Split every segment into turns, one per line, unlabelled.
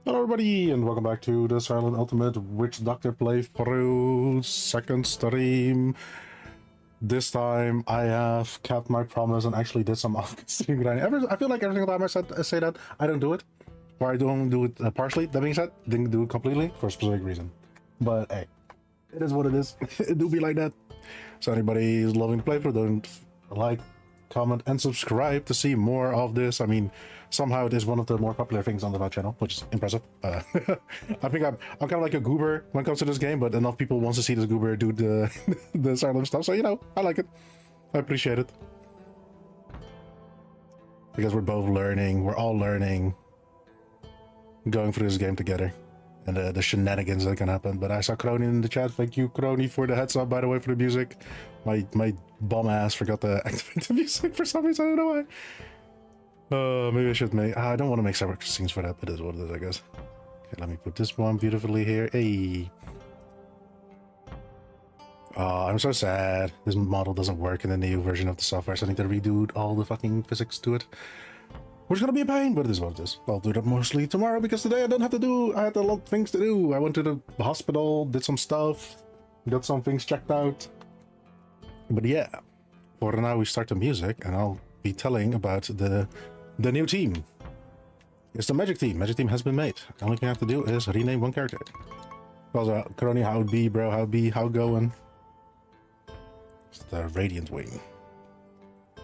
Hello everybody, and welcome back to the Siralim Ultimate Witch Doctor playthrough, second stream. This time I have kept my promise and actually did some off-stream grinding. I feel like every single time I say that, I don't do it. Or I don't do it partially. That being said, didn't do it completely for a specific reason. But hey, it is what it is. It do be like that. So anybody is loving the playthrough, don't like, comment, and subscribe to see more of this. I mean, somehow it is one of the more popular things on the channel, which is impressive. I think I'm kind of like a goober when it comes to this game, but enough people want to see this goober do the the Siralim stuff, so you know, I like it. I appreciate it. Because we're both learning, we're all learning, going through this game together, and the shenanigans that can happen. But I saw Crony in the chat. Thank you, Crony, for the heads up, by the way, for the music. My bum ass forgot to activate the music for some reason. I don't know why. Maybe I should make... I don't want to make separate scenes for that, but it is what it is, I guess. Okay, let me put this one beautifully here. Hey. Oh, I'm so sad. This model doesn't work in the new version of the software, so I need to redo all the fucking physics to it. Which is gonna be a pain, but it is what it is. I'll do that mostly tomorrow, because today I don't have to do... I had a lot of things to do. I went to the hospital, did some stuff, got some things checked out. But yeah, for now we start the music, and I'll be telling about the new team. It's the Magic Team. Magic Team has been made. The only thing I have to do is rename one character. Also, Crony, how it be, bro? How it be? How it going? It's the Radiant Wing.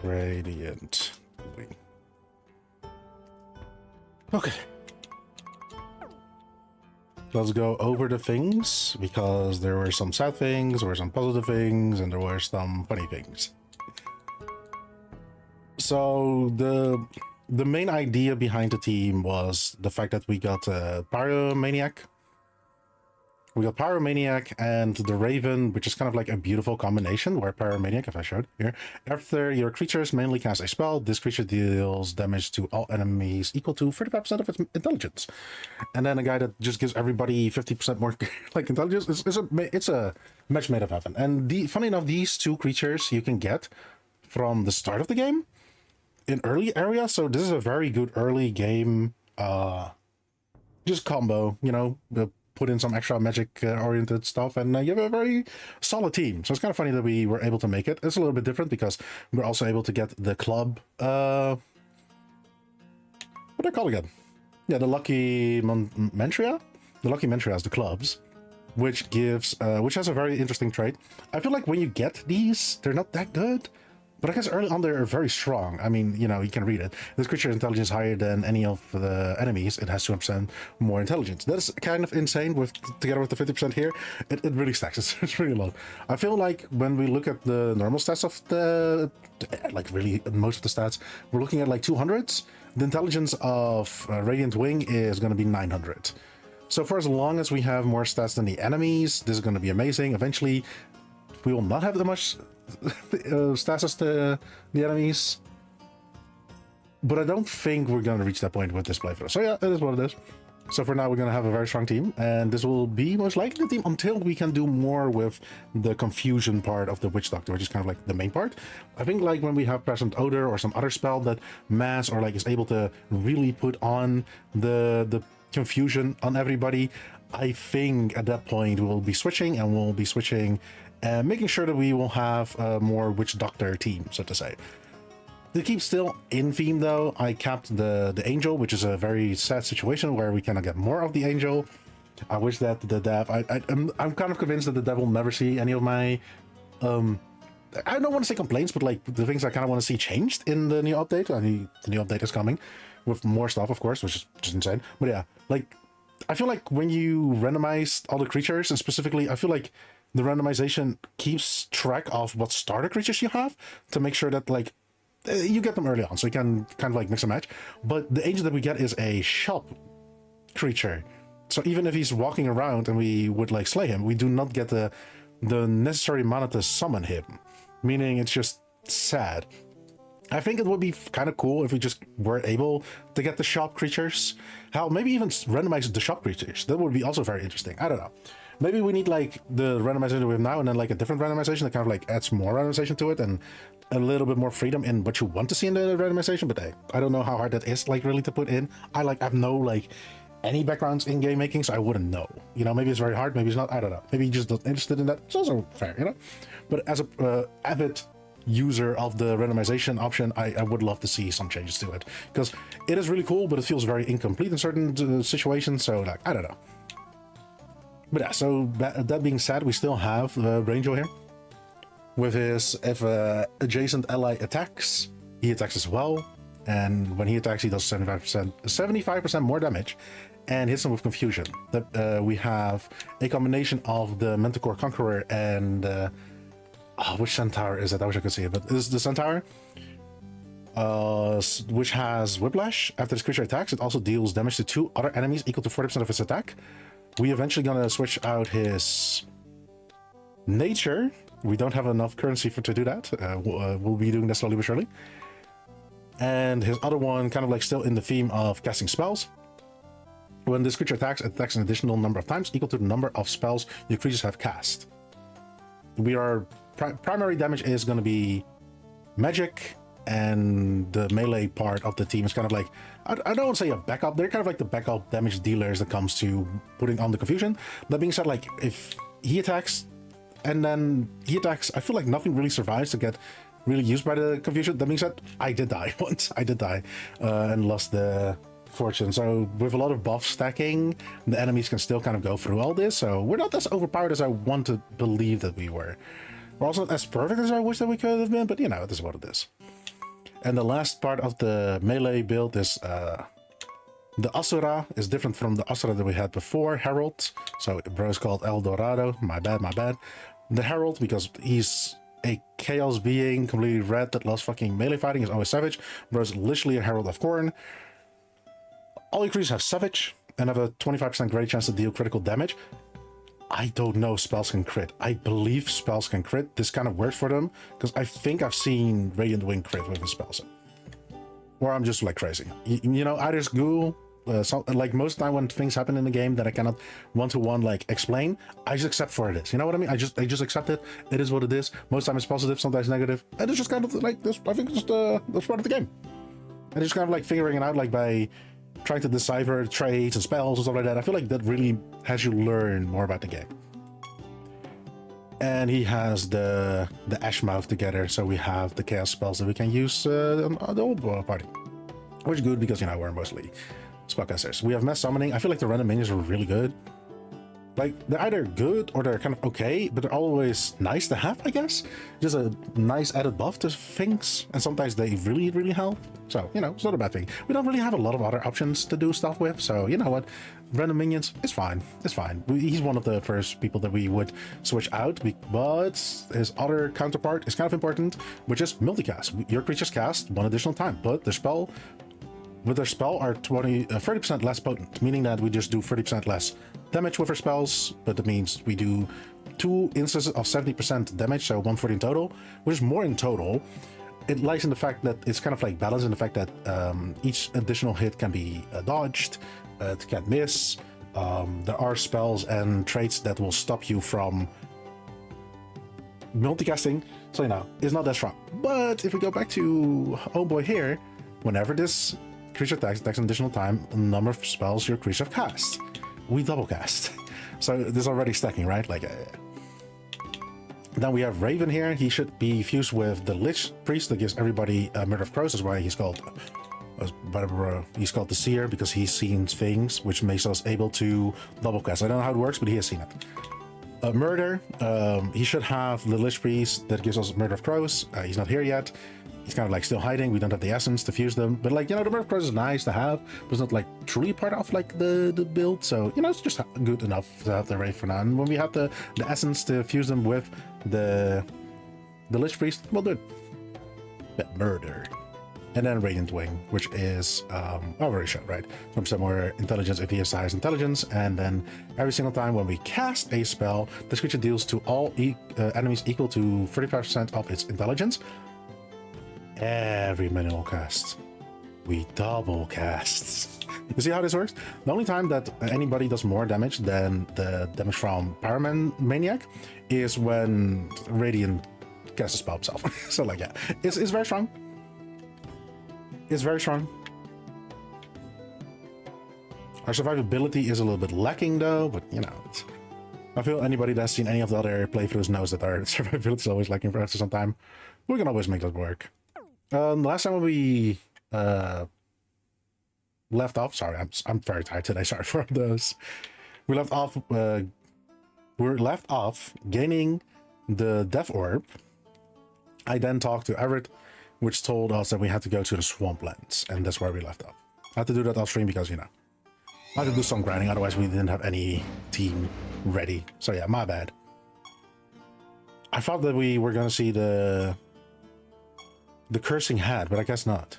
Radiant Wing. Okay. Let's go over the things, because there were some sad things, there were some positive things, and there were some funny things. So the main idea behind the team was the fact that we got Pyromaniac. We got Pyromaniac and the Raven, which is kind of like a beautiful combination, where Pyromaniac, if I showed here, after your creatures mainly cast a spell, this creature deals damage to all enemies equal to 35% of its intelligence. And then a guy that just gives everybody 50% more like intelligence. It's a match made of heaven. And funny enough, these two creatures you can get from the start of the game in early areas, so this is a very good early game just combo, you know, put in some extra magic oriented stuff, and you have a very solid team. So it's kind of funny that we were able to make it. It's a little bit different because we're also able to get the club, what do I call it again? Yeah, the Lucky Mentria? The Lucky Mentria has the clubs, which gives, which has a very interesting trait. I feel like when you get these, they're not that good, but I guess early on they're very strong. I mean, you know, you can read it. This creature intelligence is higher than any of the enemies. It has 2% more intelligence. That's kind of insane with together with the 50% here. It really stacks. It's really low. I feel like when we look at the normal stats of the like really most of the stats, we're looking at like 200s. The intelligence of Radiant Wing is going to be 900. So for as long as we have more stats than the enemies, this is going to be amazing. Eventually, we will not have that much stats as the enemies, but I don't think we're going to reach that point with this playthrough. So yeah, it is what it is. So for now, we're going to have a very strong team, and this will be most likely the team until we can do more with the confusion part of the Witch Doctor, which is kind of like the main part. I think like when we have Present Odor or some other spell that mass or like is able to really put on the confusion on everybody, I think at that point we will be switching, and we'll be switching making sure that we will have a more Witch Doctor team, so to say. To keep still in theme though, I capped the Angel, which is a very sad situation where we cannot get more of the Angel. I wish that the dev... I'm kind of convinced that the dev will never see any of my... I don't want to say complaints, but like the things I kind of want to see changed in the new update. I mean, the new update is coming with more stuff, of course, which is just insane. But yeah, like, I feel like when you randomize all the creatures, and specifically, I feel like the randomization keeps track of what starter creatures you have to make sure that like you get them early on, so you can kind of like mix and match. But the angel that we get is a shop creature, so even if he's walking around and we would like slay him, we do not get the necessary mana to summon him, meaning it's just sad. I think it would be kind of cool if we just were able to get the shop creatures. How maybe even randomize the shop creatures. That would be also very interesting. I don't know. Maybe we need like the randomization we have now, and then like a different randomization that kind of like adds more randomization to it, and a little bit more freedom in what you want to see in the randomization. But hey, I don't know how hard that is like really to put in. I have no like any backgrounds in game making, so I wouldn't know. You know, maybe it's very hard, maybe it's not. I don't know. Maybe he's just not interested in that. It's also fair, you know. But as a avid user of the randomization option, I would love to see some changes to it, because it is really cool, but it feels very incomplete in certain situations. So like, I don't know. But yeah, so that being said, we still have Rangel here with his, if adjacent ally attacks, he attacks as well, and when he attacks he does 75% more damage and hits him with confusion. That we have a combination of the Manticore Conqueror and which Centaur is it? I wish I could see it, but this is the Centaur, which has Whiplash. After this creature attacks, it also deals damage to 2 other enemies equal to 40% of its attack. We eventually gonna switch out his nature. We don't have enough currency to do that. We'll be doing that slowly but surely. And his other one, kind of like still in the theme of casting spells. When this creature attacks, it attacks an additional number of times equal to the number of spells your creatures have cast. We are primary damage is going to be magic, and the melee part of the team is kind of like, I don't want to say a backup. They're kind of like the backup damage dealers that comes to putting on the confusion. That being said, like if he attacks and then he attacks, I feel like nothing really survives to get really used by the confusion. That being said, I did die once. I did die and lost the fortune. So with a lot of buff stacking, the enemies can still kind of go through all this. So we're not as overpowered as I want to believe that we were. We're also not as perfect as I wish that we could have been, but you know, this is what it is. And the last part of the melee build is the Asura is different from the Asura that we had before, Herald. So bro is called El Dorado. My bad, my bad. The Herald, because he's a chaos being, completely red, that loves fucking melee fighting, is always savage. Bro is literally a Herald of Khorne. All your creatures have savage and have a 25% greater chance to deal critical damage. I don't know spells can crit. I believe spells can crit. This kind of works for them, because I think I've seen Radiant Wing crit with his spells. Or I'm just like crazy. You know, either it's Ghoul, like most of the time when things happen in the game that I cannot one-to-one like explain, I just accept for it is. You know what I mean? I just accept it. It is what it is. Most time it's positive, sometimes negative. And it's just kind of like this. I think it's just that's part of the game. And it's kind of like figuring it out like by trying to decipher traits and spells and stuff like that. I feel like that really has you learn more about the game. And he has the Ashmouth together, so we have the chaos spells that we can use on the old party, which is good because, you know, we're mostly spellcasters. We have mass summoning. I feel like the random minions are really good. Like, they're either good or they're kind of okay, but they're always nice to have, I guess. Just a nice added buff to things, and sometimes they really, really help. So, you know, it's not a bad thing. We don't really have a lot of other options to do stuff with, so you know what? Random minions, it's fine. It's fine. He's one of the first people that we would switch out, but his other counterpart is kind of important, which is multicast. Your creatures cast one additional time, but their spell with their spell are 30% less potent, meaning that we just do 30% less damage with our spells, but that means we do 2 instances of 70% damage, so 140 in total, which is more in total. It lies in the fact that it's kind of like balanced in the fact that each additional hit can be dodged, it can't miss. There are spells and traits that will stop you from multicasting, so you know, it's not that strong. But if we go back to Homeboy here, whenever this creature attacks an additional time, the number of spells your creature have cast. We double cast. So this is already stacking, right? Like, then we have Raven here. He should be fused with the Lich Priest that gives everybody a Murder of Crows. That's why he's called the Seer, because he's seen things, which makes us able to double cast. I don't know how it works, but he has seen it. Murder, he should have the Lich Priest that gives us Murder of Crows. He's not here yet. He's kind of like still hiding. We don't have the essence to fuse them, but like, you know, the Murder of Crows is nice to have, but it's not like truly part of like the build. So, you know, it's just good enough to have the Wraith for now. And when we have the essence to fuse them with the Lich Priest, we'll do it. But Murder. And then Radiant Wing, which is already shown, right? From somewhere intelligence if he has highest intelligence, and then every single time when we cast a spell, this creature deals to all enemies equal to 35% of its intelligence. Every manual cast, we double cast. You see how this works? The only time that anybody does more damage than the damage from Pyromaniac is when Radiant casts a spell himself. So like, yeah, it's very strong. It's very strong. Our survivability is a little bit lacking though, but you know, I feel anybody that's seen any of the other playthroughs knows that our survivability is always lacking for after some time. We can always make that work. Last time we left off, sorry, I'm very tired today, sorry for those. We left off, gaining the Death Orb. I then talked to Everett, which told us that we had to go to the Swamplands, and that's where we left off. I had to do that off stream because, you know, I had to do some grinding, otherwise we didn't have any team ready. So yeah, my bad. I thought that we were gonna see the cursing hat, but I guess not.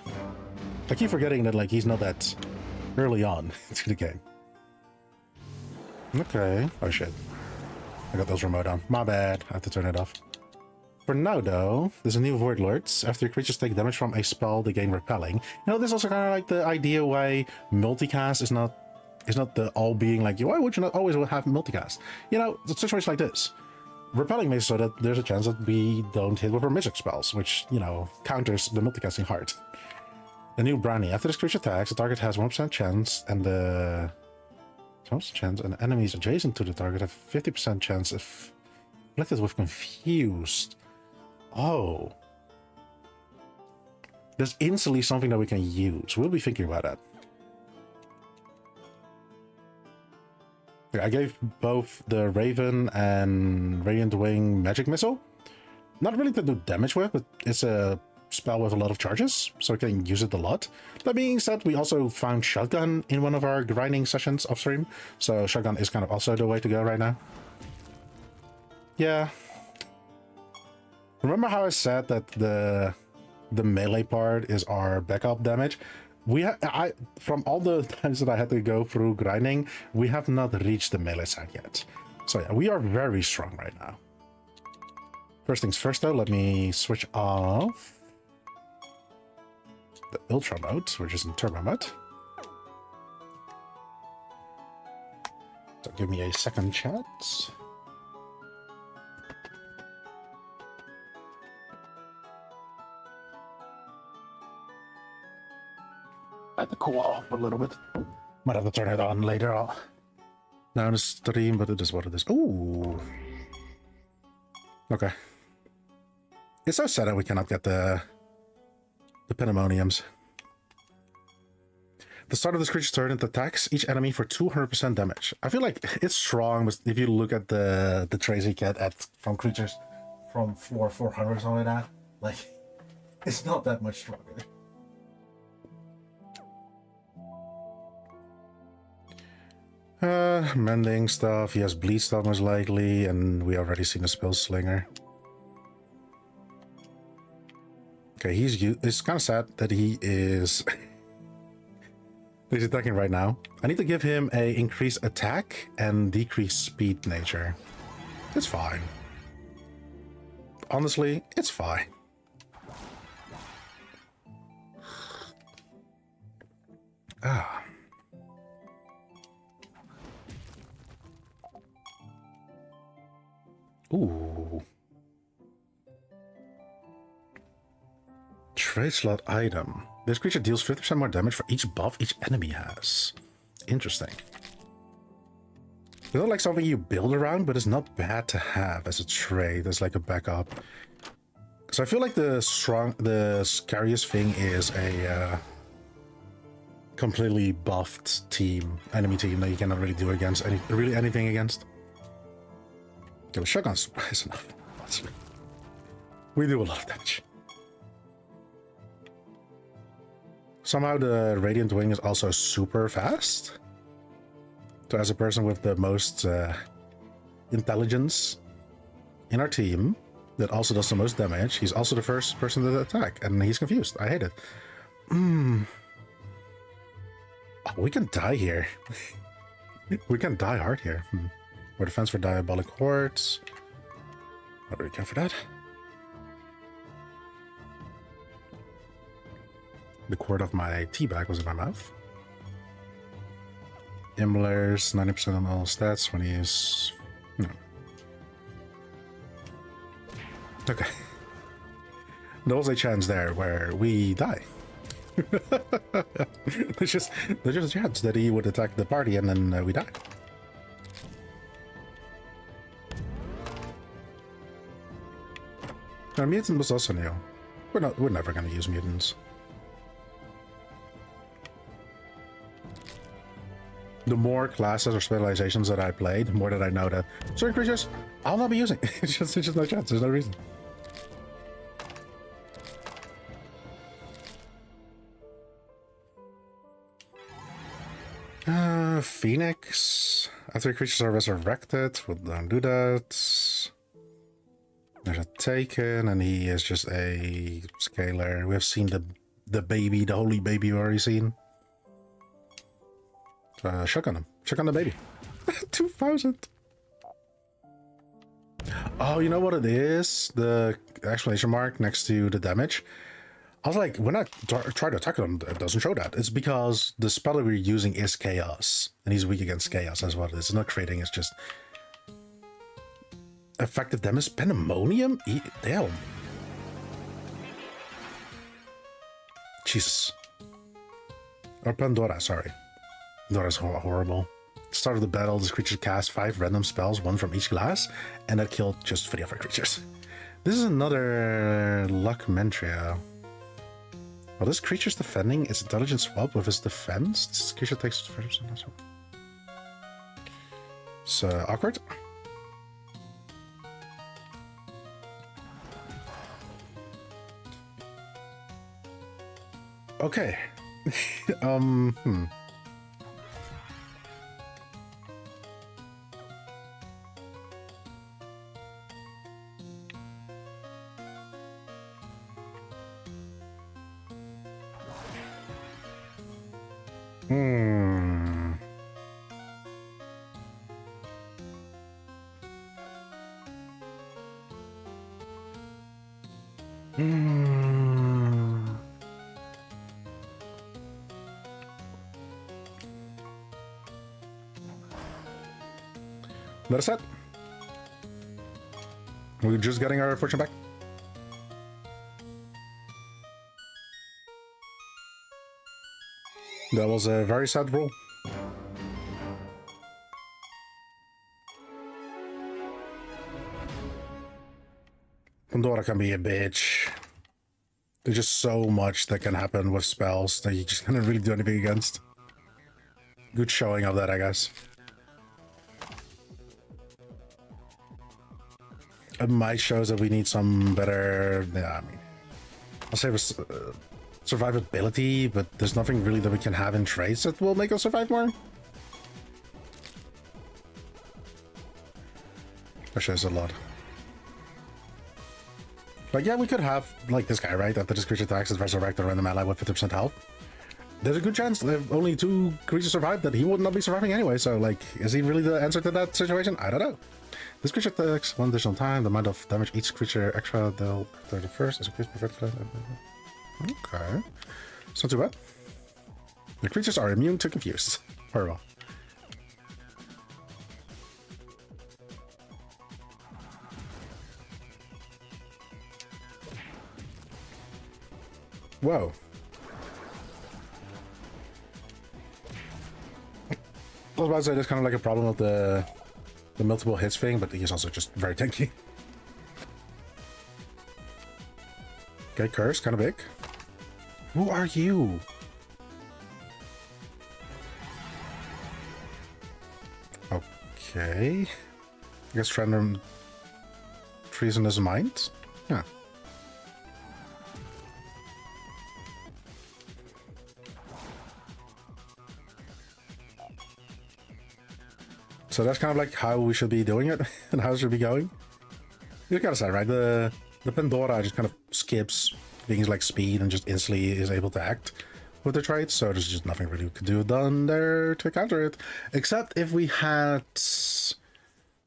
I keep forgetting that, like, he's not that early on into the game. Okay. Oh shit. I got those remote on. My bad. I have to turn it off. For now, though, there's a new Void Lords. After creatures take damage from a spell, they gain repelling. You know, this is also kind of like the idea why multicast is not the all being like, why would you not always have multicast? You know, the situation like this. Repelling makes so that there's a chance that we don't hit with our magic spells, which, you know, counters the multicasting hard. The new Brownie. After this creature attacks, the target has 1% chance, and the 1% chance, and enemies adjacent to the target have 50% chance if afflicted with confused. Oh. There's instantly something that we can use. We'll be thinking about that. Okay, I gave both the Raven and Radiant Wing Magic Missile. Not really to do damage with, but it's a spell with a lot of charges, so we can use it a lot. That being said, we also found Shotgun in one of our grinding sessions off stream, so Shotgun is kind of also the way to go right now. Yeah. Remember how I said that the melee part is our backup damage? From all the times that I had to go through grinding, we have not reached the melee side yet. So yeah, we are very strong right now. First things first though, let me switch off the Ultra mode, which is in Turbo mode. So give me a second, chat. I had to cool off a little bit. Might have to turn it on later on down the stream, but it is what it is. Ooh. Okay. It's so sad that we cannot get the Pandemoniums. The start of this creature's turn, it attacks each enemy for 200% damage. I feel like it's strong, but if you look at the traits you get from creatures from floor 400 or something like that, like, it's not that much stronger. Mending stuff. He has bleed stuff most likely, and we already seen a spell slinger. Okay, it's kind of sad that he is he's attacking right now. I need to give him a increased attack and decreased speed nature. It's fine. Honestly, it's fine. Ah. Ooh. Trade slot item. This creature deals 50% more damage for each buff each enemy has. Interesting. It's not like something you build around, but it's not bad to have as a trade, as like a backup. So I feel like the scariest thing is a completely buffed enemy team that you cannot really do against anything against. Okay, but Shotgun is enough. We do a lot of damage. Somehow the Radiant Wing is also super fast. So as a person with the most intelligence in our team that also does the most damage, he's also the first person to attack, and he's confused. I hate it. Oh, we can die here. We can die hard here. More defense for Diabolic Hordes. Not really care for that. The cord of my tea bag was in my mouth. Imblers, 90% on all stats when he's... No. Okay. There was a chance there where we die. there's just a chance that he would attack the party and then we die. Our mutant was also new. We're never gonna use mutants. The more classes or specializations that I play, the more that I know that certain creatures I'll not be using. It's just no chance. There's no reason. Phoenix. After creatures are resurrected, we'll don't do that. There's a Taken, and he is just a scaler. We have seen the baby, the holy baby we've already seen. Shook on him. Shook on the baby. 2,000. Oh, you know what it is? The exclamation mark next to the damage. I was like, when I try to attack him, it doesn't show that. It's because the spell that we're using is Chaos. And he's weak against Chaos, that's what it is. It's not creating, it's just... Effective damage? Pandemonium? Damn. Jesus. Or Pandora, sorry. Pandora's horrible. Start of the battle, this creature casts 5 random spells, 1 from each class, and that killed just 3 other creatures. This is another Luck Mentria. Well, this creature's defending its intelligence swap with its defense. This creature takes 30% as well. It's awkward. Okay. Let us set. We're just getting our fortune back. That was a very sad roll. Pandora can be a bitch. There's just so much that can happen with spells that you just can't really do anything against. Good showing of that, I guess. It might show that we need some better... Yeah, I mean... I'll say survivability, but there's nothing really that we can have in traits that will make us survive more. Actually, there's a lot. Like, yeah, we could have, like, this guy, right? After this creature attacks, is resurrected a random ally with 50% health. There's a good chance that if only 2 creatures survive, that he would not be surviving anyway. So, like, is he really the answer to that situation? I don't know. This creature takes 1 additional time. The amount of damage each creature extra dealt after the first is increased by 50%. Okay. It's not too bad. The creatures are immune to confused. Very well. Whoa. I was about to say there's kind of like a problem with the multiple hits thing, but he's also just very tanky. Okay, curse, kind of big. Who are you? Okay. I guess random trees in his mind? Yeah. So that's kind of like how we should be doing it and how it should be going. You gotta say, right? The Pandora just kind of skips things like speed and just instantly is able to act with the traits. So there's just nothing really we could do done there to counter it. Except if we had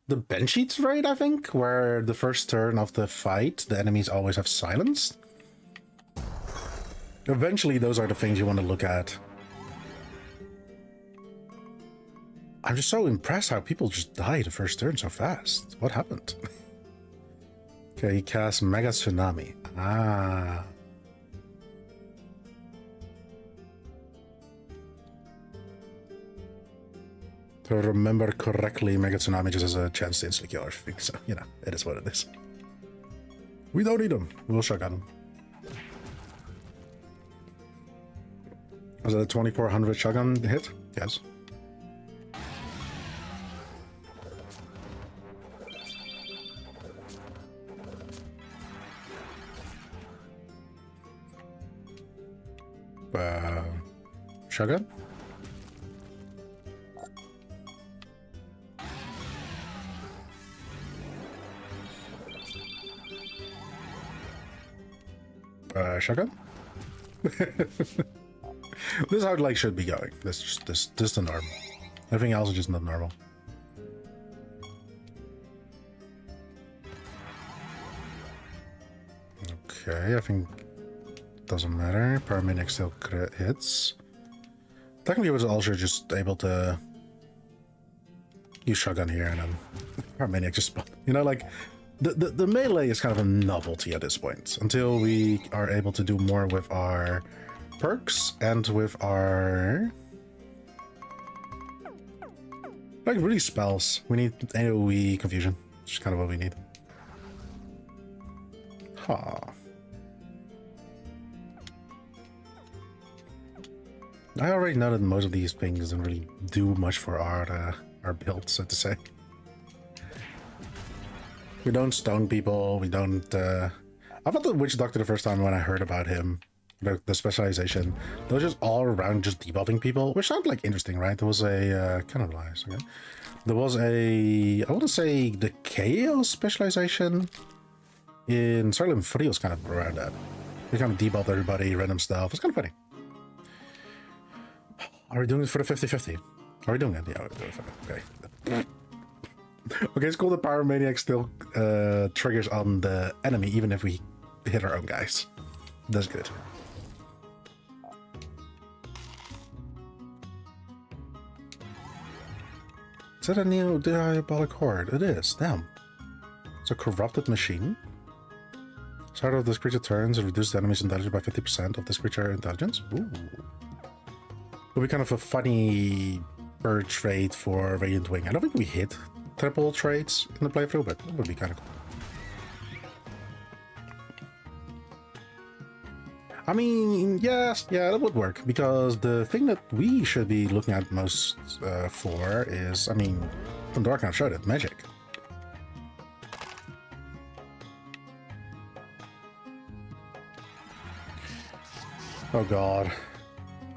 the bench sheets raid, I think, where the first turn of the fight, the enemies always have silenced. Eventually, those are the things you want to look at. I'm just so impressed how people just die the first turn so fast. What happened? Okay, he casts Mega Tsunami. Ah. If I remember correctly, Mega Tsunami just has a chance to instantly kill everything, so, you know, it is what it is. We don't need them. We'll shotgun them. Was it a 2400 shotgun hit? Yes. Shotgun? Shotgun? This is how it like should be going. This is the norm. Everything else is just not normal. Okay, I think doesn't matter. Paramedic still crit hits. Technically, it was also just able to use shotgun here and then Hermit just spawn. You know, like the melee is kind of a novelty at this point until we are able to do more with our perks and with our like really spells. We need AoE confusion, which is kind of what we need. Huh. I already know that most of these things don't really do much for our build, so to say. We don't stone people, we don't... I thought the Witch Doctor the first time when I heard about him, the specialization, they were just all around just debuffing people, which sounded like interesting, right? There was a... kind of lies, okay? There was a... I want to say the Chaos specialization in Siralim 3 was kind of around that. We kind of debuffed everybody, random stuff. It's kind of funny. Are we doing it for the 50-50? Are we doing it? Yeah, we're doing it for the... Okay. Okay, it's cool that Pyromaniac still triggers on the enemy, even if we hit our own guys. That's good. Is that a new diabolic horde? It is, damn. It's a corrupted machine. Start of this creature turns and reduce the enemy's intelligence by 50% of this creature intelligence. Ooh. It'll be kind of a funny bird trait for Radiant Wing. I don't think we hit triple traits in the playthrough, but it would be kind of cool. I mean, yes, yeah, that would work, because the thing that we should be looking at most for is, I mean, Pandora kind of showed it, magic. Oh god.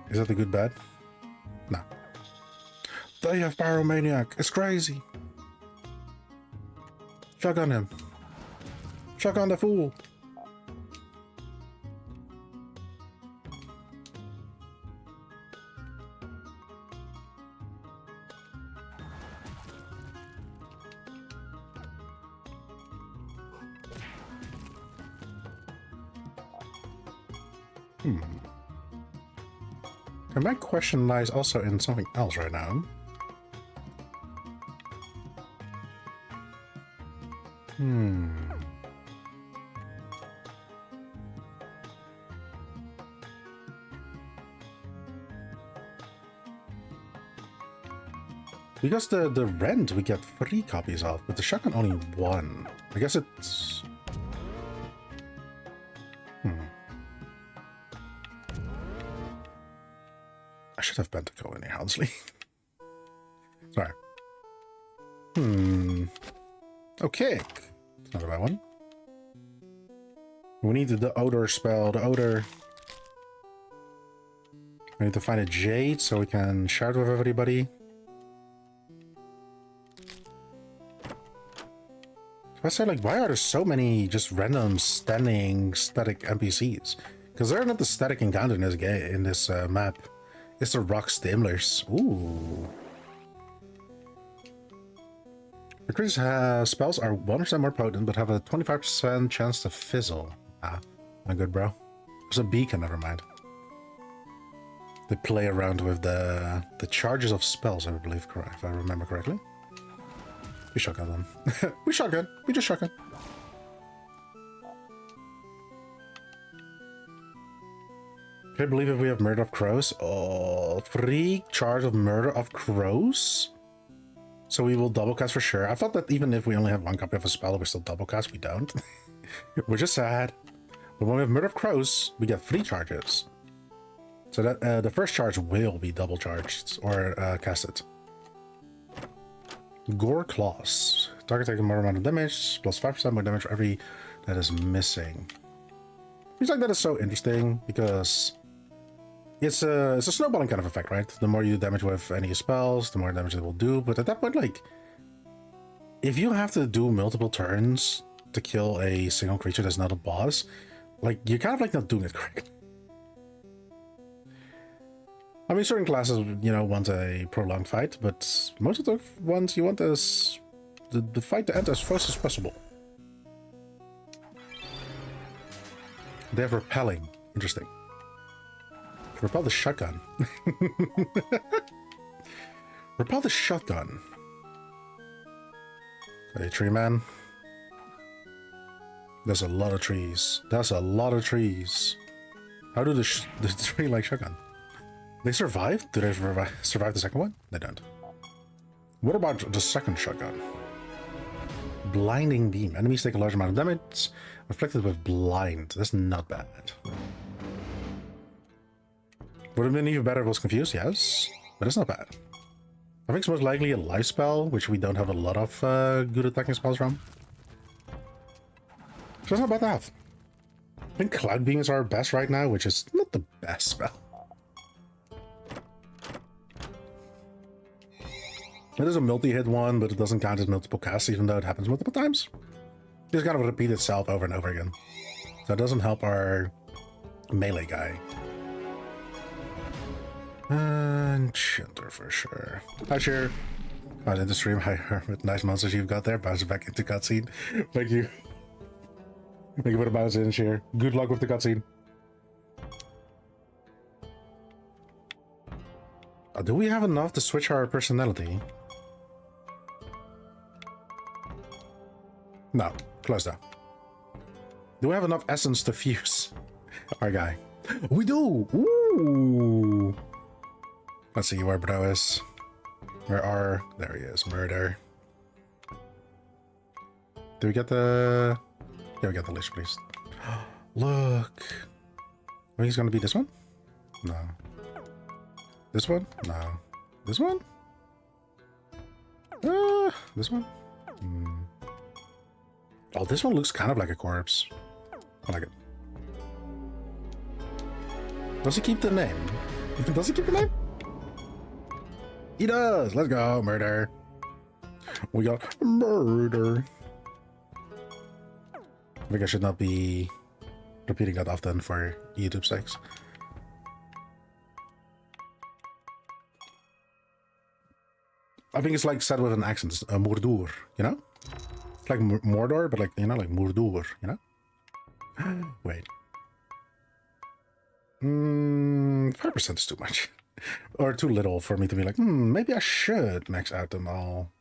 Is that the good bad? No. They have Pyromaniac. It's crazy. Shotgun him. Shotgun the fool. And my question lies also in something else right now. Because the Rend we get 3 copies of, but the shotgun only 1. I guess it's... I should have Pentacle in here, honestly. Sorry. Okay. It's not a bad one. We need the Odor spell. The Odor... We need to find a Jade so we can shout with everybody. I say, like, why are there so many just random standing static NPCs? Because they're not the static encounter in this game, in this map. It's the rock stimulers. Ooh. The creature's spells are 1% more potent, but have a 25% chance to fizzle. Ah, not good, bro. There's a beacon, never mind. They play around with the charges of spells, I believe, correct, if I remember correctly. We shotgun them. We shotgun. We just shotgun. Can't believe it, we have Murder of Crows. Oh, 3 charge of Murder of Crows? So we will double cast for sure. I thought that even if we only have one copy of a spell, we still double cast. We don't. Which is sad. But when we have Murder of Crows, we get 3 charges. So that the first charge will be double charged or casted. Gore Claws. Target taking more amount of damage, plus 5% more damage for every that is missing. Seems like that is so interesting because it's a snowballing kind of effect, right? The more you damage with any spells, the more damage it will do. But at that point, like, if you have to do multiple turns to kill a single creature that's not a boss, like, you're kind of like not doing it correctly. I mean, certain classes, you know, want a prolonged fight, but most of the ones you want is the fight to end as fast as possible. They have repelling. Interesting. Repel the shotgun. Repel the shotgun. Okay, tree man. There's a lot of trees. That's a lot of trees. How do the tree like shotgun? They survive? Do they survive the second one? They don't. What about the second shotgun? Blinding beam. Enemies take a large amount of damage, afflicted with blind. That's not bad. Would have been even better if it was confused, yes, but it's not bad. I think it's most likely a life spell, which we don't have a lot of good attacking spells from. So it's not bad to have. I think Cloud Beam is our best right now, which is not the best spell. It is a multi-hit one, but it doesn't count as multiple casts, even though it happens multiple times. It just kind of repeat itself over and over again. So it doesn't help our melee guy. Enchanter for sure. Hi, Cher. Out in the stream. Hi, Hermit. Nice monsters you've got there. Bounce back into cutscene. Thank you. Thank you for the bounce in, Cher. Good luck with the cutscene. Do we have enough to switch our personality? No, close though. Do we have enough essence to fuse our guy? We do! Ooh! Let's see where Bro is. There he is, Murder. Do we get the... Yeah, we got the Lich Priest. Look! I think he's gonna be this one? No. This one? No. This one? This one? Oh, this one looks kind of like a corpse. I like it. Does he keep the name? Does he keep the name? He does! Let's go, Murder. We got Murder. I think I should not be repeating that often for YouTube's sakes. I think it's like said with an accent, it's Mordor, you know? It's like Mordor, but like, you know, like Mordor, you know? Wait. 5% is too much. Or too little for me to be like, maybe I should max out them all.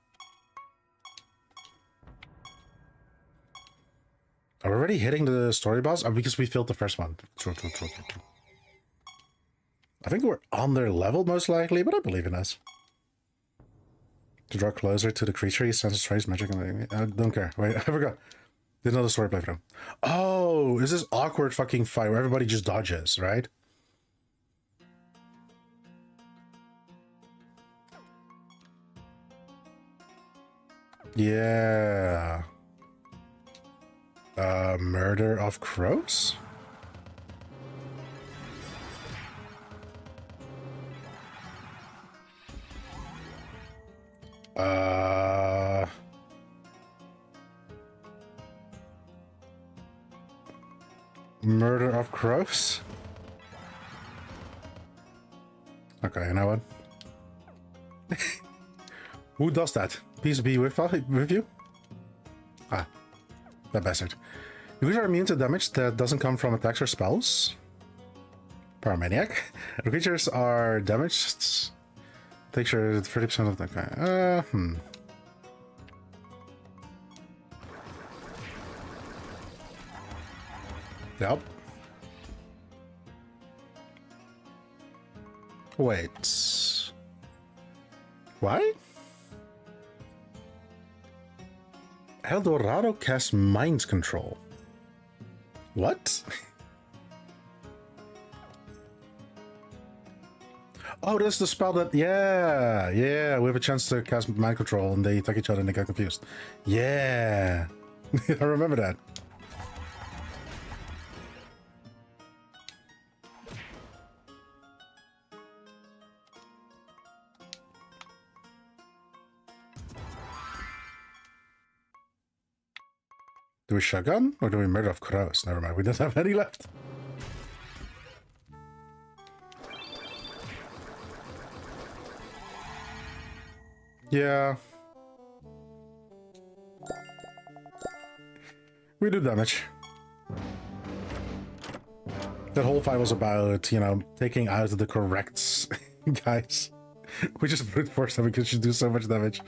Are we already hitting the story boss? Because we failed the first one. True. I think we're on their level most likely, but I believe in us. To draw closer to the creature, he senses trace magic. I don't care. Wait, I forgot. There's another story playthrough. Oh, is this awkward fucking fight where everybody just dodges, right? Yeah. Murder of Crows? Murder of Crows? Okay, you know what? Who does that? Peace be with you? Ah, that bastard. Creatures are immune to damage that doesn't come from attacks or spells. Paramaniac. The creatures are damaged. Take sure 30% of the guy. Yep. Wait. Why? Eldorado casts Mind Control. What? Oh, that's the spell that... Yeah, yeah. We have a chance to cast Mind Control and they attack each other and they get confused. Yeah. I remember that. Do we shotgun or do we murder of crows? Never mind, we don't have any left. Yeah. We do damage. That whole fight was about, you know, taking out the correct guys. We just brute force them because you do so much damage.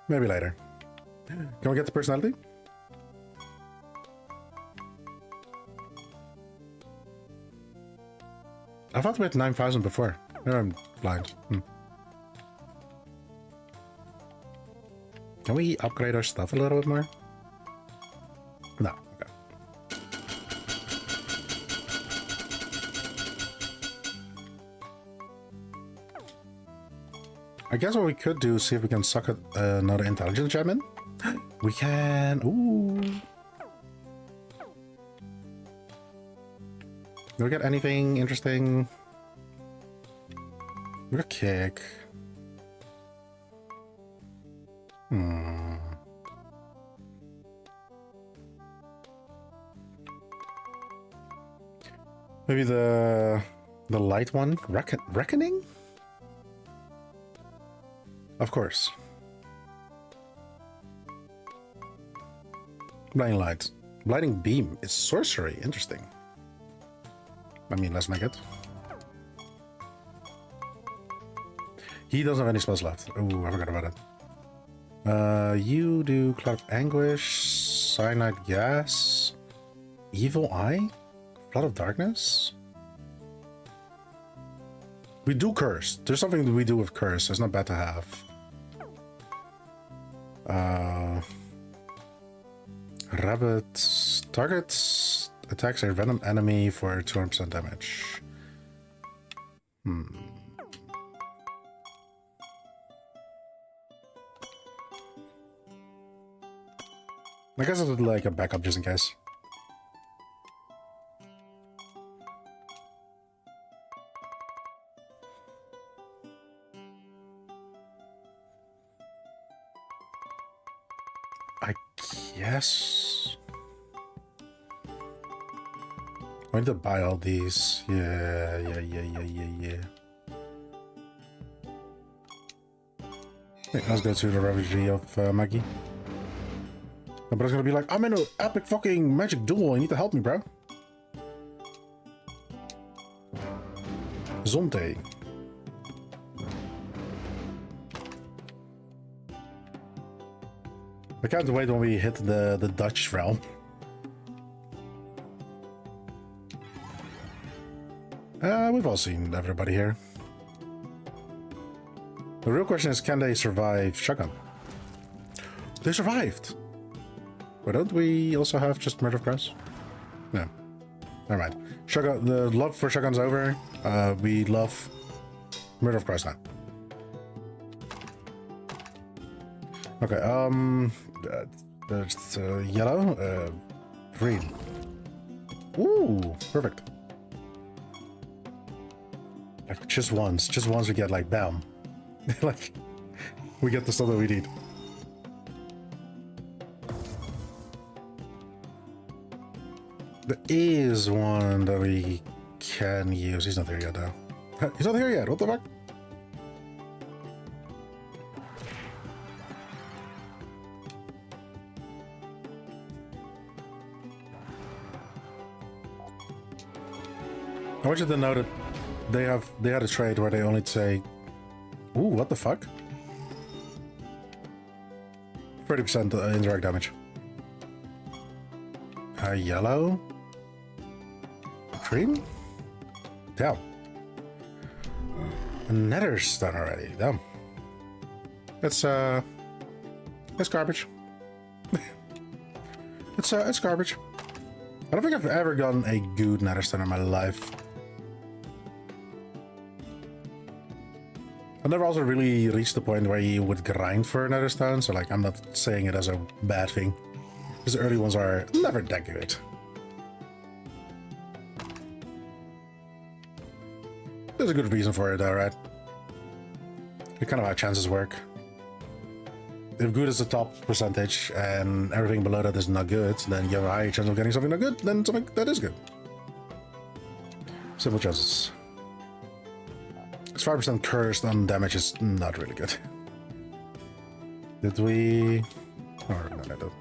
Maybe later. Can we get the personality? I thought we had 9,000 before. Maybe I'm blind. Can we upgrade our stuff a little bit more? No. Okay. I guess what we could do is see if we can suck another intelligence gem in. We can. Ooh. Do we get anything interesting? We got kick. Maybe the light one? Reckoning? Of course. Blinding light. Blinding beam is sorcery. Interesting. I mean, let's make it. He doesn't have any spells left. Oh, I forgot about it. You do Cloud of Anguish, Cyanide Gas, Evil Eye, Flood of Darkness. We do Curse. There's something that we do with Curse. It's not bad to have. Rabbit targets attacks a random enemy for 200% damage. I guess it's like a backup just in case. I guess. I need to buy all these. Yeah. Hey, let's go to the refugee of Maggie. But it's gonna be like, I'm in an epic fucking magic duel. You need to help me, bro. Zonte. I can't wait when we hit the Dutch realm. We've all seen everybody here. The real question is, can they survive shotgun? They survived! But don't we also have just Murder of Crows? No. Never mind. Shotgun, the love for shotgun's over. We love Murder of Crows now. Okay, there's yellow, green. Ooh, perfect. Like just once we get like bam. Like we get the stuff that we need. There is one that we can use. He's not there yet though. He's not here yet, what the fuck? I want you to know that they had a trade where they only say, ooh, what the fuck? 30% indirect damage. A yellow. Green? Damn. Nether stone already. Damn. It's garbage. It's garbage. I don't think I've ever gotten a good nether stone in my life. I never also really reached the point where you would grind for nether stone, so like I'm not saying it as a bad thing. Because the early ones are never that good. There's a good reason for it though, right? It's kind of how chances work. If good is the top percentage and everything below that is not good, then you have a higher chance of getting something not good than something that is good. Simple chances. 5% cursed on damage is not really good. Did we... Oh, no, I don't.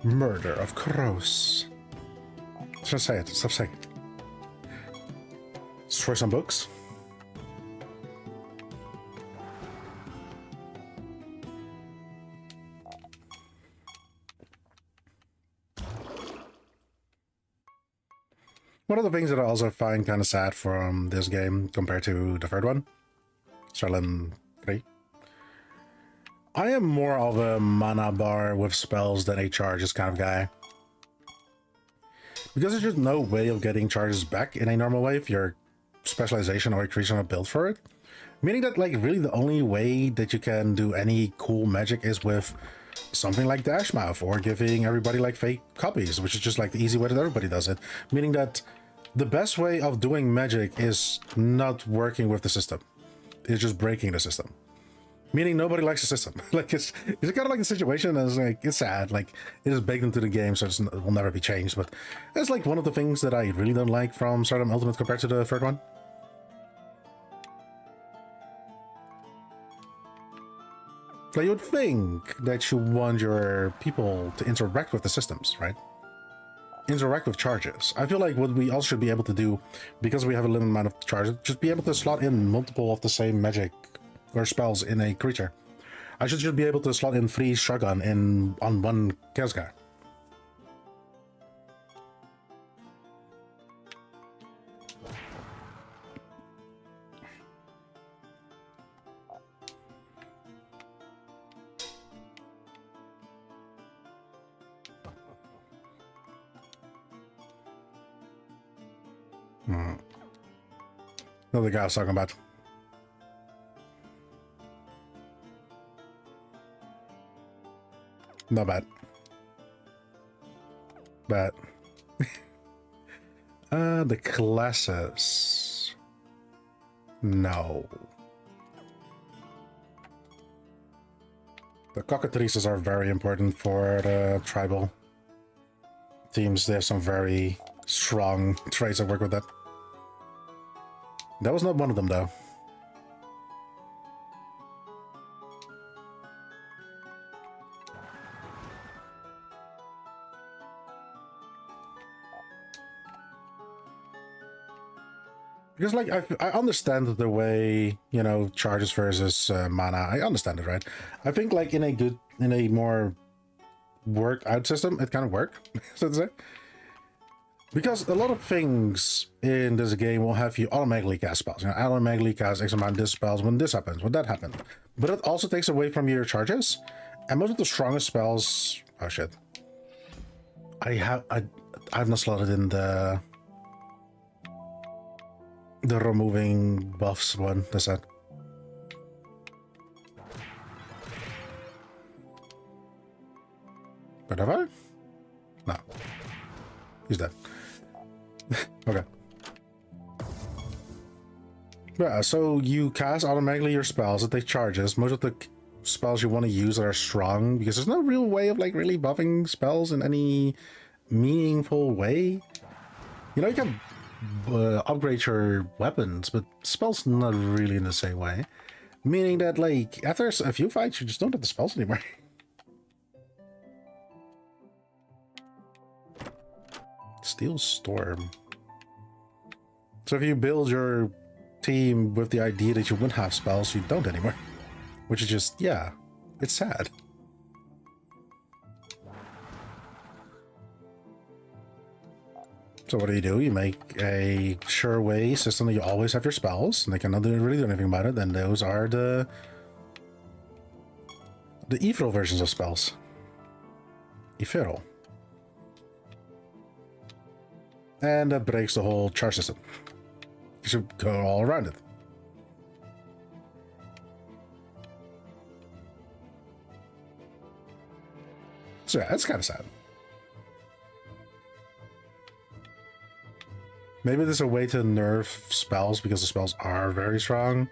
Murder of crows. Just say it. Stop saying it. Destroy some books. One of the things that I also find kind of sad from this game compared to the third one, Siralim 3, I am more of a mana bar with spells than a charges kind of guy. Because there's just no way of getting charges back in a normal way if your specialization or creation are built for it. Meaning that like really the only way that you can do any cool magic is with something like Dash Mouth or giving everybody like fake copies, which is just like the easy way that everybody does it. Meaning that the best way of doing magic is not working with the system. It's just breaking the system. Meaning nobody likes the system. Like it's kind of like the situation that's like, it's sad. Like it is baked into the game, so it will never be changed. But that's like one of the things that I really don't like from Siralim Ultimate compared to the third one. Like you would think that you want your people to interact with the systems, right? Interact with charges. I feel like what we also should be able to do, because we have a limited amount of charges, just be able to slot in multiple of the same magic or spells in a creature. I should just be able to slot in 3 shotgun on one Chaos guy. Another guy I was talking about. Not bad. But the classes. No. The cockatrices are very important for the tribal teams. They have some very strong traits that work with that. That was not one of them, though. Because, like, I understand the way, you know, charges versus mana. I understand it, right? I think, like, in a more work-out system, it kind of worked, so to say. Because a lot of things in this game will have you automatically cast spells. You know, automatically cast X amount of this spells when this happens, when that happens. But it also takes away from your charges. And most of the strongest spells... Oh, shit. I've not slotted in the removing buffs one, that's that. But have I? No. He's dead. Okay. Yeah, so you cast automatically your spells that take charges. Most of the spells you want to use are strong, because there's no real way of like really buffing spells in any meaningful way. You know, you can upgrade your weapons, but spells not really in the same way. Meaning that like after a few fights, you just don't have the spells anymore. Steel Storm. So if you build your team with the idea that you wouldn't have spells, you don't anymore. which is just, yeah, it's sad. So what do? You make a sure way system that you always have your spells, and they cannot really do anything about it, and those are the ethereal versions of spells. Ethereal. And that breaks the whole char system. You should go all around it. So yeah, it's kind of sad. Maybe there's a way to nerf spells because the spells are very strong.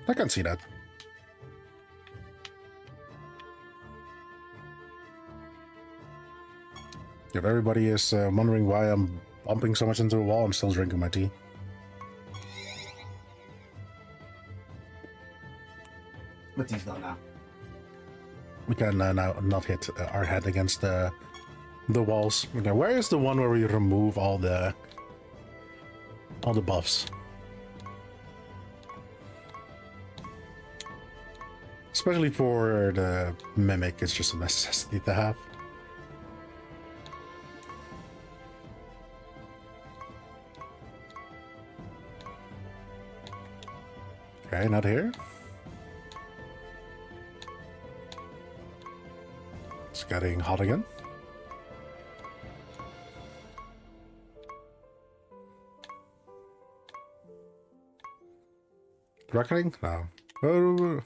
I can see that. If everybody is wondering why I'm bumping so much into the wall, I'm still drinking my tea. My tea's done now. We can now not hit our head against the walls. Okay, where is the one where we remove all the buffs? Especially for the mimic, it's just a necessity to have. Okay, not here. It's getting hot again. Reckoning? No. Oh.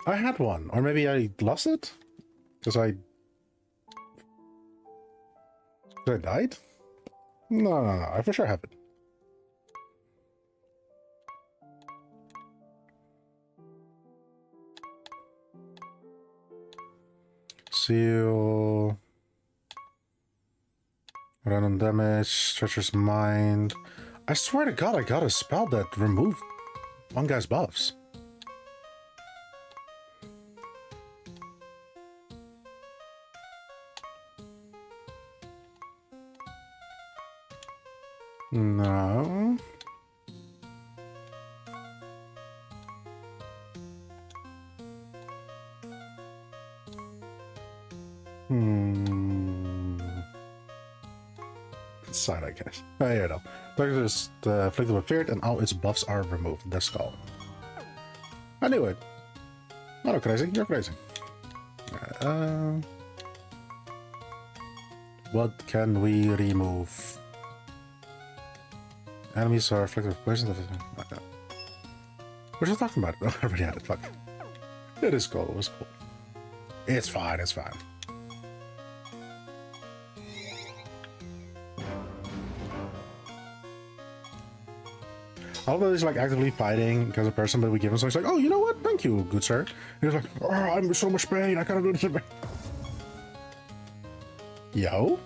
I had one, or maybe I lost it? Because I died? No, I for sure have it. Seal. Random damage, Treacherous Mind. I swear to God, I got a spell that removed one guy's buffs. No. Side, I guess. Oh, here we go. Target is afflicted with fear, and all its buffs are removed. The skull. I knew it. Not crazy. You're crazy. What can we remove? Enemies are afflicted with poison. What are you talking about? I already had it. Fuck. It is cool. It was cool. It's fine. It's fine. Although he's like actively fighting because of person, but we give him something, he's like, oh, you know what? Thank you, good sir. And he's like, oh, I'm in so much pain. I cannot do this. Yo?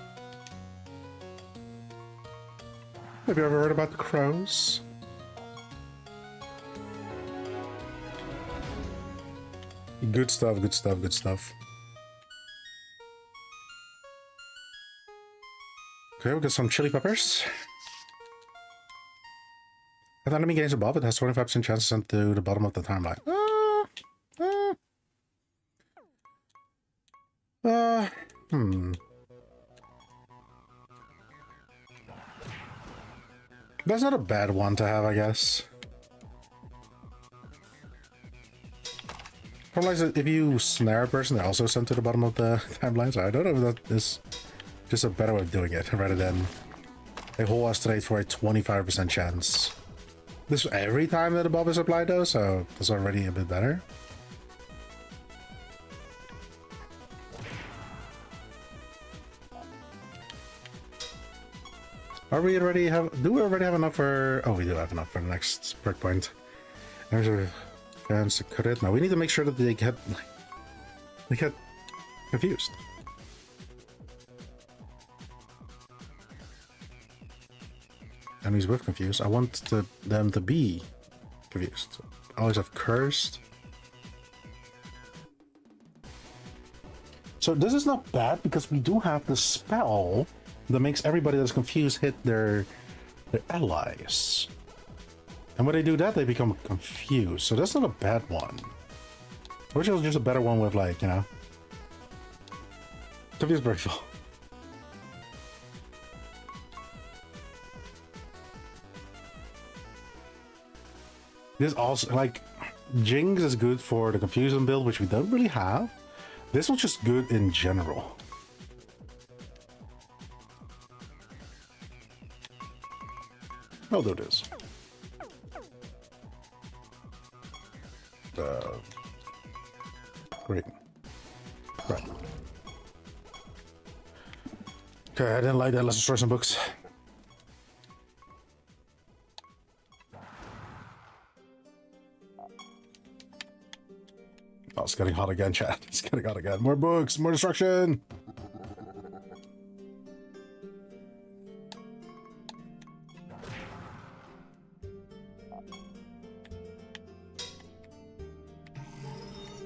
Have you ever heard about the crows? Good stuff, good stuff, good stuff. Okay, we got some chili peppers. If the enemy gains a buff, it has 25% chance to send to the bottom of the timeline. That's not a bad one to have, I guess. Problem is that if you snare a person, they're also sent to the bottom of the timeline, so I don't know if that is just a better way of doing it, rather than a whole asteroid for a 25% chance. This is every time that a buff is applied though, so that's already a bit better. Are we already have? Do we already have enough for? Oh, we do have enough for the next perk point. There's a chance to crit. Now we need to make sure that they get confused. Enemies with confused. I want them to be confused. I always have cursed. So this is not bad because we do have the spell that makes everybody that's confused hit their allies. And when they do that, they become confused. So that's not a bad one. I wish it was just a better one with, like, you know, confused breakful. This also, like, Jinx is good for the confusion build, which we don't really have. This one's just good in general. I'll do this. Great. Right. Okay, I didn't like that. Let's destroy some books. Oh, it's getting hot again, chat. It's getting hot again. More books, more destruction.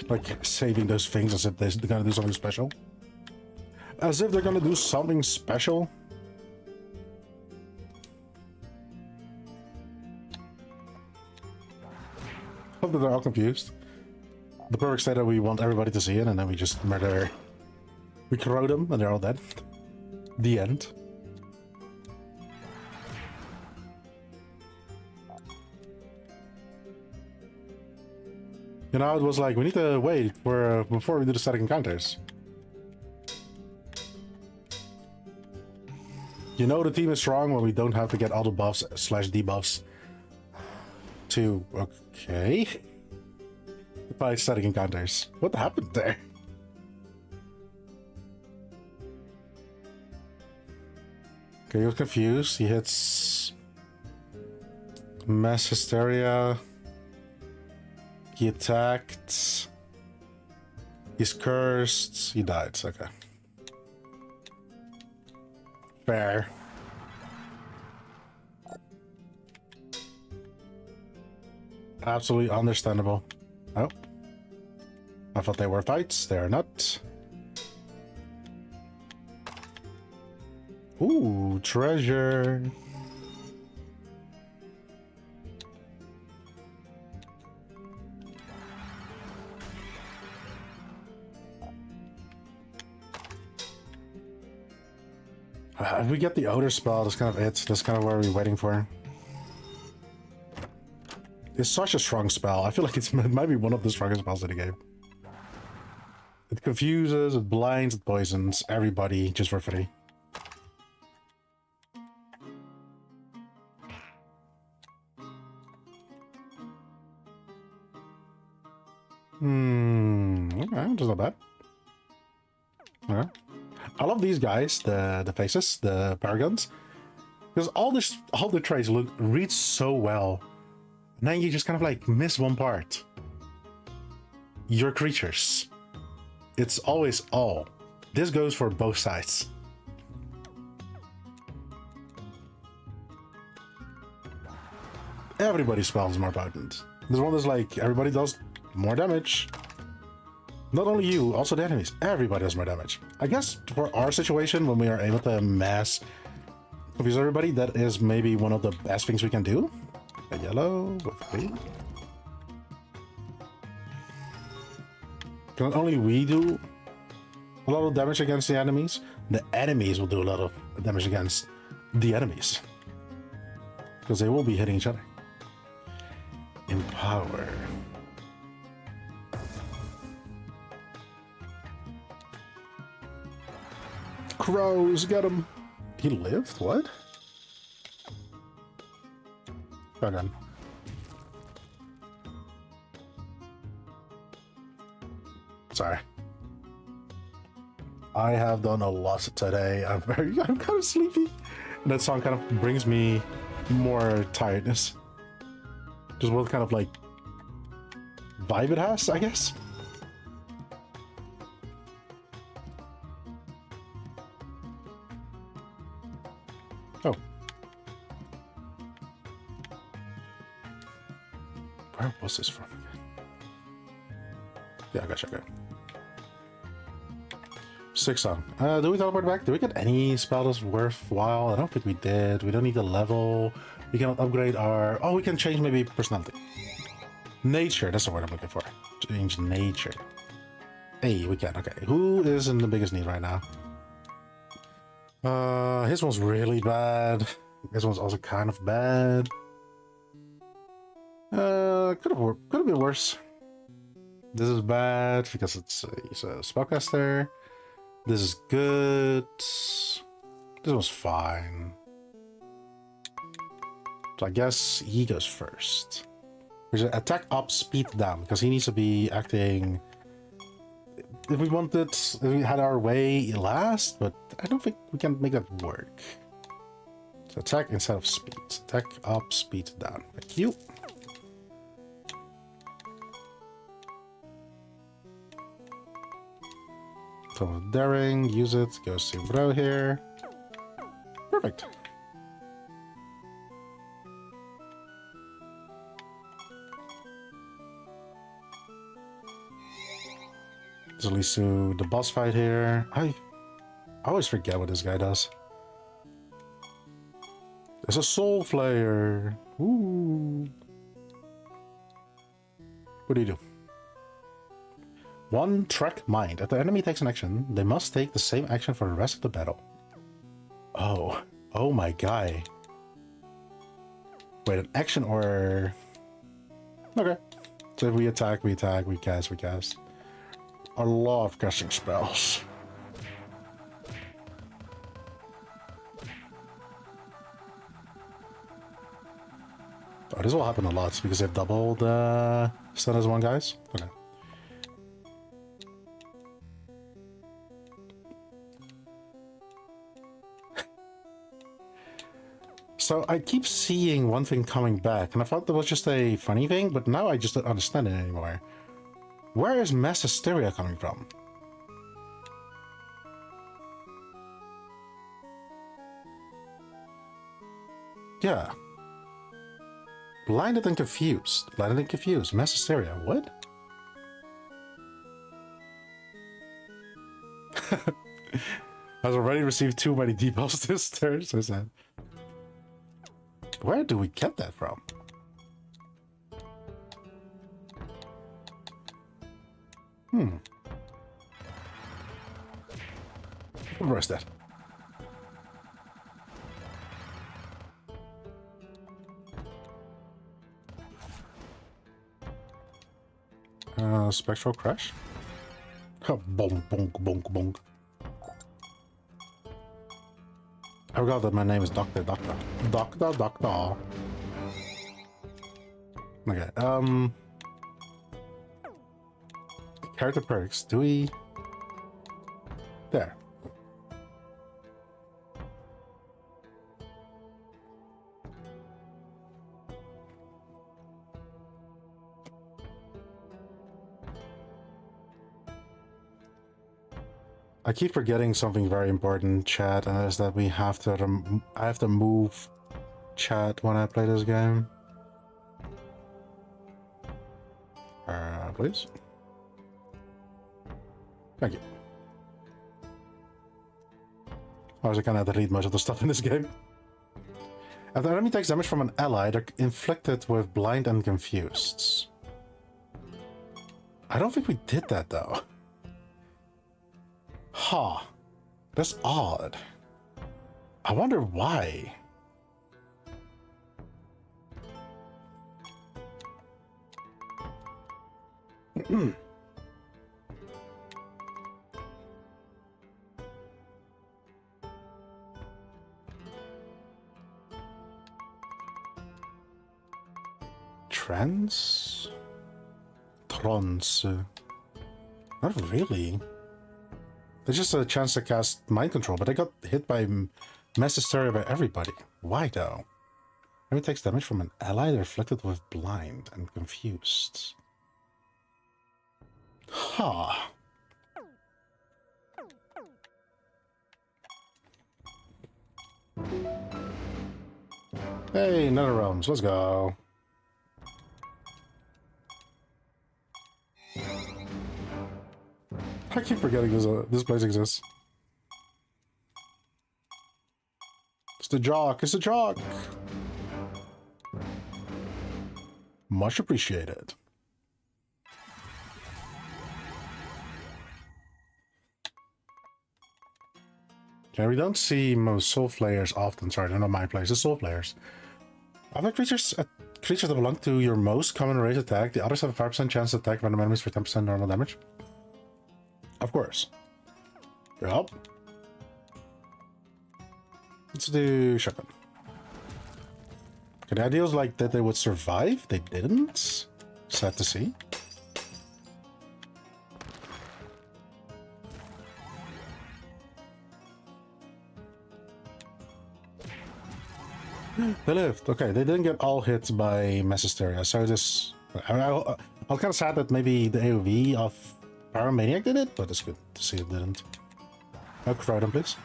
Like saving those things as if they're gonna do something special. As if they're gonna do something special. Hope that they're all confused. The perfect state that we want everybody to see it, and then we just murder. We corrode them, and they're all dead. The end. You know, it was like, we need to wait for before we do the static encounters. You know the team is strong when we don't have to get all the buffs / debuffs to... Okay. Fight static encounters. What happened there? Okay, he was confused. He hits... Mass Hysteria. He attacked. He's cursed. He died. Okay. Fair. Absolutely understandable. Oh. I thought they were fights. They are not. Ooh, treasure. If we get the Odor spell, that's kind of it. That's kind of what we're waiting for. It's such a strong spell. I feel like it might be one of the strongest spells in the game. It confuses, it blinds, it poisons everybody just for free. Okay, that's not bad. Okay. I love these guys, the faces, the paragons, because all the traits read so well. And then you just kind of like miss one part. Your creatures. It's always all. This goes for both sides. Everybody's spell is more potent. This one is like everybody does more damage. Not only you, also the enemies. Everybody does more damage. I guess for our situation, when we are able to mass confuse everybody, that is maybe one of the best things we can do. A yellow with green. Not only we do a lot of damage against the enemies will do a lot of damage against the enemies. Because they will be hitting each other. Empower. Crows, get him. He lived? What? Hold on. Sorry. I have done a lot today. I'm kind of sleepy. And that song kind of brings me more tiredness. Just what kind of like vibe it has, I guess. Oh. Where was this from again? Yeah, I gotcha. Okay. 6 on. Do we teleport back? Do we get any spell that's worthwhile? I don't think we did. We don't need the level. We cannot upgrade our... Oh, we can change maybe personality. Nature, that's the word I'm looking for. Change nature. Hey, we can, okay. Who is in the biggest need right now? His one's really bad. This one's also kind of bad. Could have been worse. This is bad because he's a spellcaster. This is good. This one's fine. So I guess he goes first. We should attack up, speed down, because he needs to be acting... If we had our way last, but I don't think we can make that work. So attack instead of speed. Attack up, speed down. Thank you. So daring, use it, goes to bro here. Perfect. This leads to the boss fight here. I always forget what this guy does. It's a soul flare. Ooh. What do you do? One track mind. If the enemy takes an action, they must take the same action for the rest of the battle. Oh. Oh my guy. Wait, an action or... Okay. So if we attack, we attack, we cast, we cast. A lot of casting spells. Oh, this will happen a lot because they've doubled stun as one, guys. Okay. So I keep seeing one thing coming back, and I thought that was just a funny thing, but now I just don't understand it anymore. Where is mass hysteria coming from? Yeah. Blinded and confused. Blinded and confused. Mass hysteria. What? Has already received too many debuffs this turn, so sad. Where do we get that from? Where's that? Spectral crash? Oh, bonk, bonk, bonk, bonk. I forgot that my name is Doctor. Okay, character perks, do we... There. I keep forgetting something very important, chat, and that is that we have to I have to move chat when I play this game. Please. Thank you. I was kind of have to read most of the stuff in this game. If the enemy takes damage from an ally, they're inflicted with blind and confused. I don't think we did that though. Huh. That's odd. I wonder why. Trance? Trance. Not really. There's just a chance to cast mind control, but I got hit by mass hysteria by everybody. Why though? Enemy takes damage from an ally, they're afflicted with blind and confused. Huh. Hey, Nether Realms, let's go. I keep forgetting this place exists. It's the jock, it's the jock! Much appreciated. Yeah, we don't see most soul flayers often. Sorry, they're not my place. The soul flayers. Other creatures that belong to your most common race attack. The others have a 5% chance to attack random enemies for 10% normal damage. Of course. Yup. Let's do shotgun. Okay, the idea was like that they would survive. They didn't. Sad to see. They lived. Okay, they didn't get all hit by mass hysteria. So this, I'm kind of sad that maybe the AoV of Paramaniac did it, but it's good to see it didn't. No Crowdon, please.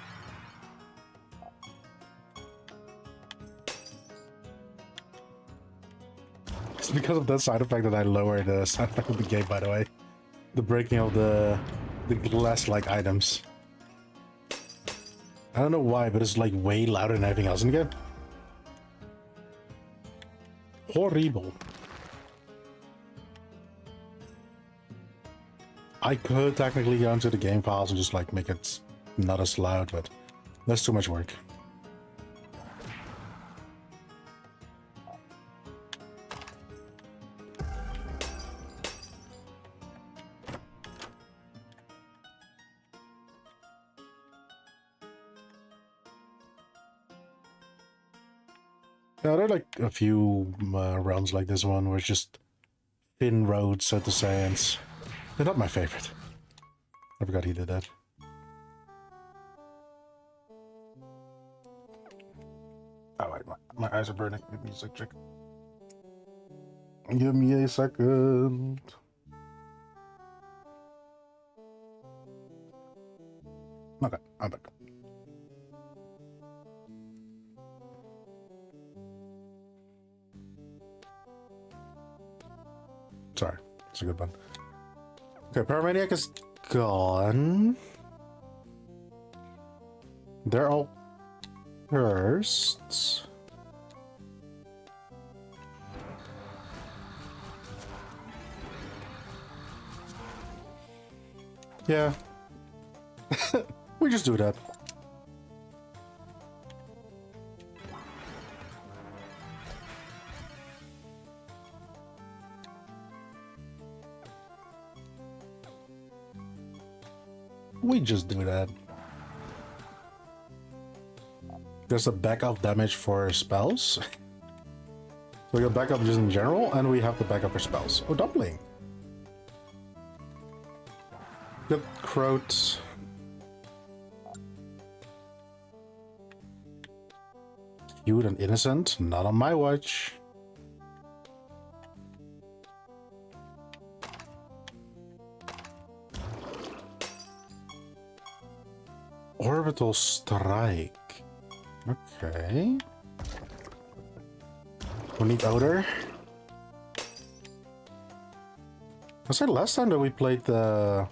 It's because of that side effect that I lowered the side effect of the game, by the way. The breaking of the glass-like items. I don't know why, but it's like way louder than everything else in the game. Horrible. I could technically go into the game files and just like make it not as loud, but that's too much work. Yeah, there are like a few realms like this one where it's just thin roads, so to say, and they're not my favorite. I forgot he did that. Oh wait, my eyes are burning. Give me a sec, check. Give me a second. Okay, I'm back. Sorry, it's a good one. Okay, Paramaniac is gone. They're all cursed. Yeah. We just do that. We just do that. There's a backup damage for spells. We got backup just in general, and we have the backup for spells. Oh, dumpling. Good Croat. Cute and innocent. Not on my watch. Orbital Strike. Okay. We need Odor. I said last time that we played the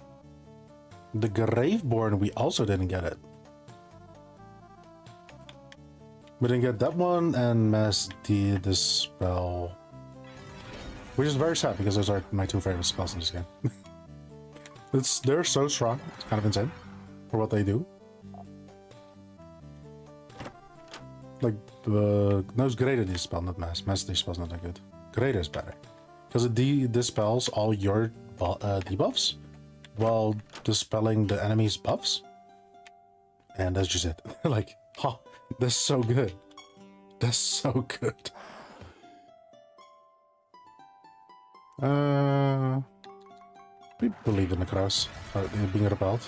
Graveborn, we also didn't get it. We didn't get that one, and Mass the spell. Which is very sad because those are my two favorite spells in this game. They're so strong, it's kind of insane for what they do. Like, no, it's Greater Dispel, not Mass. Mass Dispel's not that good. Greater is better. Because it dispels all your debuffs while dispelling the enemy's buffs. And that's just it. Like, huh, that's so good. That's so good. We believe in the cross, being repelled.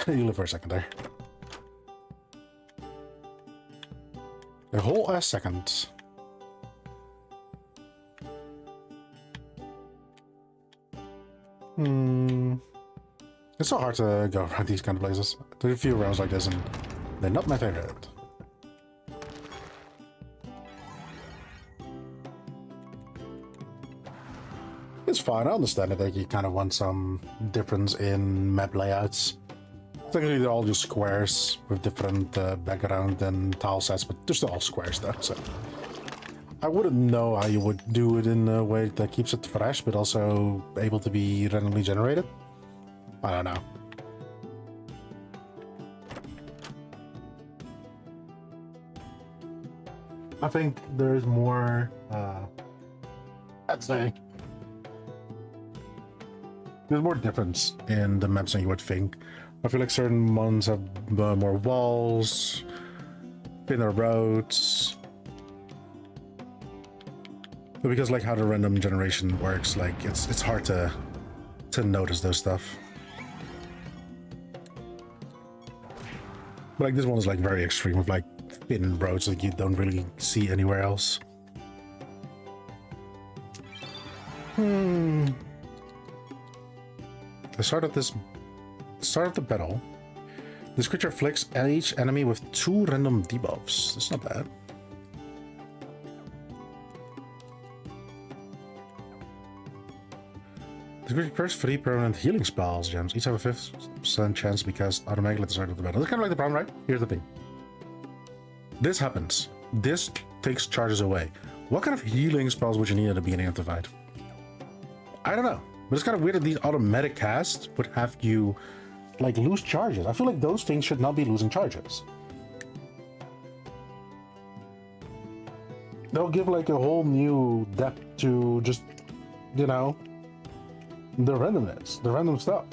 You live for a second there. A whole ass second. It's so hard to go around these kind of places. There's a few rounds like this and they're not my favorite. It's fine, I understand it that you kind of want some difference in map layouts Technically, they're all just squares with different background and tile sets, but they're still all squares though, so... I wouldn't know how you would do it in a way that keeps it fresh, but also able to be randomly generated. I don't know. I think there's more, I'd say, there's more difference in the maps than you would think. I feel like certain ones have more walls, thinner roads. But because like how the random generation works, like it's hard to notice those stuff. But like this one is like very extreme with like thin roads that you don't really see anywhere else. The start of the battle. This creature afflicts each enemy with 2 random debuffs. That's not bad. This creature first 3 permanent healing spells gems. Each have a 5% chance to be cast automatically at the start of the battle. That's kind of like the problem, right? Here's the thing. This happens. This takes charges away. What kind of healing spells would you need at the beginning of the fight? I don't know. But it's kind of weird that these automatic casts would have you, like, lose charges. I feel like those things should not be losing charges. They'll give, like, a whole new depth to just, you know, the randomness, the random stuff.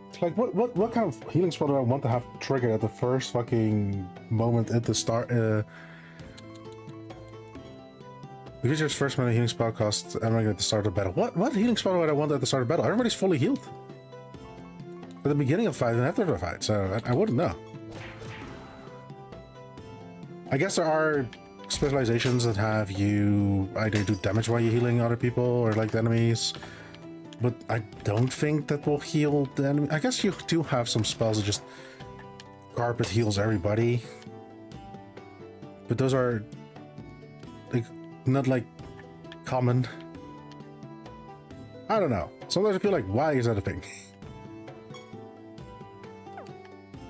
It's like, what kind of healing spell do I want to have triggered at the first fucking moment at the start? The creature's first mana healing spell costs Emmerich at the start of battle. What healing spell would I want at the start of battle? Everybody's fully healed at the beginning of the fight and after the fight, so I wouldn't know. I guess there are specializations that have you either do damage while you're healing other people or like the enemies, but I don't think that will heal the enemy. I guess you do have some spells that just carpet heals everybody, but those are like not like common. I don't know. Sometimes I feel like, why is that a thing?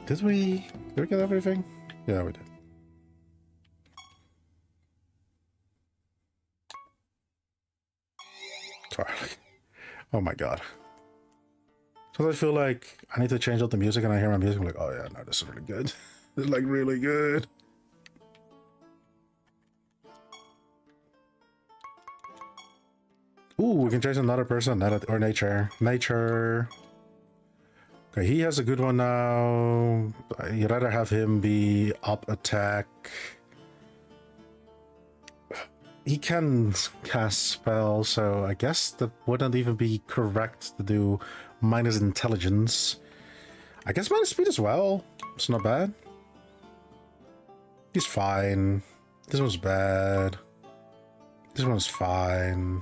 Did we get everything? Yeah, we did. Sorry. Oh my god. Sometimes I feel like I need to change up the music and I hear my music, I'm like, oh yeah, no, this is really good. This is like really good. Ooh, we can change another person or nature. Nature. Okay, he has a good one now. You'd rather have him be up attack. He can cast spells, so I guess that wouldn't even be correct to do minus intelligence. I guess minus speed as well. It's not bad. He's fine. This one's bad. This one's fine.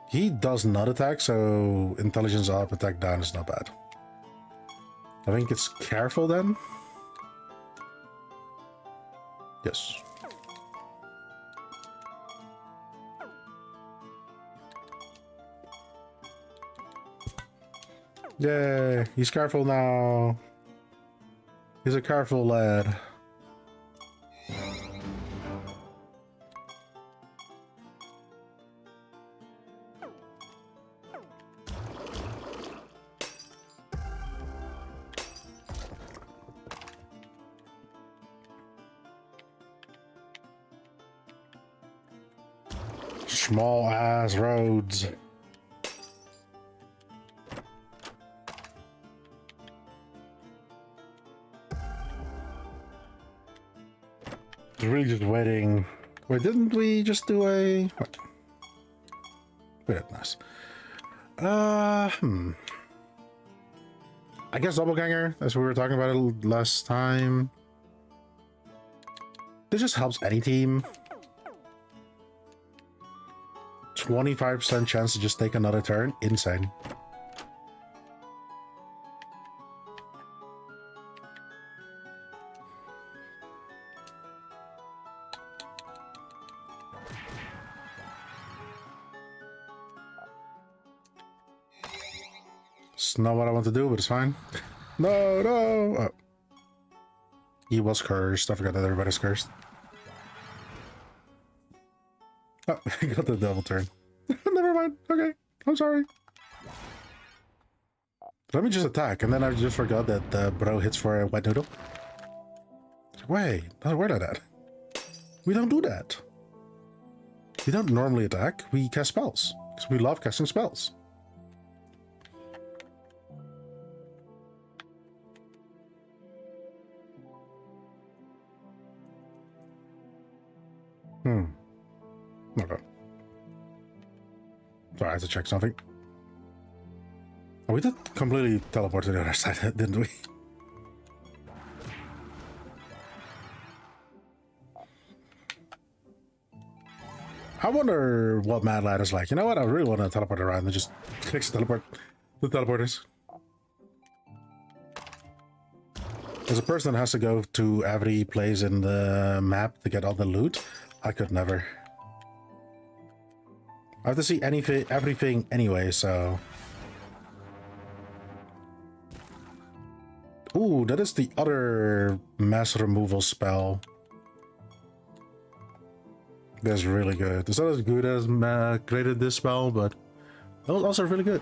He does not attack, so intelligence up, attack down is not bad. I think it's careful then. Yes. Yay, he's careful now. He's a careful lad. Small ass roads. Really just waiting. Wait, didn't we just do a what? Wait, nice. I guess doppelganger, as we were talking about it last time. This just helps any team. 25% chance to just take another turn. Insane. It's not what I want to do, but it's fine. No, no! Oh. He was cursed. I forgot that everybody's cursed. Oh, he got the double turn. Never mind. Okay, I'm sorry. Let me just attack, and then I just forgot that the bro hits for a wet noodle. Wait, doesn't work like that. We don't do that. We don't normally attack. We cast spells because we love casting spells. Okay. Sorry, I have to check something. Oh, we did completely teleport to the other side, didn't we? I wonder what Mad Lad is like. You know what? I really want to teleport around and just fix teleport the teleporters. As a person that has to go to every place in the map to get all the loot, I could never. I have to see anything, everything anyway, so. Ooh, that is the other mass removal spell. That's really good. It's not as good as created this spell, but that was also really good.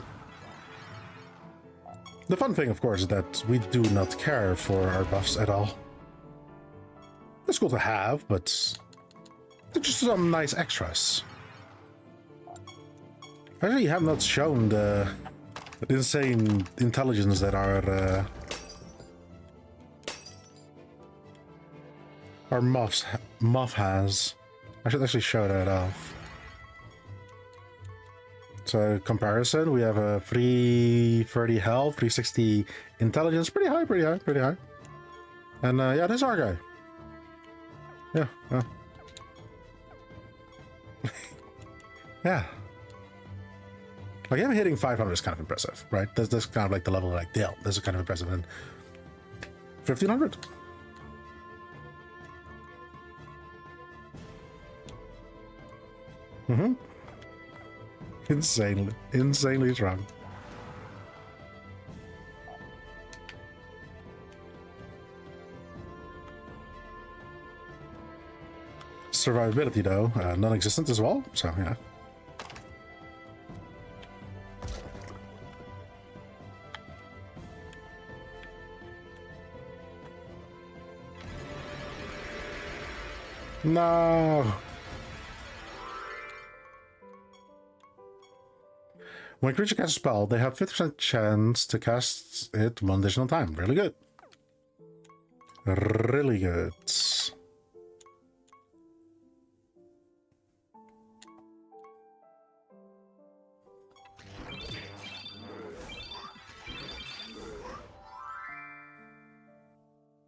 The fun thing, of course, is that we do not care for our buffs at all. It's cool to have, but they're just some nice extras. I really have not shown the insane intelligence that our muff has. I should actually show that off. So comparison, we have a 330 health, 360 intelligence, pretty high, pretty high, pretty high. And yeah, this is our guy. Yeah, yeah. Yeah. Like him hitting 500 is kind of impressive, right? That's kind of like the level like Dale. This is kind of impressive. And 1500. Mm-hmm. Insanely strong. Survivability, though, non-existent as well, so yeah. No! When a creature casts a spell, they have 50% chance to cast it one additional time. Really good. Really good.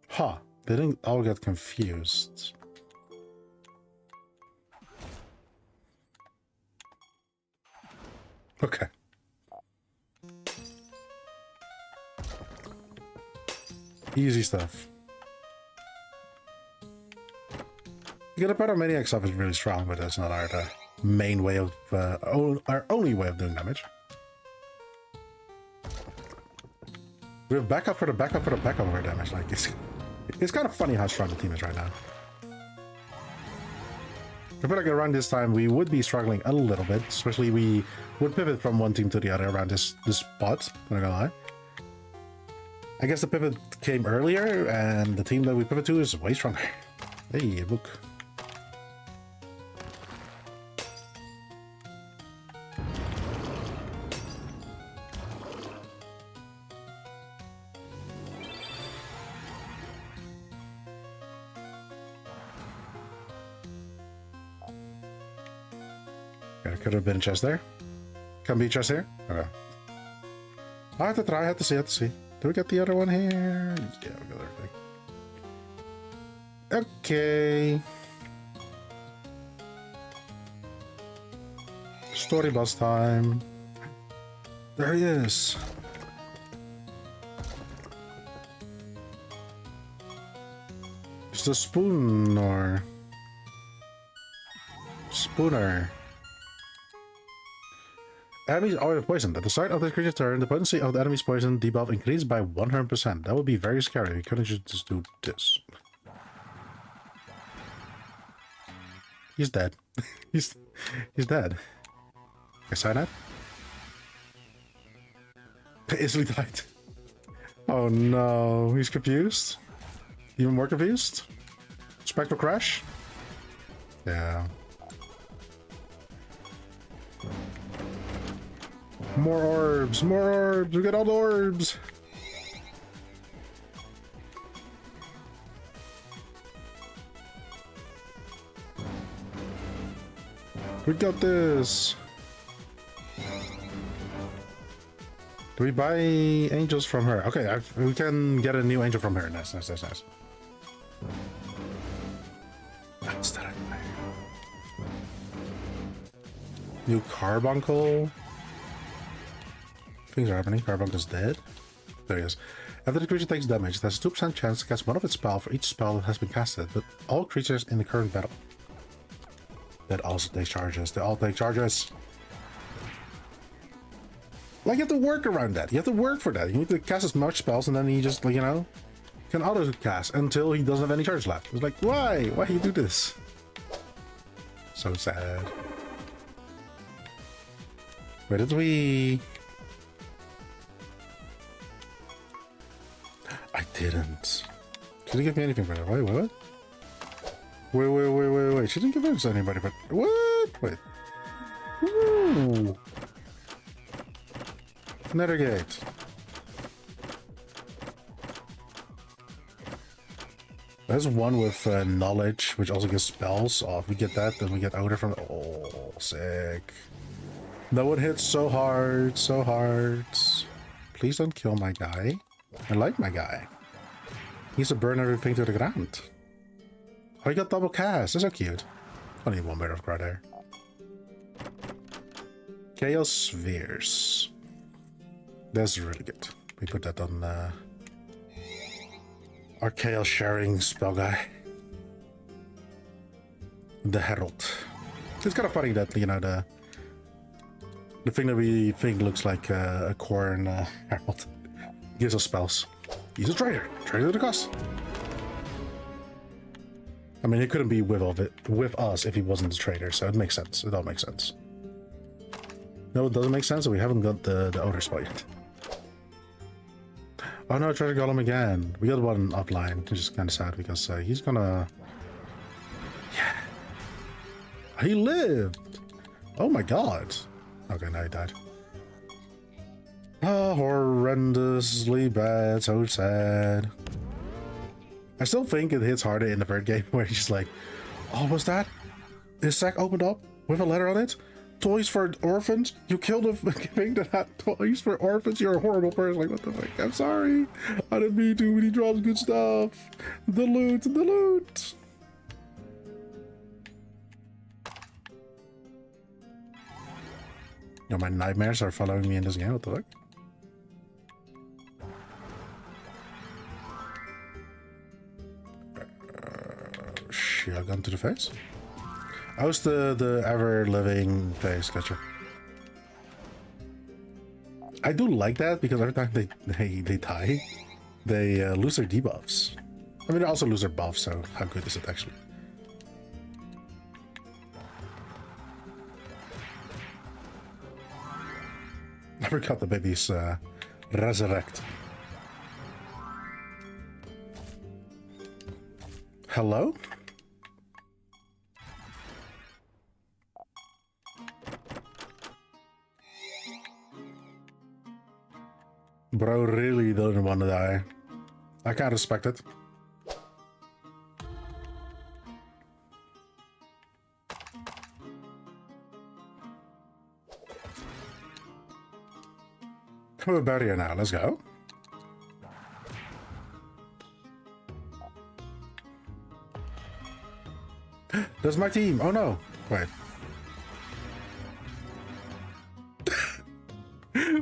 Huh. They didn't all get confused. Okay. Easy stuff. Yeah, the Paramaniac stuff is really strong, but that's not our main way of, our only way of doing damage. We have backup for the backup for the backup of our damage. Like, it's kind of funny how strong the team is right now. I feel like around this time we would be struggling a little bit, especially we would pivot from one team to the other around this spot, I'm not gonna lie. I guess the pivot came earlier, and the team that we pivot to is way stronger. Hey, a book. Okay, could have been a chest there. Can be a chest here? Okay. I have to try, I have to see. Do we get the other one here? Yeah, we got everything. Okay. Story boss time. There he is. Is the spoon or spooner? Enemies are poisoned. At the start of the creature's turn, the potency of the enemy's poison debuff increased by 100%. That would be very scary. We couldn't just do this. He's dead. he's dead. I sign that? Easily died. Oh no, he's confused. Even more confused? Spectral Crash? Yeah. More orbs, more orbs, we got all the orbs! We got this! Do we buy angels from her? Okay, we can get a new angel from her. Nice, nice, nice, nice. New Carbuncle. Things are happening. Carbuncle's dead. There he is. After the creature takes damage, it has a 2% chance to cast one of its spells for each spell that has been casted, but all creatures in the current battle. That also takes charges. They all take charges. Like, you have to work around that. You have to work for that. You need to cast as much spells, and then he just, you know, can auto-cast until he doesn't have any charge left. It's like, why? Why do you do this? So sad. Where did we... I didn't. She didn't give me anything for that. Wait, what? Wait. She didn't give us anybody, but... What? Wait. Ooh. Nethergate. There's one with knowledge, which also gives spells. Oh, if we get that, then we get Odor from... Oh, sick. That would hit so hard, so hard. Please don't kill my guy. I like my guy. He needs to burn everything to the ground. Oh, he got double cast. That's so cute. I need one bit of card there. Chaos Spheres. That's really good. We put that on our Chaos Sharing spell guy. The Herald. It's kind of funny that, you know, the thing that we think looks like a corn Herald gives us spells. He's a traitor. Traitor to the cost. I mean, he couldn't be with us if he wasn't a traitor, so it makes sense. It all makes sense. No, it doesn't make sense. We haven't got the Odor spell yet. Oh no, Treasure Golem again. We got one offline, which is kind of sad because he's gonna... Yeah. He lived! Oh my god. Okay, now he died. Oh, horrendously bad. So sad. I still think it hits harder in the third game where he's like, oh, what's that? His sack opened up with a letter on it? Toys for orphans? You killed a thing that had toys for orphans? You're a horrible person. Like, what the fuck? I'm sorry. I didn't mean to when he drops good stuff. The loot, the loot. Yo, my nightmares are following me in this game. What the fuck? Shotgun to the face? How's the ever-living face? Gotcha. I do like that because every time they die, they lose their debuffs. I mean, they also lose their buffs, so how good is it actually? I forgot the babies resurrect. Hello? Bro really doesn't want to die. I can't respect it. We're barrier now, let's go. There's my team. Oh no. Wait.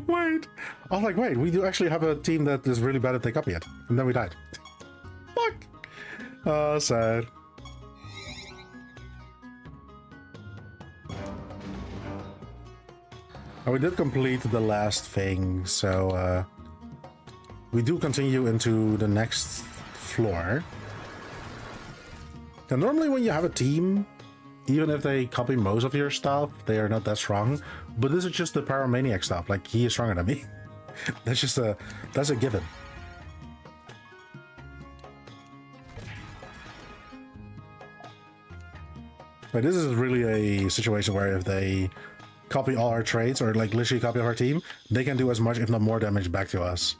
Wait. I was like, wait, we do actually have a team that is really bad at take up yet. And then we died. Fuck. Oh, sad. And we did complete the last thing, so we do continue into the next floor. And normally when you have a team, even if they copy most of your stuff, they are not that strong. But this is just the Pyromaniac stuff. Like, he is stronger than me. That's a given. Like, this is really a situation where if they copy all our traits, or like literally copy our team, they can do as much, if not more, damage back to us.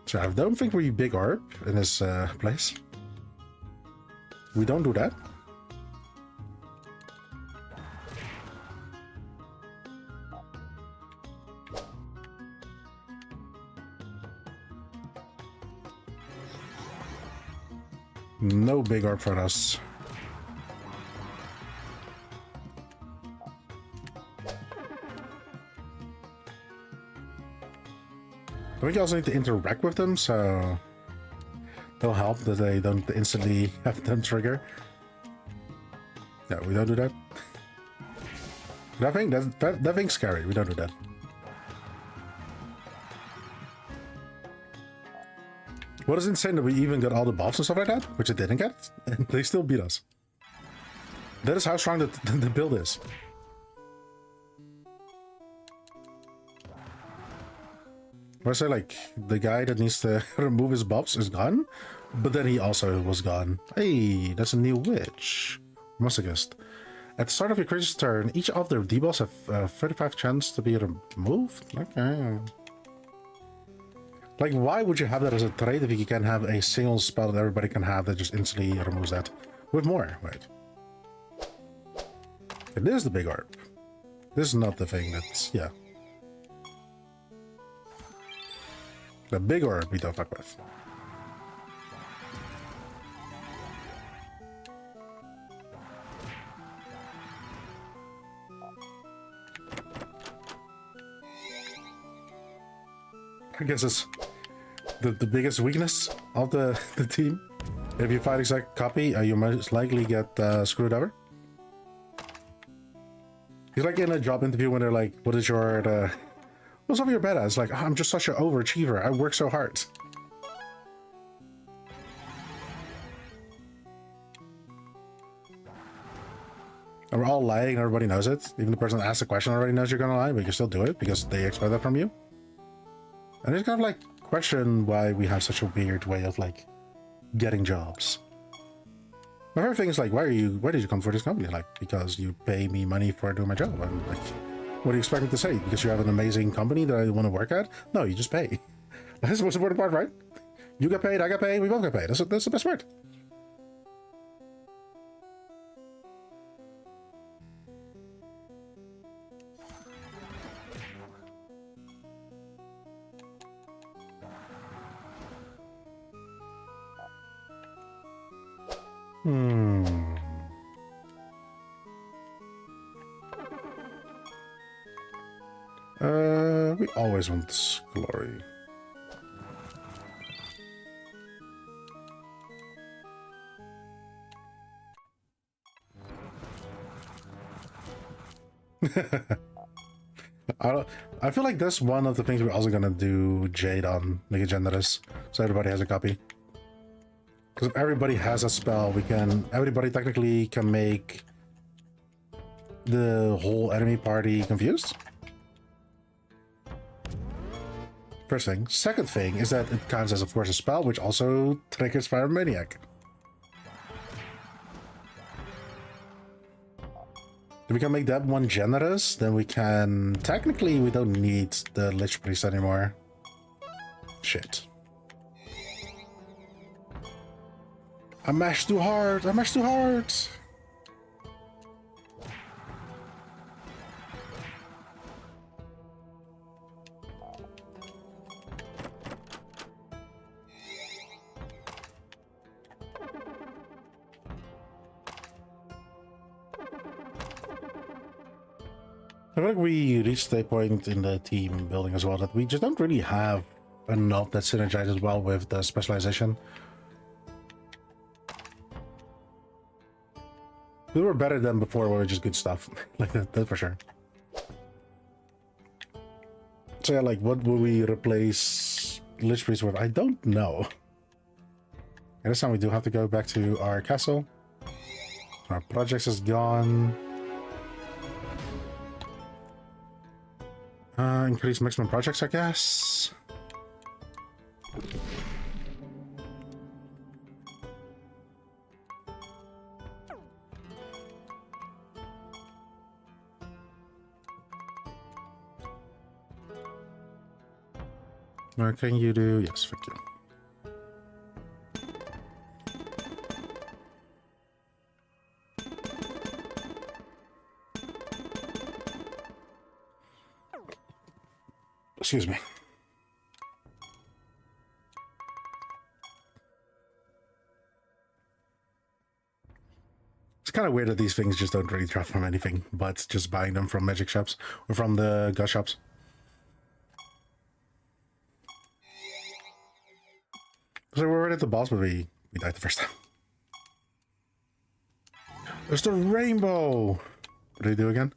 So I don't think we big orb in this place. We don't do that. No big orb for us. I think you also need to interact with them, so it'll help that they don't instantly have them trigger. No, we don't do that. That thing's scary. We don't do that. What is insane that we even got all the buffs and stuff like that, which it didn't get, and they still beat us. That is how strong the build is. I say, like, the guy that needs to remove his buffs is gone, but then he also was gone. Hey, that's a new witch. Masochist. At the start of your creature's turn, each of their debuffs have 35 chance to be removed. Okay. Like, why would you have that as a trait if you can have a single spell that everybody can have that just instantly removes that? With more, wait. It is the big orb. This is not the thing that's, yeah. The big orb we don't fuck with. I guess it's the biggest weakness of the team. If you fight exact copy, you most likely get screwed over. He's like in a job interview when they're like, what is your what's up your bad ass? Like, oh, I'm just such an overachiever. I work so hard. And we're all lying and everybody knows it. Even the person that asked the question already knows you're gonna lie, but you still do it because they expect that from you. And it's kind of like question why we have such a weird way of like getting jobs. My favorite thing is like, why did you come for this company? Like, because you pay me money for doing my job. I'm like, what do you expect me to say? Because you have an amazing company that I want to work at? No, you just pay. That's the most important part, right? You get paid, I get paid, we both get paid. That's the best part. We always want glory. I feel like that's one of the things we're also gonna do Jade on, make it generous, so everybody has a copy. Because if everybody has a spell, everybody technically can make the whole enemy party confused. First thing. Second thing is that it counts as, of course, a spell, which also triggers Pyromaniac. If we can make that one generous, then we can... Technically, we don't need the Lich Priest anymore. Shit. I mashed too hard! I mashed too hard! I feel like we reached a point in the team building as well that we just don't really have enough that synergizes well with the specialization. We were better than before, we were just good stuff. Like that for sure. So yeah, like what will we replace Lich Priest with? I don't know. And this time we do have to go back to our castle. Our projects is gone. Increase maximum projects, I guess. What can you do? Yes, thank you. Excuse me. It's kind of weird that these things just don't really drop from anything, but just buying them from magic shops or from the god shops. So we're right at the boss, but we died the first time. There's the rainbow! What do you do again?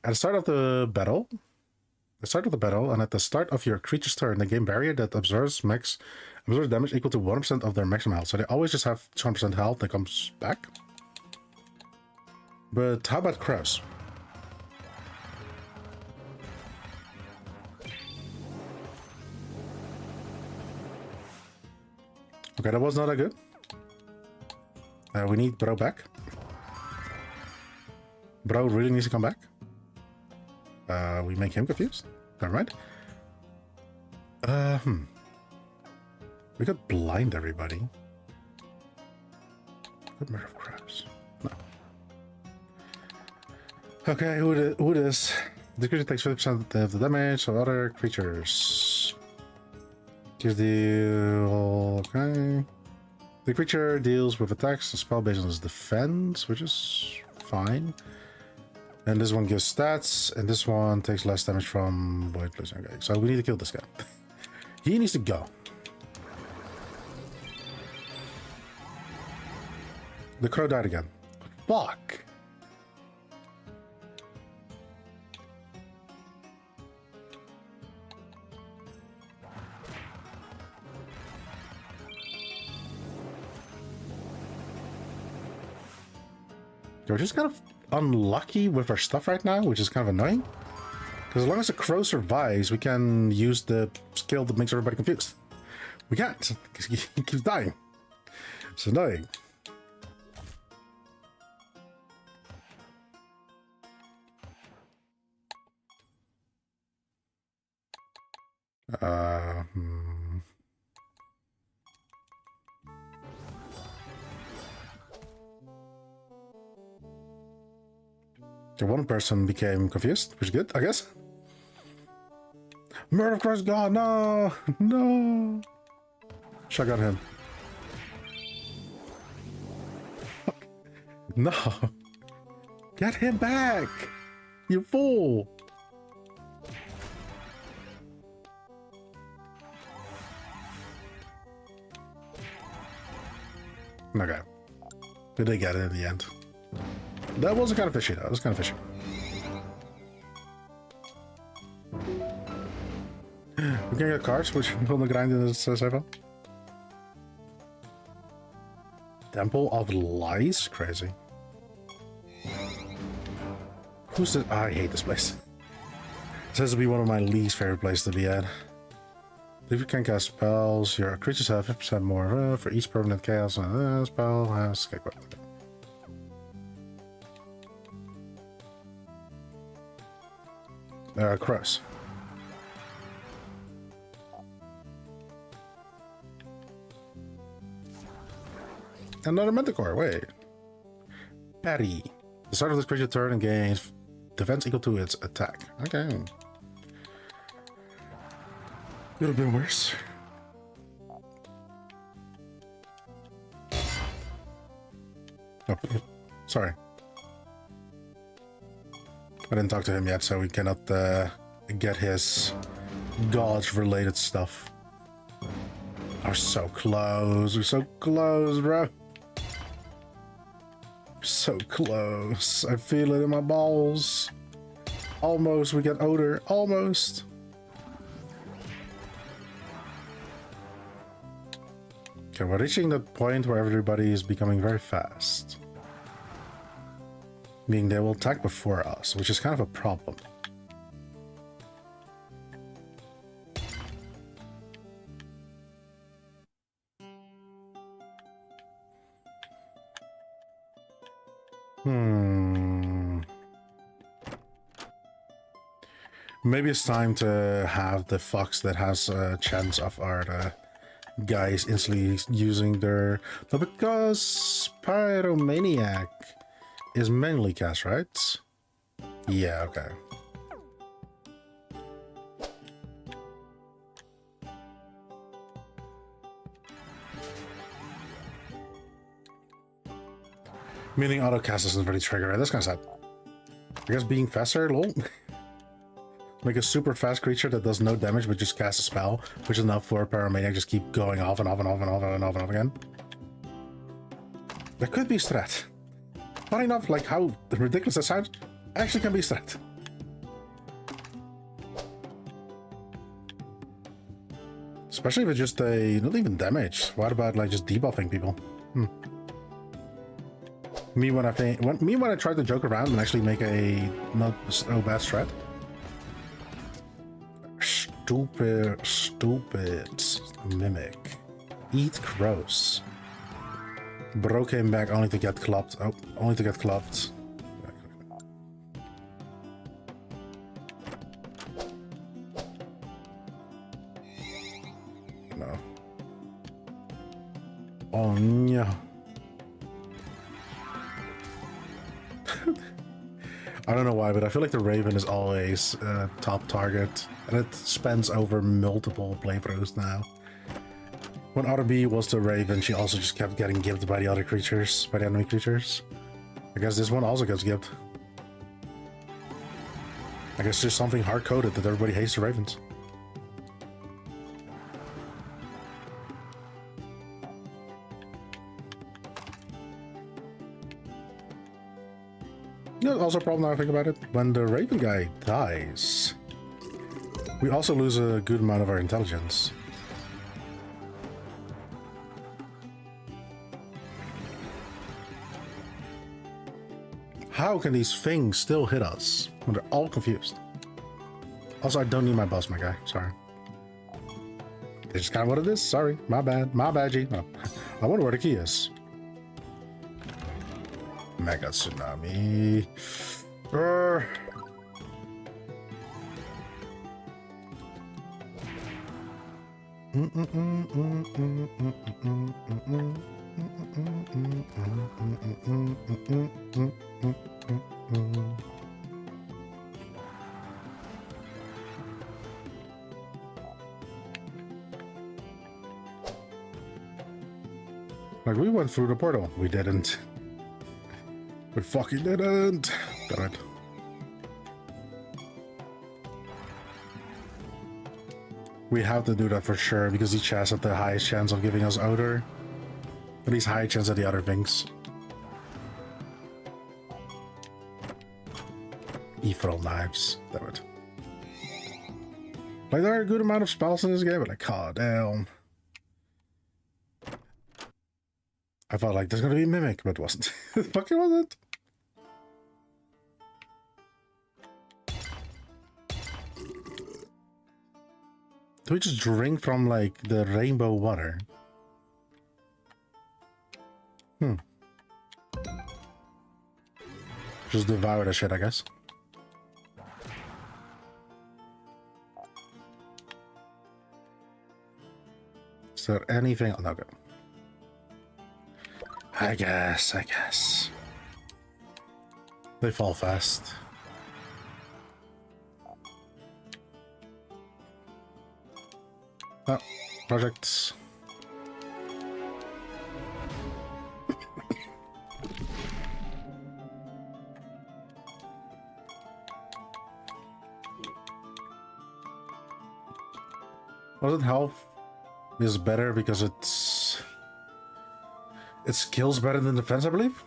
At the start of the battle, and at the start of your creature's turn, the game barrier that absorbs damage equal to 1% of their maximum health. So they always just have 200% health that comes back. But how about crows? Okay, that was not that good. We need Bro back. Bro really needs to come back. We make him confused. Never mind. We could blind everybody. Good murder of crows. No. Okay, who it is? The creature takes 50% of the damage of other creatures. Here's the... Okay. The creature deals with attacks and spell based on its defense, which is fine. And this one gives stats, and this one takes less damage from void plus. Okay, so we need to kill this guy. He needs to go. The crow died again. Fuck. We're just kind of unlucky with our stuff right now, which is kind of annoying. Because as long as the crow survives, we can use the skill that makes everybody confused. We can't, because he keeps dying. It's annoying. The one person became confused, which is good, I guess. Murder of Christ God, no! No! Shotgun him. Fuck. No! Get him back! You fool! Okay. Did they get it in the end? That was kind of fishy, though. It was kind of fishy. We can get cards, which will the grind in this server. Temple of Lies? Crazy. Who's this? I hate this place. This has to be one of my least favorite places to be at. If you can cast spells, your creatures have 50% more for each permanent chaos spell has escape. Cross. Another Manticore, wait. Patty. The start of this creature turn and gains defense equal to its attack. Okay. Could have been worse. Oh, sorry. I didn't talk to him yet, so we cannot get his dodge-related stuff. We're so close. We're so close, bro. So close. I feel it in my balls. Almost we get odor. Almost. Okay, we're reaching the point where everybody is becoming very fast. Meaning they will attack before us, which is kind of a problem. Maybe it's time to have the fox that has a chance of our guys instantly using their... No, because Pyromaniac is manually cast, right? Yeah, okay. Meaning auto cast doesn't really trigger it. That's kind of sad. I guess being faster, lol. Make a super fast creature that does no damage but just casts a spell, which is enough for Pyromaniac just keep going off and off and off and off and off and off again. That could be strat. Funny enough, like how ridiculous that sounds, actually can be strat. Especially if it's just a not even damage. What about like just debuffing people? Me when I try to joke around and actually make a not so bad strat. Stupid mimic. Eat gross. Bro came back only to get clubbed. Oh, only to get clubbed. No. Oh no. I don't know why, but I feel like the Raven is always top target, and it spans over multiple playthroughs now. When RB was the Raven, she also just kept getting gibbed by the other creatures, by the enemy creatures. I guess this one also gets gibbed. I guess there's something hard-coded that everybody hates the Ravens. You know, also a problem now I think about it. When the Raven guy dies, we also lose a good amount of our intelligence. How can these things still hit us when they're all confused? Also, I don't need my boss, my guy. Sorry. It's just kind of what it is. Sorry. My bad. My bad, G. Oh. I wonder where the key is. Mega Tsunami. Like, we went through the portal. We didn't. We fucking didn't. Damn it. We have to do that for sure, because each has the highest chance of giving us odor. At least high chance of the other things. Ethereal knives. Damn it. Like, there are a good amount of spells in this game, but like, god damn. I felt like there's gonna be a mimic, but it wasn't. The fuck it wasn't. Do we just drink from like the rainbow water? Just devour the shit, I guess. Is there anything? Oh, no, good. I guess. They fall fast. Oh, projects. Was it health is better because it skills better than defense, I believe?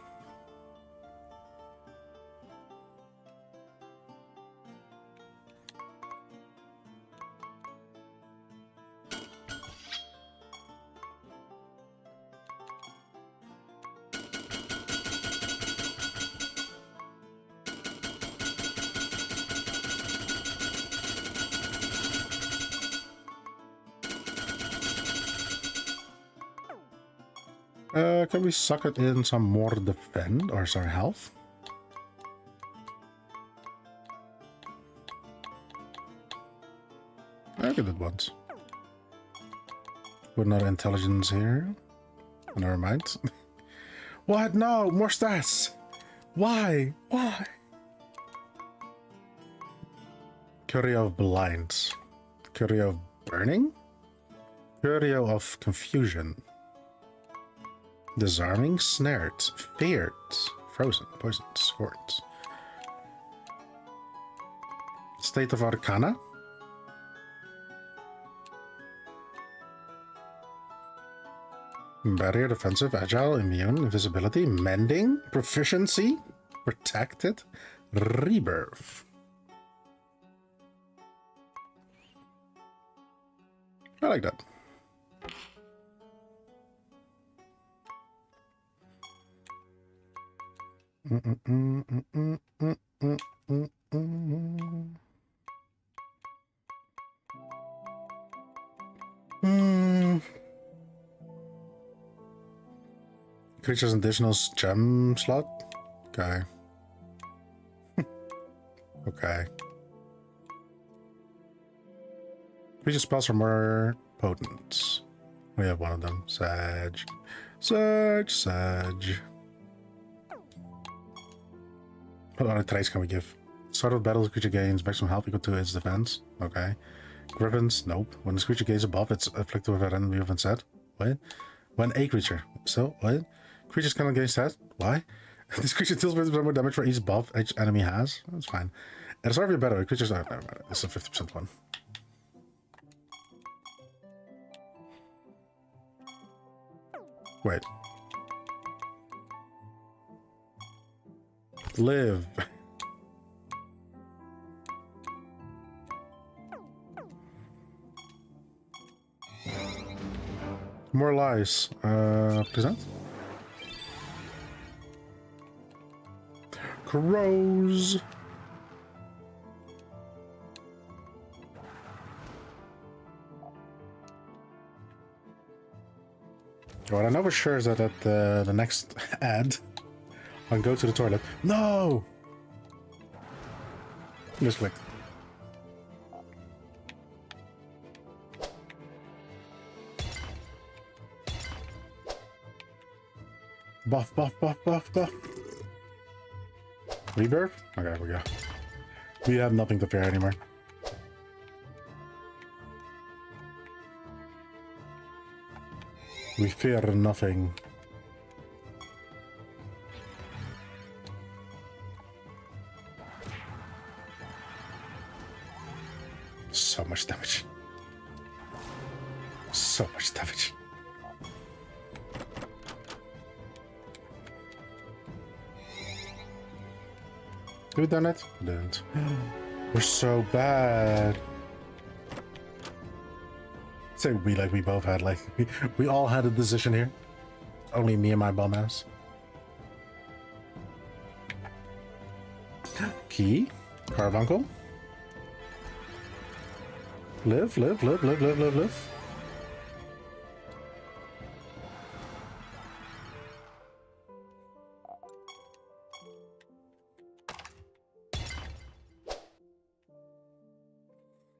Can we suck it in some more defend, or sorry, health? I did it once. Put another intelligence here. Never mind. What? No, more stats. Why? Why? Curio of Blinds. Curio of Burning? Curio of Confusion. Disarming, Snared, Feared, Frozen, Poisoned, Swords. State of Arcana. Barrier, Defensive, Agile, Immune, Invisibility, Mending, Proficiency, Protected, Rebirth. I like that. Creatures additional gem slot? Okay. Okay. Creature spells are more potent. We have one of them. Sag. Sag. What other traits can we give? Start of battle, the creature gains maximum health equal to its defense. Okay. Griffins? Nope. When this creature gains above, it's afflicted with a random move and set. What? When a creature. So, what? Creatures cannot gain stat? Why? This creature deals with more damage for each buff each enemy has. That's fine. And it's already better. Creatures are never mind. It's a 50% one. Wait. Live. More lies. Present. Crows. What I know for sure is that at the next ad, I'll go to the toilet. No! Misclicked. Buff. Rebirth? Okay, we go. We have nothing to fear anymore. We fear nothing. So much damage. So much damage. Have we done it? We didn't. We're so bad. Say we like we both had like we all had a decision here. Only me and my bum ass. Key. Carbuncle. Live.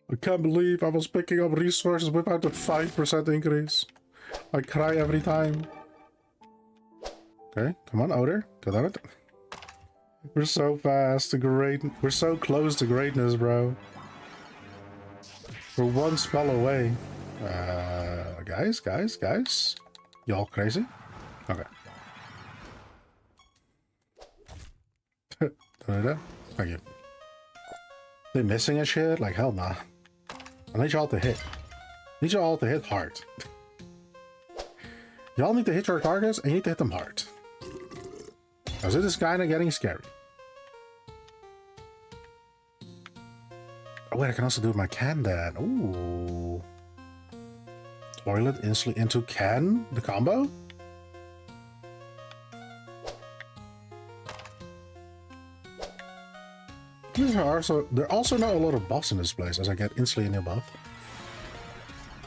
I can't believe I was picking up resources without a 5% increase. I cry every time. Okay, come on, Outer. Get on it. We're so fast to great. We're so close to greatness, bro. We're one spell away. Guys. Y'all crazy? Okay. Thank you. They missing a shit? Like hell nah. I need y'all to hit. Need y'all to hit hard. Y'all need to hit your targets and you need to hit them hard. Because it is kind of getting scary. Oh wait, I can also do my can then. Ooh. Toilet instantly into can? The combo? There are also not a lot of buffs in this place as I get instantly a new buff.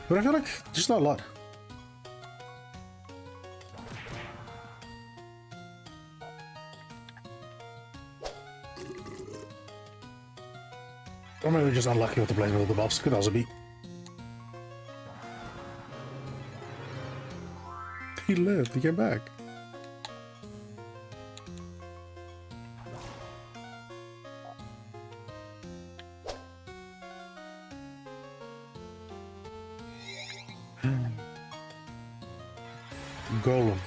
But I feel like just not a lot. Or maybe just unlucky with the placement of the buffs. Could also be. He lived. He came back. Golem.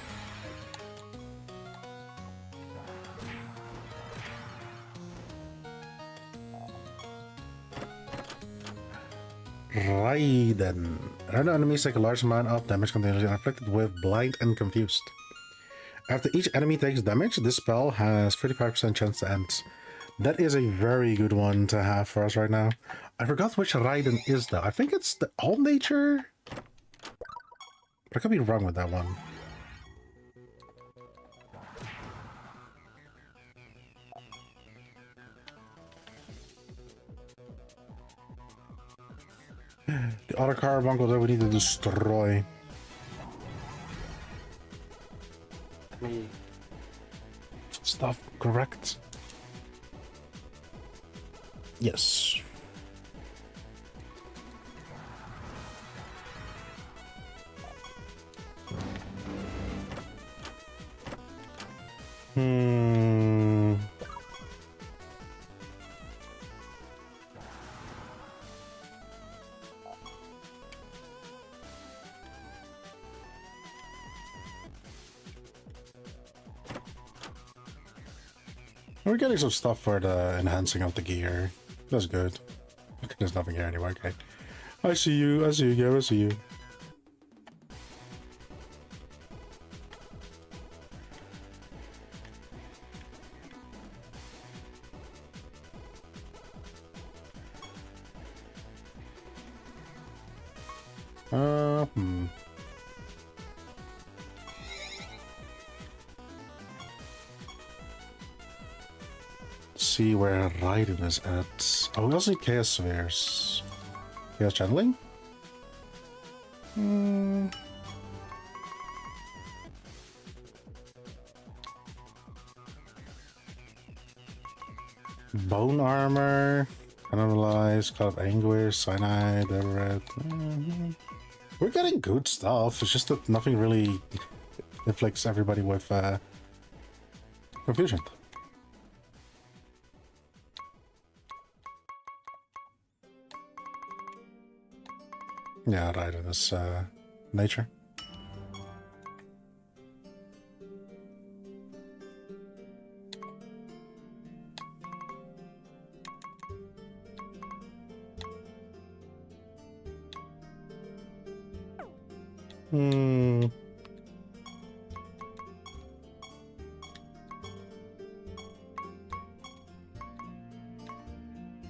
Raiden. Random enemies take a large amount of damage continuously and afflicted with blind and confused. After each enemy takes damage, this spell has 35% chance to end. That is a very good one to have for us right now. I forgot which Raiden is though. I think it's the All Nature? But I could be wrong with that one. The other carbuncle that we need to destroy. Stuff correct. Yes. We're getting some stuff for the enhancing of the gear. That's good. There's nothing here anyway, okay. I see you, Gav, I see you. See where Raiden is at. Oh, we also need Chaos Spheres. Chaos Channeling? Bone Armor. Analyze, Cloud of Anguish, Cyanide, Everett. We're getting good stuff. It's just that nothing really inflicts everybody with confusion. Yeah, right, in this nature.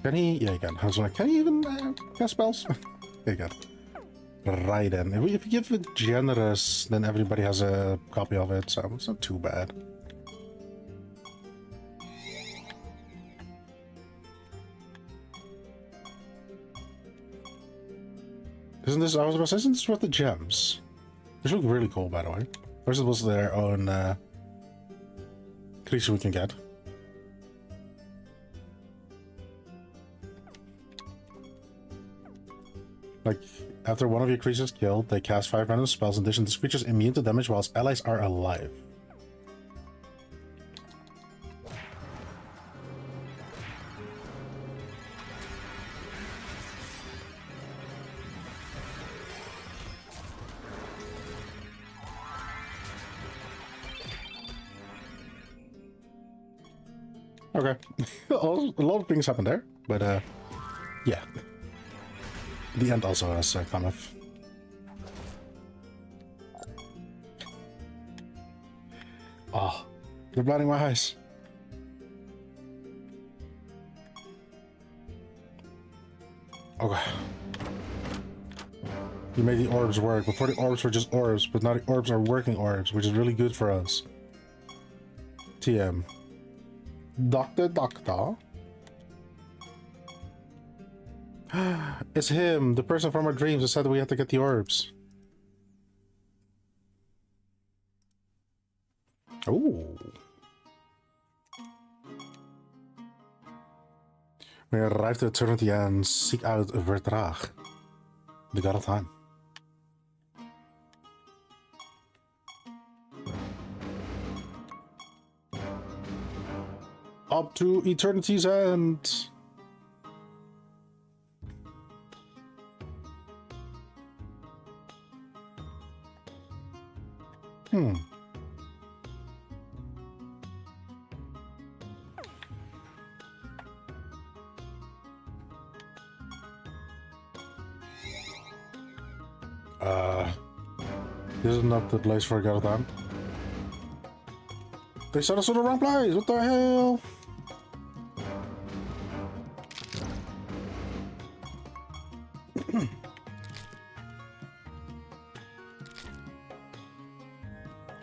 Can he? Yeah, he can. I was like, can he even cast spells? Yeah, he can. Raiden. If you give it generous, then everybody has a copy of it, so it's not too bad. Isn't this? I was about to say, isn't this worth the gems? This looks really cool, by the way. First, it was their own creature we can get. Like, after one of your creatures killed, they cast 5 random spells. In addition, this creature is immune to damage while its allies are alive. Okay. A lot of things happen there, but yeah. The end also has kind of... Oh, they're blinding my eyes. Okay. You made the orbs work. Before the orbs were just orbs, but now the orbs are working orbs, which is really good for us. TM. Doctor. It's him, the person from our dreams that said we had to get the orbs. Ooh. We arrive to eternity and seek out Vertraag, the god of time. Up to eternity's end. This is not the place for a god of time. They sent us to the wrong place! What the hell?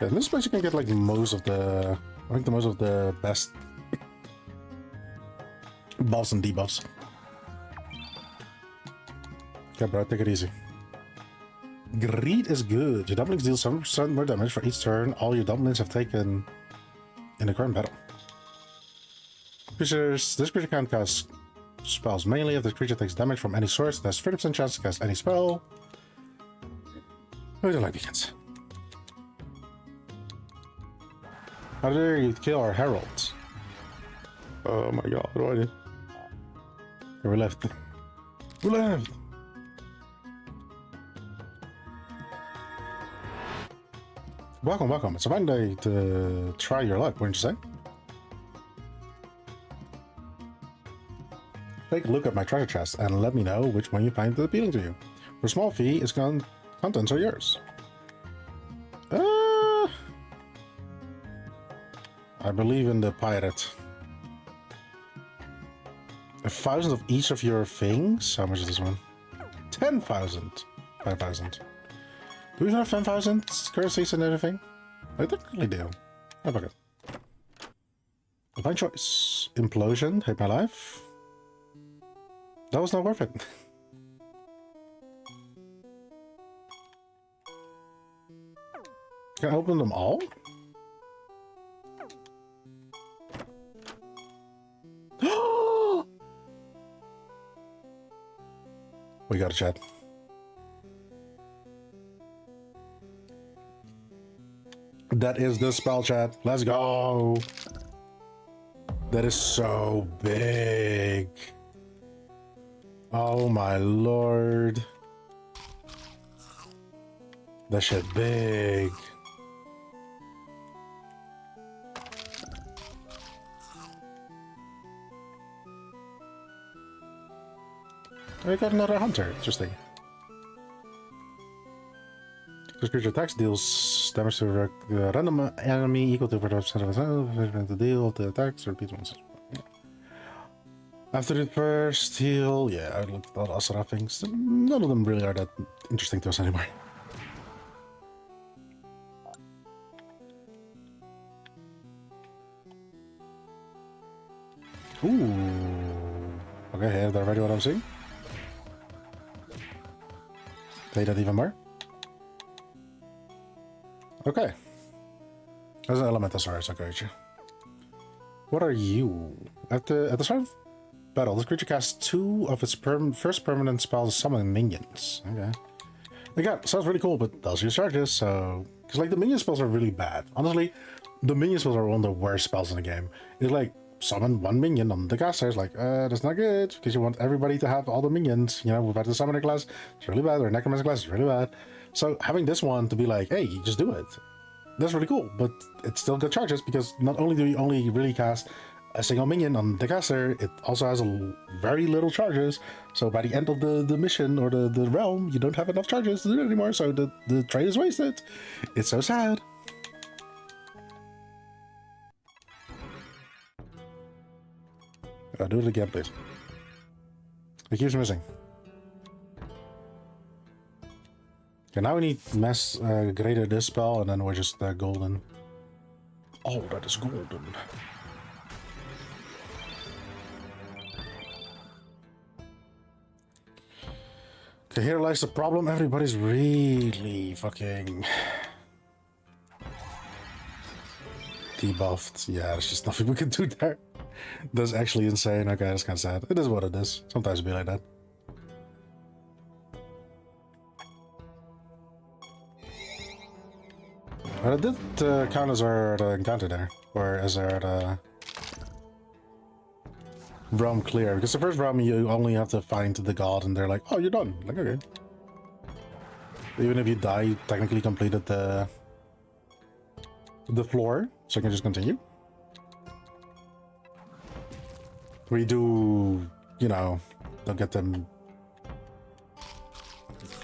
Yeah, in this place you can get like most of the... I think the most of the best buffs and debuffs. Okay, bro, take it easy. Greed is good. Your dumplings deal 7% more damage for each turn all your dumplings have taken in the current battle. This creature can cast spells mainly if the creature takes damage from any source. There's 30% chance to cast any spell. We don't like beacons. How dare you kill our herald? Oh my god, what do I do? Okay, we left. We left! Welcome, welcome. It's a fine day to try your luck, wouldn't you say? Take a look at my treasure chest and let me know which one you find appealing to you. For a small fee, its contents are yours. I believe in the pirate. 1,000 of each of your things. How much is this one? 10,000. 5,000. Do we have 10,000 currencies and everything? I technically do. Oh, fuck it. Divine choice. Implosion. Hate my life. That was not worth it. Can I open them all? We got a chat. That is the spell, chat. Let's go. That is so big. Oh my lord. That shit big. I got another hunter. Interesting. This creature attacks deals damage to a random enemy equal to 40% of the deal of the attacks. Repeat once. After the first heal, yeah, I looked at all the Asura things. None of them really are that interesting to us anymore. Ooh. Okay, is that already what I'm seeing? Play that even more. Okay. There's an Elementasaurus, I got you. What are you? At the start of battle, this creature casts 2 of its first permanent spells summon minions. Okay. Again, sounds really cool, but does use charges, so... Because, like, the minion spells are really bad. Honestly, the minion spells are one of the worst spells in the game. It's like, summon 1 minion on the caster. It's like, that's not good, because you want everybody to have all the minions. You know, without the summoner class, it's really bad, or necromancer class, it's really bad. So, having this one to be like, hey, you just do it. That's really cool, but it's still got charges, because not only do you only really cast a single minion on the caster, it also has very little charges. So by the end of the mission or the realm, you don't have enough charges to do it anymore, so the trade is wasted. It's so sad. Do it again, please. It keeps missing. Okay, now we need mass greater this spell, and then we're just golden. Oh, that is golden. Okay, here lies the problem. Everybody's really fucking debuffed. Yeah, there's just nothing we can do there. That's actually insane. Okay, that's kind of sad. It is what it is. Sometimes it be like that. But it did count as our encounter there, or as our realm clear. Because the first realm you only have to find the god, and they're like, "Oh, you're done." Like, okay. Even if you die, you technically completed the floor, so you can just continue. We do, you know, don't get them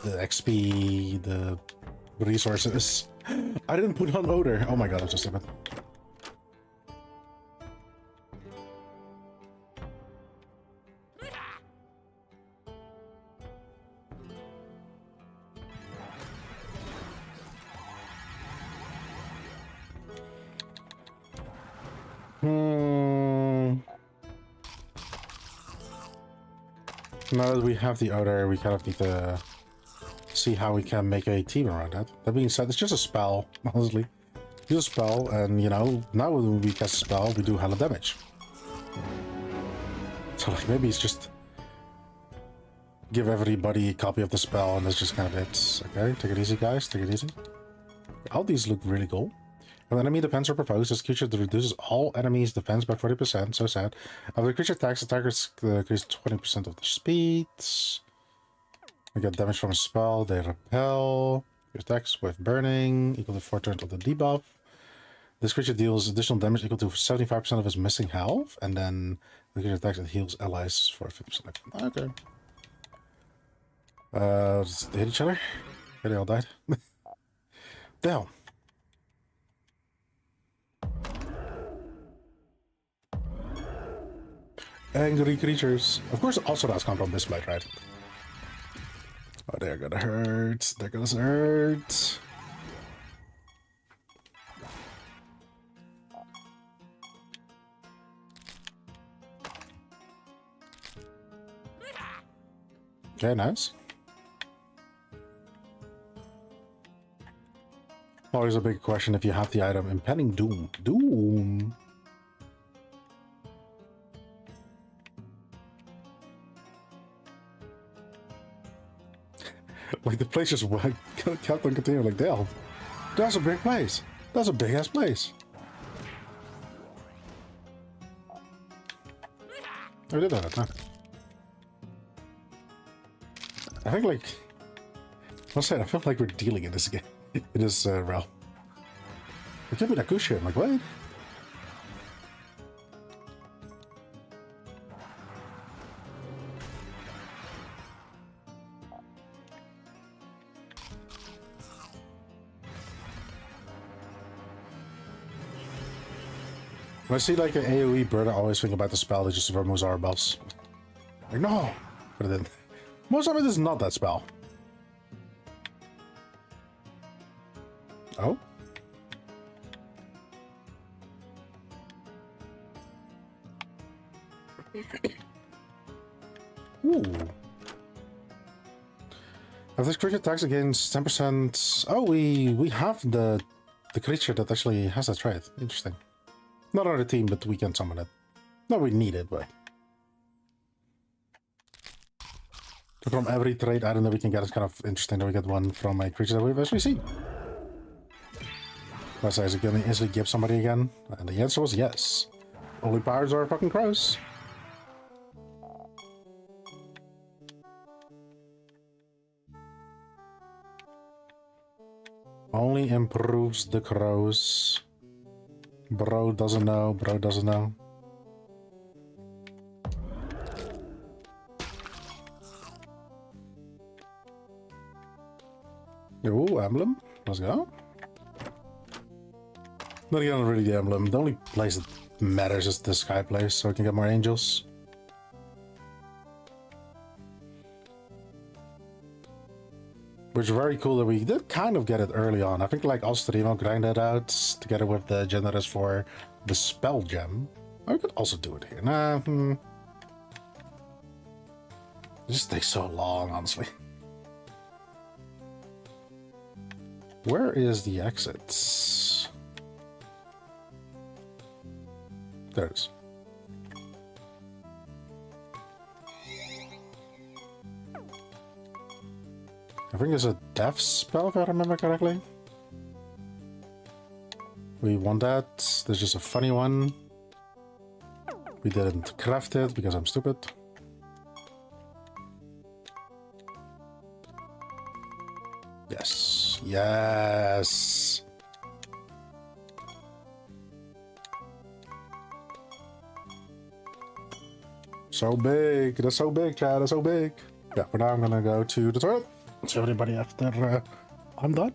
the XP, the resources. I didn't put on odor. Oh my god, I'm so stupid. Now that we have the odor, we kind of need to see how we can make a team around that. That being said, it's just a spell, honestly. Use a spell, and you know, now when we cast a spell, we do hella damage. So like, maybe it's just give everybody a copy of the spell, and that's just kind of it. Okay, take it easy, guys. Take it easy. All these look really cool. When enemy defense are proposed, this creature reduces all enemies' defense by 40%. So sad. After the creature attacks, attackers increase 20% of their speeds. We get damage from a spell. They repel. Your attacks with burning equal to 4 turns of the debuff. This creature deals additional damage equal to 75% of his missing health, and then the creature attacks and heals allies for 50%. Okay. They hit each other. They all died. The hell. Angry creatures. Of course, also that's come from this blade, right? Oh, they're gonna hurt. They're gonna hurt. Okay, nice. Always a big question if you have the item Impending Doom. Doom! Like, the place just kept on continuing. Like, damn, that's a big place. That's a big ass place. I did that, huh? I think, like, I feel like we're dealing in this game. In this realm. They give me that good shit. I'm like, what? When I see like an AoE bird, I always think about the spell that just removes our bells. Like, no! But then, most of it is not that spell. Oh? Ooh. If this creature attacks against 10%... Oh, we have the creature that actually has that trait. Interesting. Not on our team, but we can summon it. Not we need it, but... From every trait item that we can get, it's kind of interesting that we get one from a creature that we've actually seen. Let's say, is it going to instantly give somebody again? And the answer was yes. Only powers are fucking crows. Only improves the crows. Bro doesn't know. Bro doesn't know. Ooh, emblem. Let's go. Not even really the emblem. The only place that matters is the sky place, so we can get more angels. Which is very cool that we did kind of get it early on. I think like Alstrimo grinded it out together with the generators for the spell gem. I could also do it here. Nah, It just takes so long, honestly. Where is the exit? There it is. I think it's a death spell, if I remember correctly. We want that. There's just a funny one. We didn't craft it because I'm stupid. Yes. Yes. So big. That's so big, Chad. That's so big. Yeah, for now I'm gonna go to the toilet. See everybody after I'm done.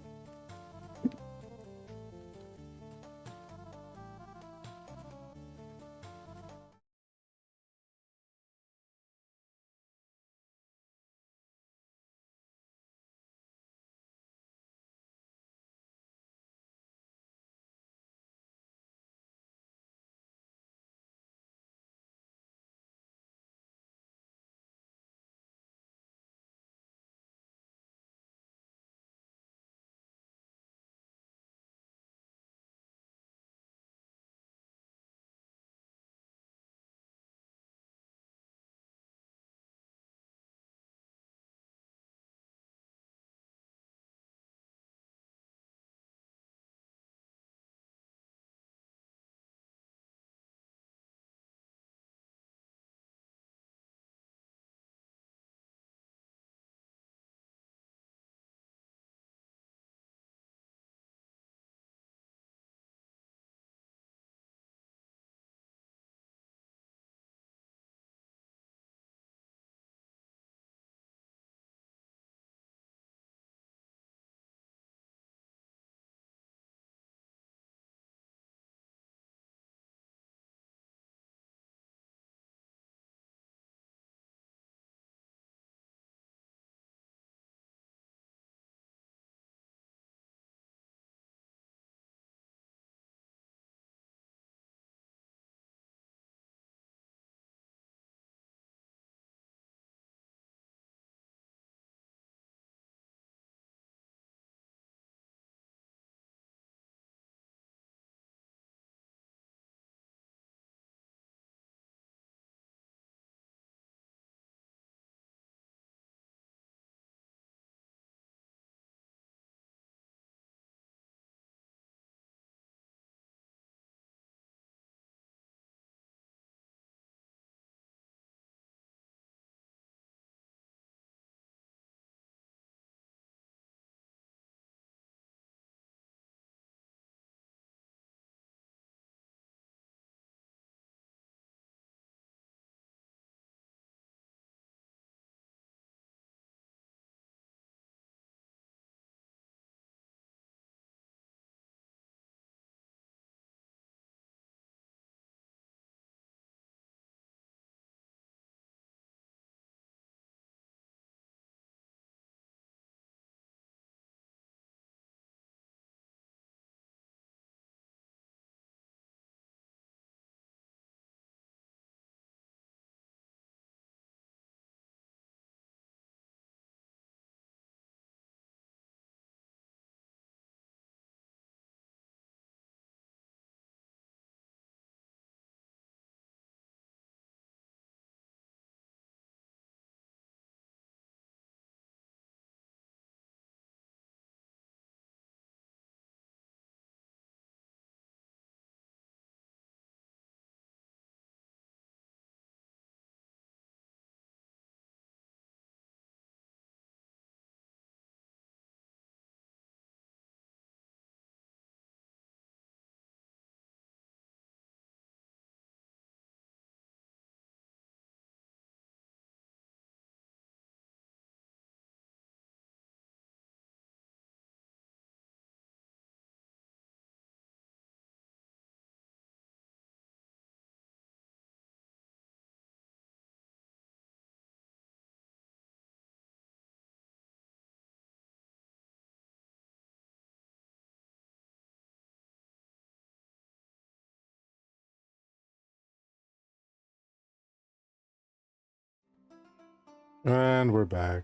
And we're back.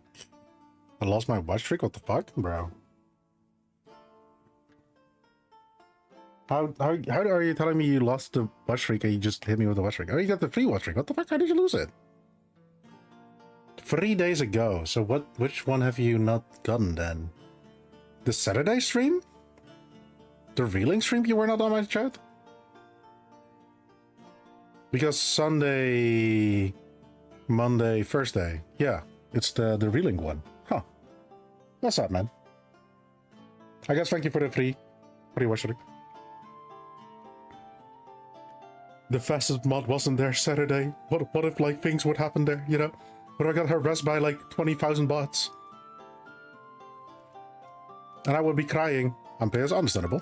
I lost my watch trick? What the fuck, bro? How are you telling me you lost the watch trick and you just hit me with the watch trick? Oh, you got the free watch trick. What the fuck? How did you lose it? 3 days ago. So which one have you not gotten then? The Saturday stream? The reeling stream you were not on my chat? Because Sunday, Monday, Thursday. Yeah, it's the reeling one. Huh. What's up, man? I guess thank you for the free watching. The fastest mod wasn't there Saturday. What if like things would happen there, you know? What if I got harassed by like 20,000 bots? And I would be crying. It's understandable.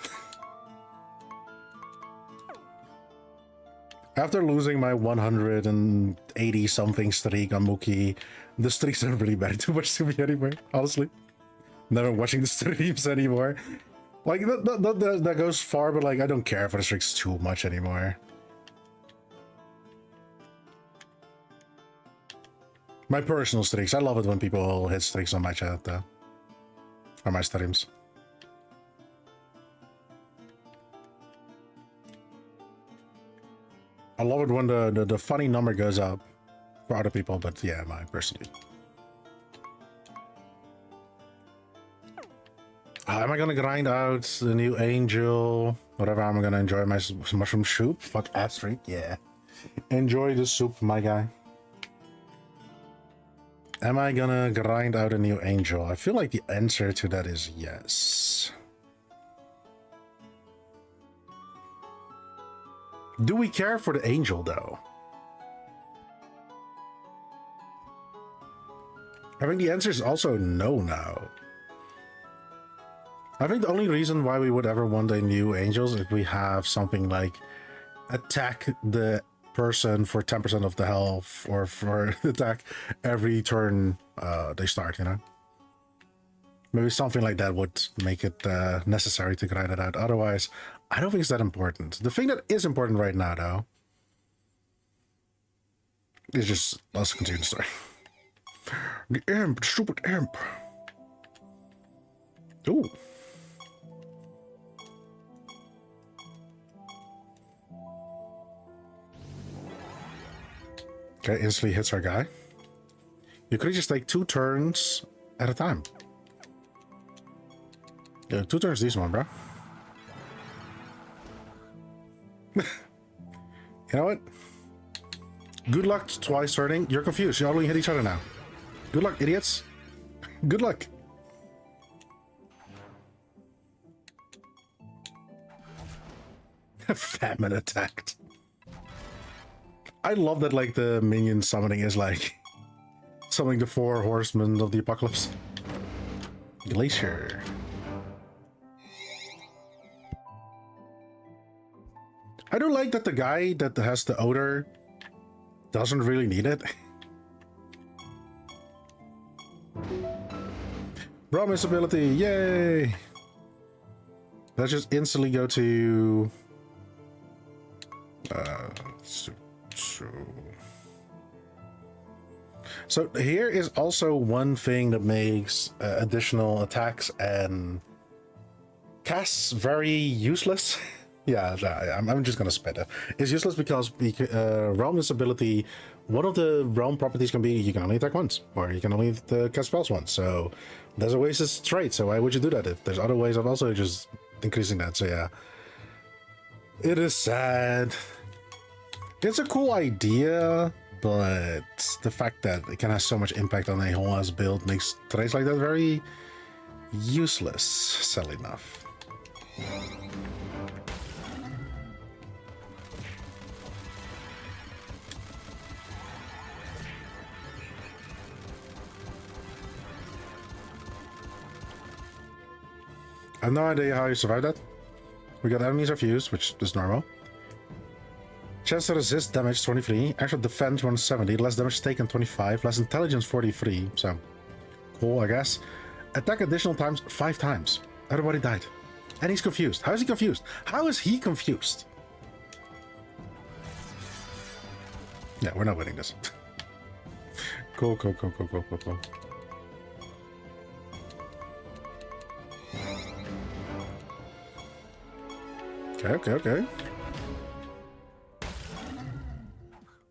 After losing my 180 something streak on Mookie, the streaks don't really matter too much to me anymore, honestly. Never watching the streams anymore. Like that goes far, but like I don't care for the streaks too much anymore. My personal streaks. I love it when people hit streaks on my chat though. Or my streams. I love it when the funny number goes up for other people, but yeah, mine personally. Am I gonna grind out the new angel? Whatever, I'm gonna enjoy my mushroom soup. Fuck ass streak, yeah. Enjoy the soup, my guy. Am I gonna grind out a new angel? I feel like the answer to that is yes. Do we care for the angel, though? I think the answer is also no now. I think the only reason why we would ever want a new angels is if we have something like attack the person for 10% of the health, or for attack every turn they start, you know? Maybe something like that would make it necessary to grind it out. Otherwise, I don't think it's that important. The thing that is important right now, though, is just... Let's continue the story. The imp, the stupid imp. Ooh. Okay, instantly hits our guy. You could just take 2 turns at a time. Yeah, 2 turns this one, bro. You know what? Good luck twice turning. You're confused. You only hit each other now. Good luck, idiots. Good luck. Famine attacked. I love that, like, the minion summoning is like summoning the 4 horsemen of the apocalypse. Glacier. I do like that the guy that has the odor doesn't really need it. Promise ability, yay! Let's just instantly go to so here is also one thing that makes additional attacks and casts very useless. Yeah, I'm just gonna spit it. It's useless because Realm's ability, one of the Realm properties can be you can only attack once, or you can only cast spells once. So there's a ways it's trait. So why would you do that if there's other ways of also just increasing that? So yeah, it is sad. It's a cool idea, but the fact that it can have so much impact on a whole ass build makes traits like that very useless, sadly enough. I have no idea how you survived that. We got enemies are fused, which is normal. Chance to resist damage 23, actual defense 170, less damage taken 25, less intelligence 43, so cool, I guess. Attack additional times 5 times. Everybody died. And he's confused. How is he confused? How is he confused? Yeah, we're not winning this. Cool. Okay.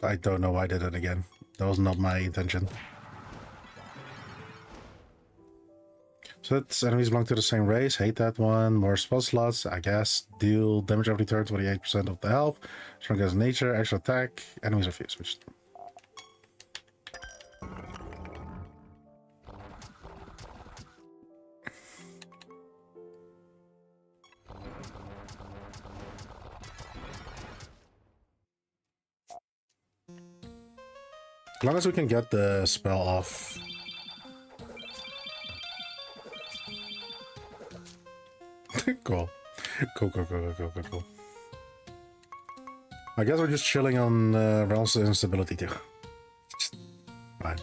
I don't know why I did it again. That was not my intention. So that's enemies belong to the same race. Hate that one. More spell slots, I guess. Deal damage every turn, 28% of the health. Strong as nature, extra attack. Enemies refuse, which... As long as we can get the spell off. Cool. Cool. I guess we're just chilling on Realm's instability too. Fine.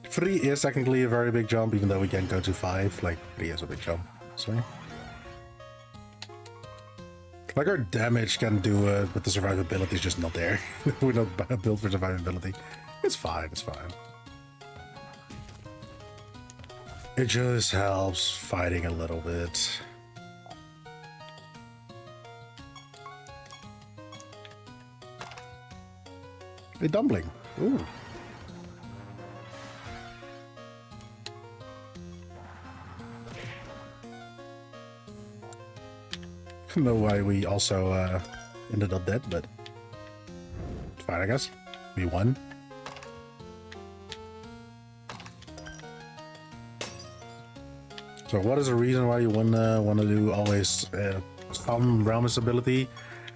3 is technically a very big jump, even though we can't go to 5. Like, 3 is a big jump. So, like, our damage can do it, but the survivability is just not there. We're not built for survivability. It's fine, it's fine. It just helps fighting a little bit. A dumpling. Ooh. I don't know why we also ended up dead, but it's fine, I guess. We won. So what is the reason why you want to do always some realm ability?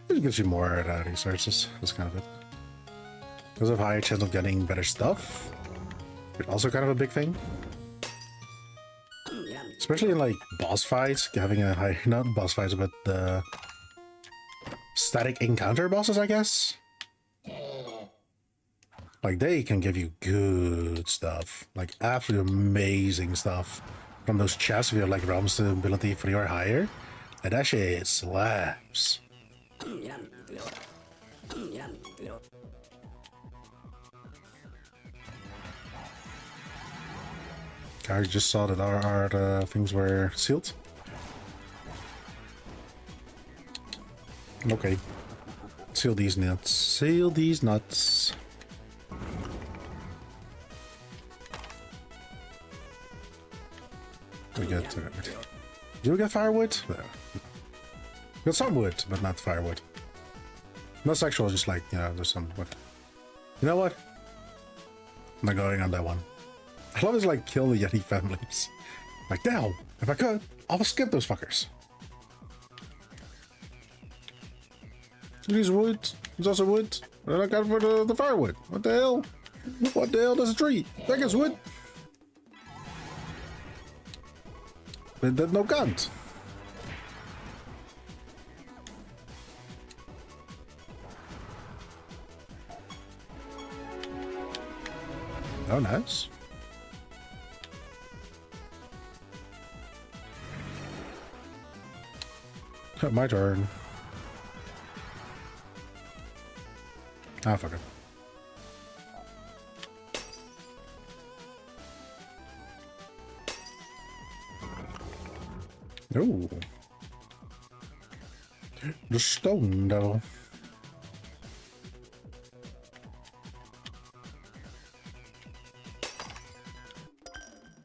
It gives you more resources. That's kind of it. Because of higher chance of getting better stuff. It's also kind of a big thing. Especially in like boss fights, having a high, not boss fights, but the static encounter bosses, I guess. Like they can give you good stuff, like absolutely amazing stuff from those chests if you have like realm stability 3 or higher. And that shit slaps. I just saw that our things were sealed. Okay. Seal these nuts. Seal these nuts. We get... do we get firewood? No. We got some wood, but not firewood. Not sexual, just like, you know, there's some wood. You know what? I'm not going on that one. I love this, like, kill the Yeti families. Like, now, if I could, I'll skip those fuckers. These wood. There's also wood. And I got for the firewood. What the hell? What the hell does a tree? That gets wood. But there's no guns. Oh, nice. My turn. Ah, fuck it. Ooh. The stone devil.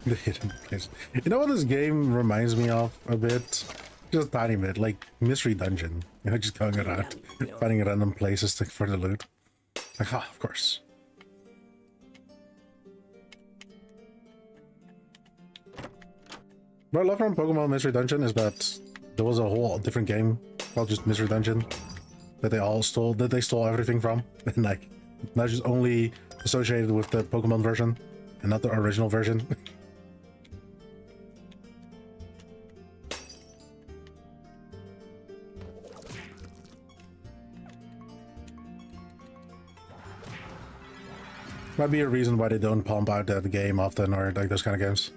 The hidden place. You know what this game reminds me of a bit? Just a tiny bit, like Mystery Dungeon. You know, just going around, finding random places for the loot. Like, ah, of course. What I love from Pokemon Mystery Dungeon is that there was a whole different game called just Mystery Dungeon that they stole everything from, and like not just only associated with the Pokemon version and not the original version. Might be a reason why they don't pump out that game often, or like those kind of games.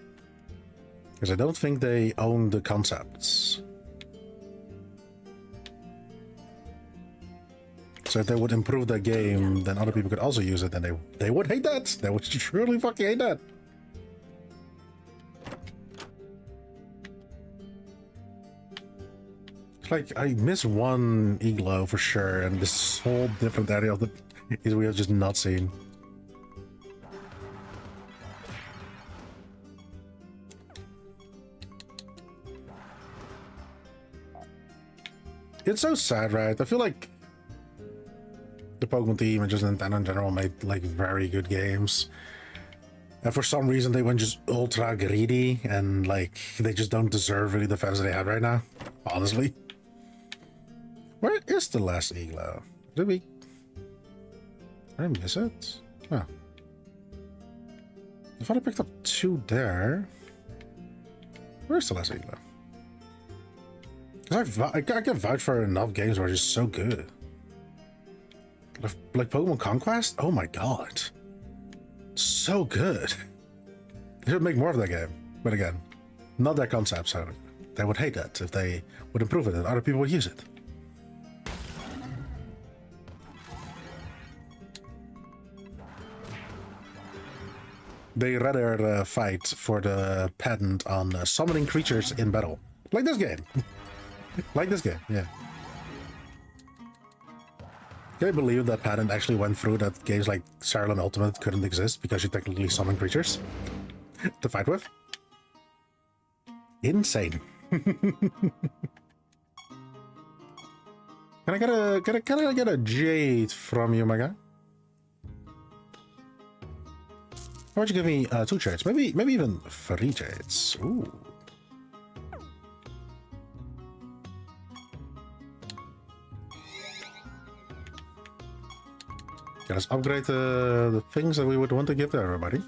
Because I don't think they own the concepts. So if they would improve the game, then other people could also use it, and they would hate that. They would truly fucking hate that. Like, I miss one igloo for sure, and this whole different area of the is we have just not seen. It's so sad, right? I feel like the Pokemon team and just Nintendo in general made like very good games. And for some reason they went just ultra greedy and like they just don't deserve really the fans they have right now. Honestly. Where is the last Iglo? Did I miss it? Oh. I thought I picked up 2 there. Where's the last Iglo? Because I can vouch for enough games where it's just so good. Like Pokemon Conquest? Oh my god. So good. They should make more of that game. But again, not their concept, so they would hate that if they would improve it and other people would use it. They rather fight for the patent on summoning creatures in battle. Like this game. Like this game, yeah. Can you believe that patent actually went through that games like Siralim Ultimate couldn't exist because you technically summon creatures to fight with? Insane. Can I get a jade from you, my guy? Why don't you give me 2 jades? Maybe even 3 jades. Ooh. Okay, let's upgrade the things that we would want to give to everybody.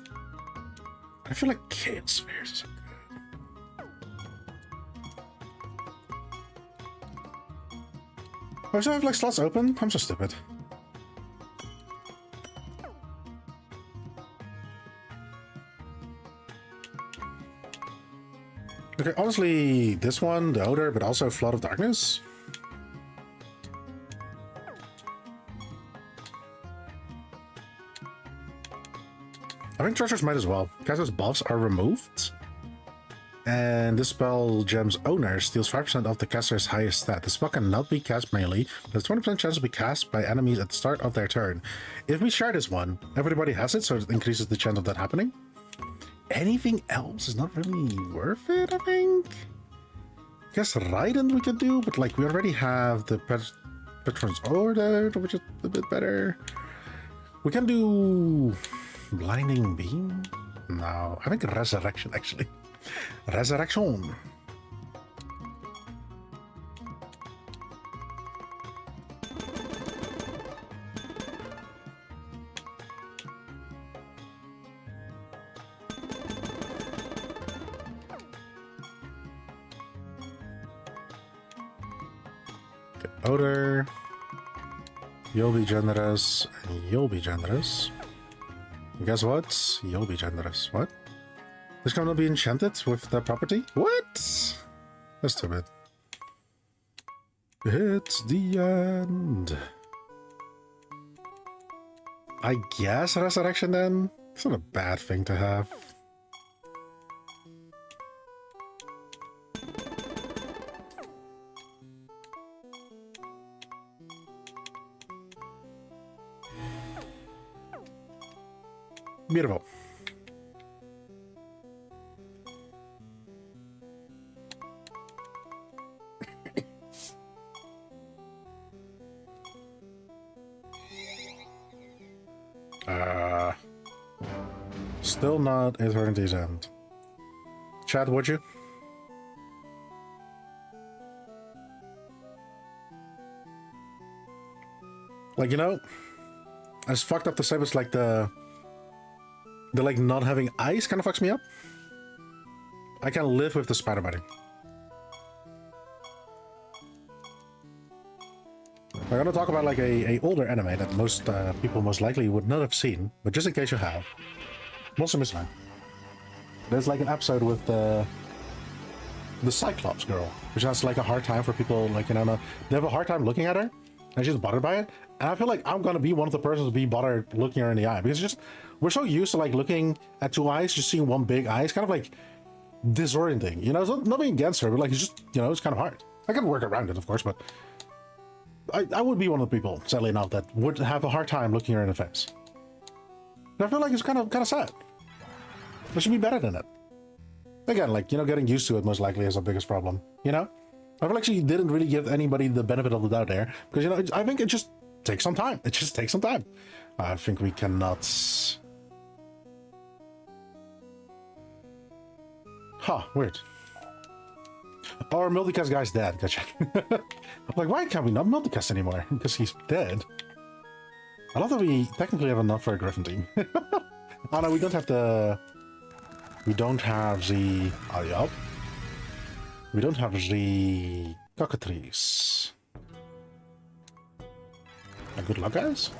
I feel like Chaos Spheres is so good. Oh, so I have like slots open? I'm so stupid. Okay, honestly, this one, the Odor, but also Flood of Darkness. I think Treasures might as well. Caster's buffs are removed. And this spell gem's owner steals 5% of the caster's highest stat. The spell cannot be cast melee, but has 20% chance to be cast by enemies at the start of their turn. If we share this one, everybody has it, so it increases the chance of that happening. Anything else is not really worth it, I think. I guess Raiden we could do, but like we already have the Patron's Order, which is a bit better. We can do Blinding Beam? No, I think Resurrection actually. Resurrection. Odor, you'll be generous, and you'll be generous. And guess what? You'll be generous. What? This can not be enchanted with the property? What? That's too bad. It's the end. I guess Resurrection then? It's not a bad thing to have. Beautiful. Still not Eternity's End. Chat, would you? Like, you know, as fucked up to say, but it's like the like not having ice kind of fucks me up. I can live with the spider body. I'm gonna talk about like a older anime that most people most likely would not have seen, but just in case you have, Monster Misfire. There's like an episode with the Cyclops girl, which has like a hard time for people, like, you know, they have a hard time looking at her, and she's bothered by it. And I feel like I'm gonna be one of the persons to be bothered looking her in the eye, because it's just, we're so used to like looking at 2 eyes, just seeing one big eye. It's kind of like disorienting, you know. It's nothing against her, but like it's just, you know, it's kind of hard. I can work around it, of course, but I would be one of the people, sadly enough, that would have a hard time looking her in the face. And I feel like it's kind of sad. There should be better than that. Again, like, you know, getting used to it most likely is the biggest problem, you know? I feel like she didn't really give anybody the benefit of the doubt there, because, you know, I think it just takes some time. It just takes some time. I think we cannot... Huh, weird. Our multicast guy's dead, gotcha. Like, why can't we not multicast anymore? Because he's dead. I love that we technically have enough for a Griffin team. Oh no, we don't have the... We don't have the... Oh, yup. We don't have the cockatrice. Good luck, guys.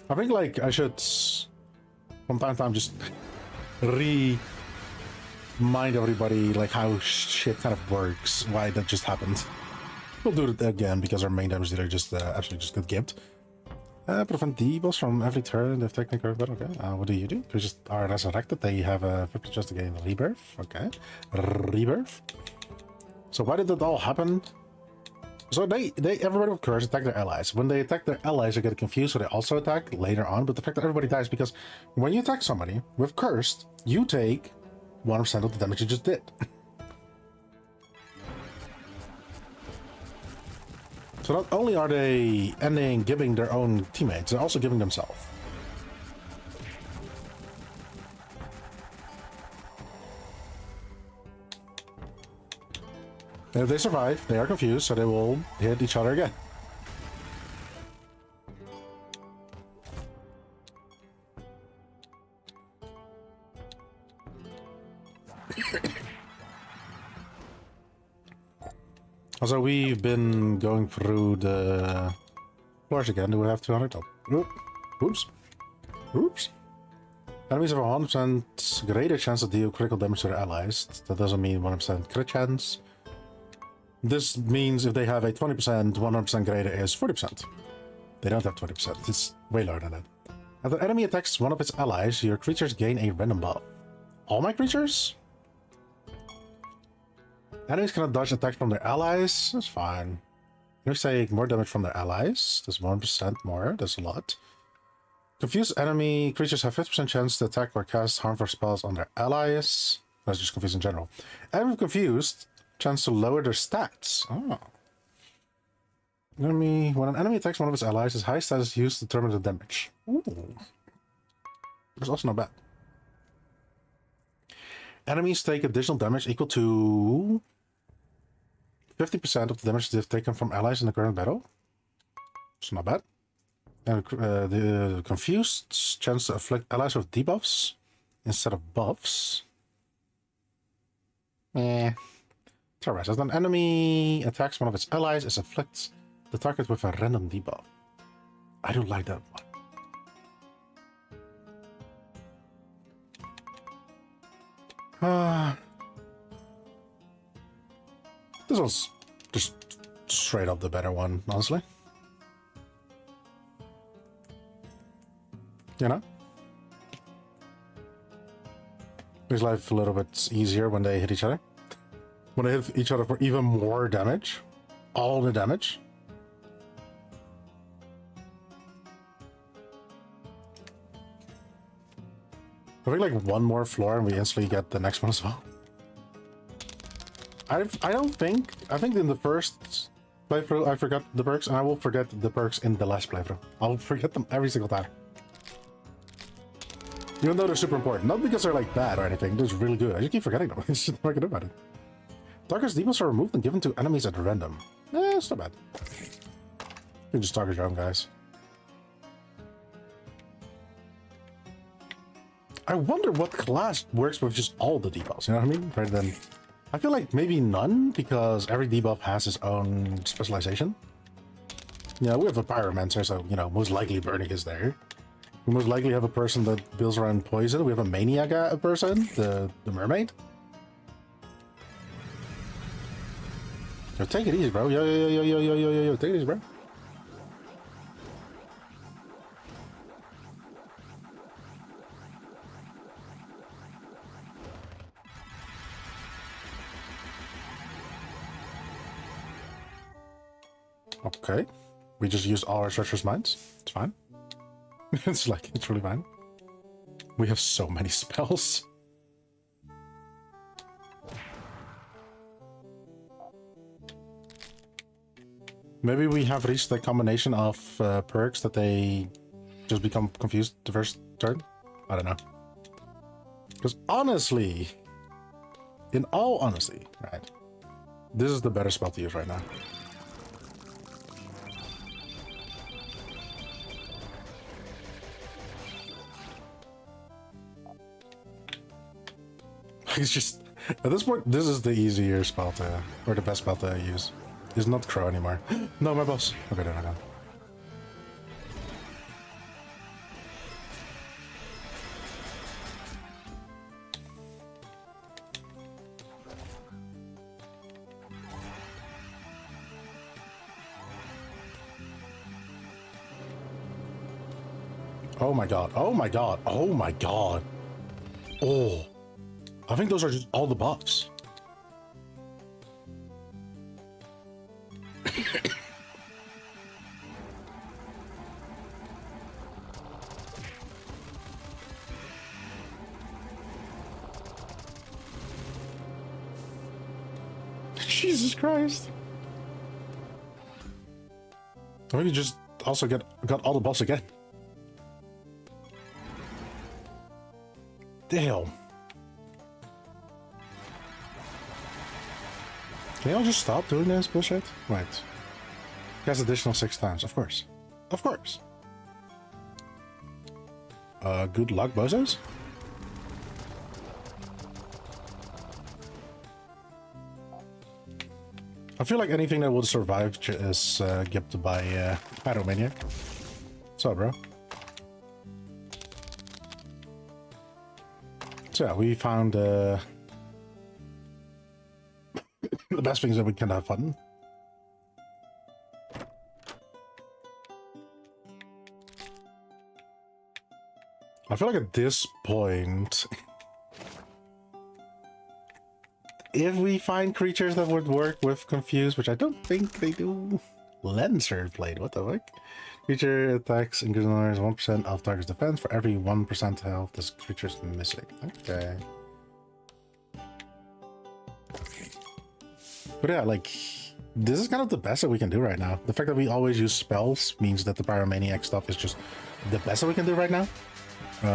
I think, like, I should from time to time just remind everybody, like, how shit kind of works, why that just happened. We'll do it again because our main damage dealer just absolutely just got gimped. Prevent debuffs from every turn if technically, but okay. What do? You just are resurrected. They have a 50 chance to gain rebirth. Okay, rebirth. So why did that all happen? So everybody with curse attack their allies. When they attack their allies, they get confused, so they also attack later on. But the fact that everybody dies because when you attack somebody with cursed, you take 1% of the damage you just did. So not only are they ending giving their own teammates, they're also giving themselves. And if they survive, they are confused, so they will hit each other again. Also, we've been going through the floors again. Do we have 200? Oh, oops. Oops. Enemies have a 100% greater chance to deal critical damage to their allies. That doesn't mean 100% crit chance. This means if they have a 20%, 100% greater is 40%. They don't have 20%. It's way lower than that. If the enemy attacks one of its allies, your creatures gain a random buff. All my creatures? Enemies cannot dodge attacks from their allies. That's fine. Enemies take more damage from their allies. That's 1% more. That's a lot. Confused enemy creatures have 50% chance to attack or cast harmful spells on their allies. That's just confused in general. Enemy confused, chance to lower their stats. Oh. When an enemy attacks one of its allies, his high stat is used to determine the damage. Ooh. That's also not bad. Enemies take additional damage equal to 50% of the damage they've taken from allies in the current battle. It's not bad. And the confused chance to afflict allies with debuffs instead of buffs. It's alright. As an enemy attacks one of its allies, it afflicts the target with a random debuff. I don't like that one. This one's just straight up the better one, honestly. You know? Makes life a little bit easier when they hit each other. When they hit each other for even more damage. All the damage. I think like one more floor and we instantly get the next one as well. I think in the first playthrough I forgot the perks, and I will forget the perks in the last playthrough. I'll forget them every single time. Even though they're super important. Not because they're like bad or anything, they're just really good. I just keep forgetting them. It's just not good about it. Darkest debuffs are removed and given to enemies at random. It's not bad. You can just target your own guys. I wonder what class works with just all the debuffs, you know what I mean? Rather than... I feel like maybe none, because every debuff has its own specialization. Yeah, we have a pyromancer, so, you know, most likely burning is there. We most likely have a person that builds around poison. We have a maniac person, the mermaid. Yo, take it easy, bro. Yo, take it easy, bro. Okay. We just used all our treacherous minds. It's fine. It's really fine. We have so many spells. Maybe we have reached the combination of perks that they just become confused the first turn? I don't know. Because honestly, in all honesty, right, this is the better spell to use right now. It's just, at this point, this is the easier spell to, or the best spell to use. It's not Crow anymore. No, my boss. Okay, there I go. Oh my god, oh my god, oh my god. Oh, I think those are just all the buffs. Jesus Christ. I think you just also got all the buffs again. Damn. Can y'all just stop doing this bullshit? Right. Guys, additional 6 times, of course. Of course. Good luck, bozos. I feel like anything that will survive is given by Pyromaniac. So, bro. So yeah, we found the best things that we can have fun. I feel like at this point, if we find creatures that would work with Confuse, which I don't think they do. Lancer Blade, what the fuck? Creature attacks increases 1% of target's defense for every 1% health this creature's missing. Okay. But yeah, like, this is kind of the best that we can do right now. The fact that we always use spells means that the Pyromaniac stuff is just the best that we can do right now.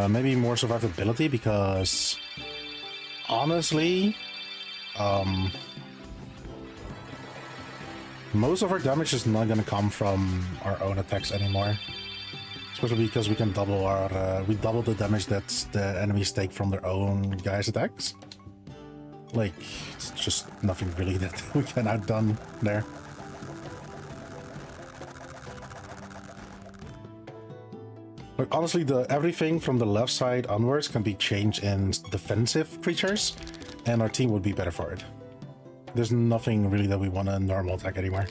Maybe more survivability because, honestly, most of our damage is not going to come from our own attacks anymore. Especially because we can double our, we double the damage that the enemies take from their own guys' attacks. Like, it's just nothing really that we can outdone there. Like, honestly, everything from the left side onwards can be changed in defensive creatures, and our team would be better for it. There's nothing really that we want to normal attack anymore.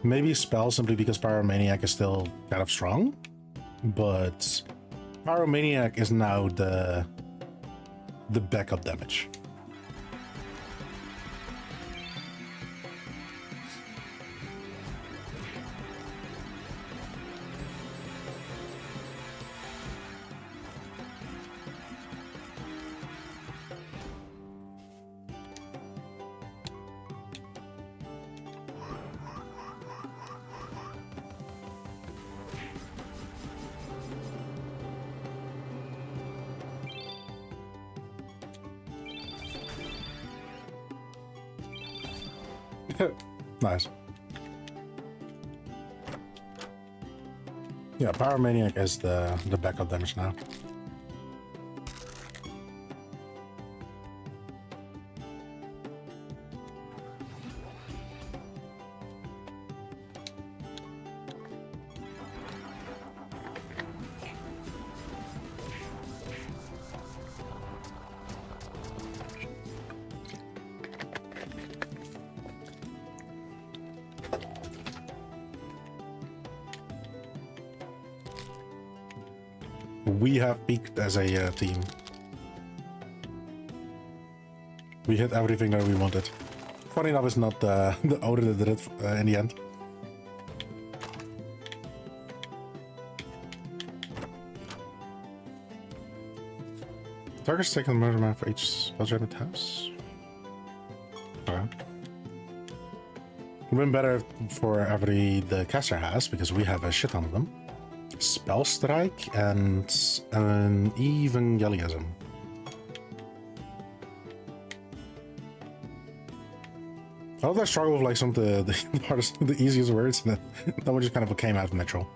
Maybe spell simply because Pyromaniac is still kind of strong, but Pyromaniac is now the backup damage. Nice. Yeah, Pyromaniac is the backup damage now. We have peaked as a team. We hit everything that we wanted. Funny enough, it's not the Odin that did it in the end. Target's taking the measurement for each spell gem it has. Okay. Would been better for every the caster has, because we have a shit ton of them. Spell Strike and an Evangelism. I love that I struggle with like some of the hardest, the easiest words, and that one just kind of came out natural.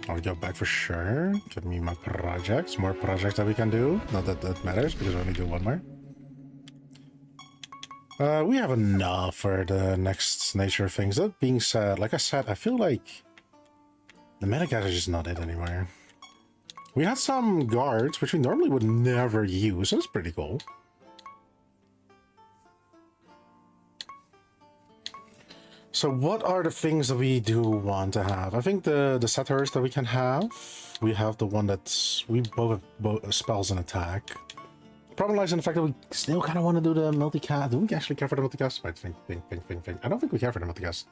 I'll go back for sure. Give me my projects, more projects that we can do. Not that that matters because we only do one more. We have enough for the next nature things. That being said, like I said, I feel like the metagate is just not it anymore. We had some guards, which we normally would never use. That's pretty cool. So what are the things that we do want to have? I think the satyrs that we can have. We have the one that's... We both have both spells and attack. Problem lies in the fact that we still kind of want to do the multicast. Do we actually care for the multicast? Right, think. I don't think we care for the multicast.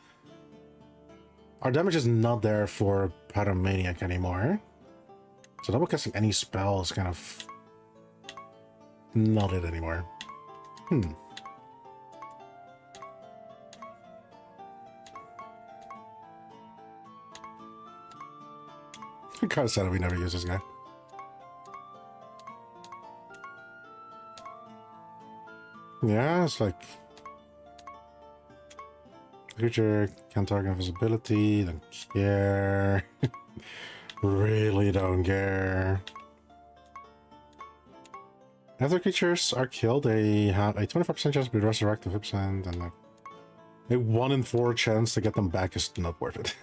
Our damage is not there for Pyromaniac anymore. So double casting any spell is kind of not it anymore. I kind of said we never use this guy. Yeah, it's like creature can't target invisibility, don't care. Really don't care. After creatures are killed, they have a 25% chance to be resurrected, 50%, and like a 1 in 4 chance to get them back is not worth it.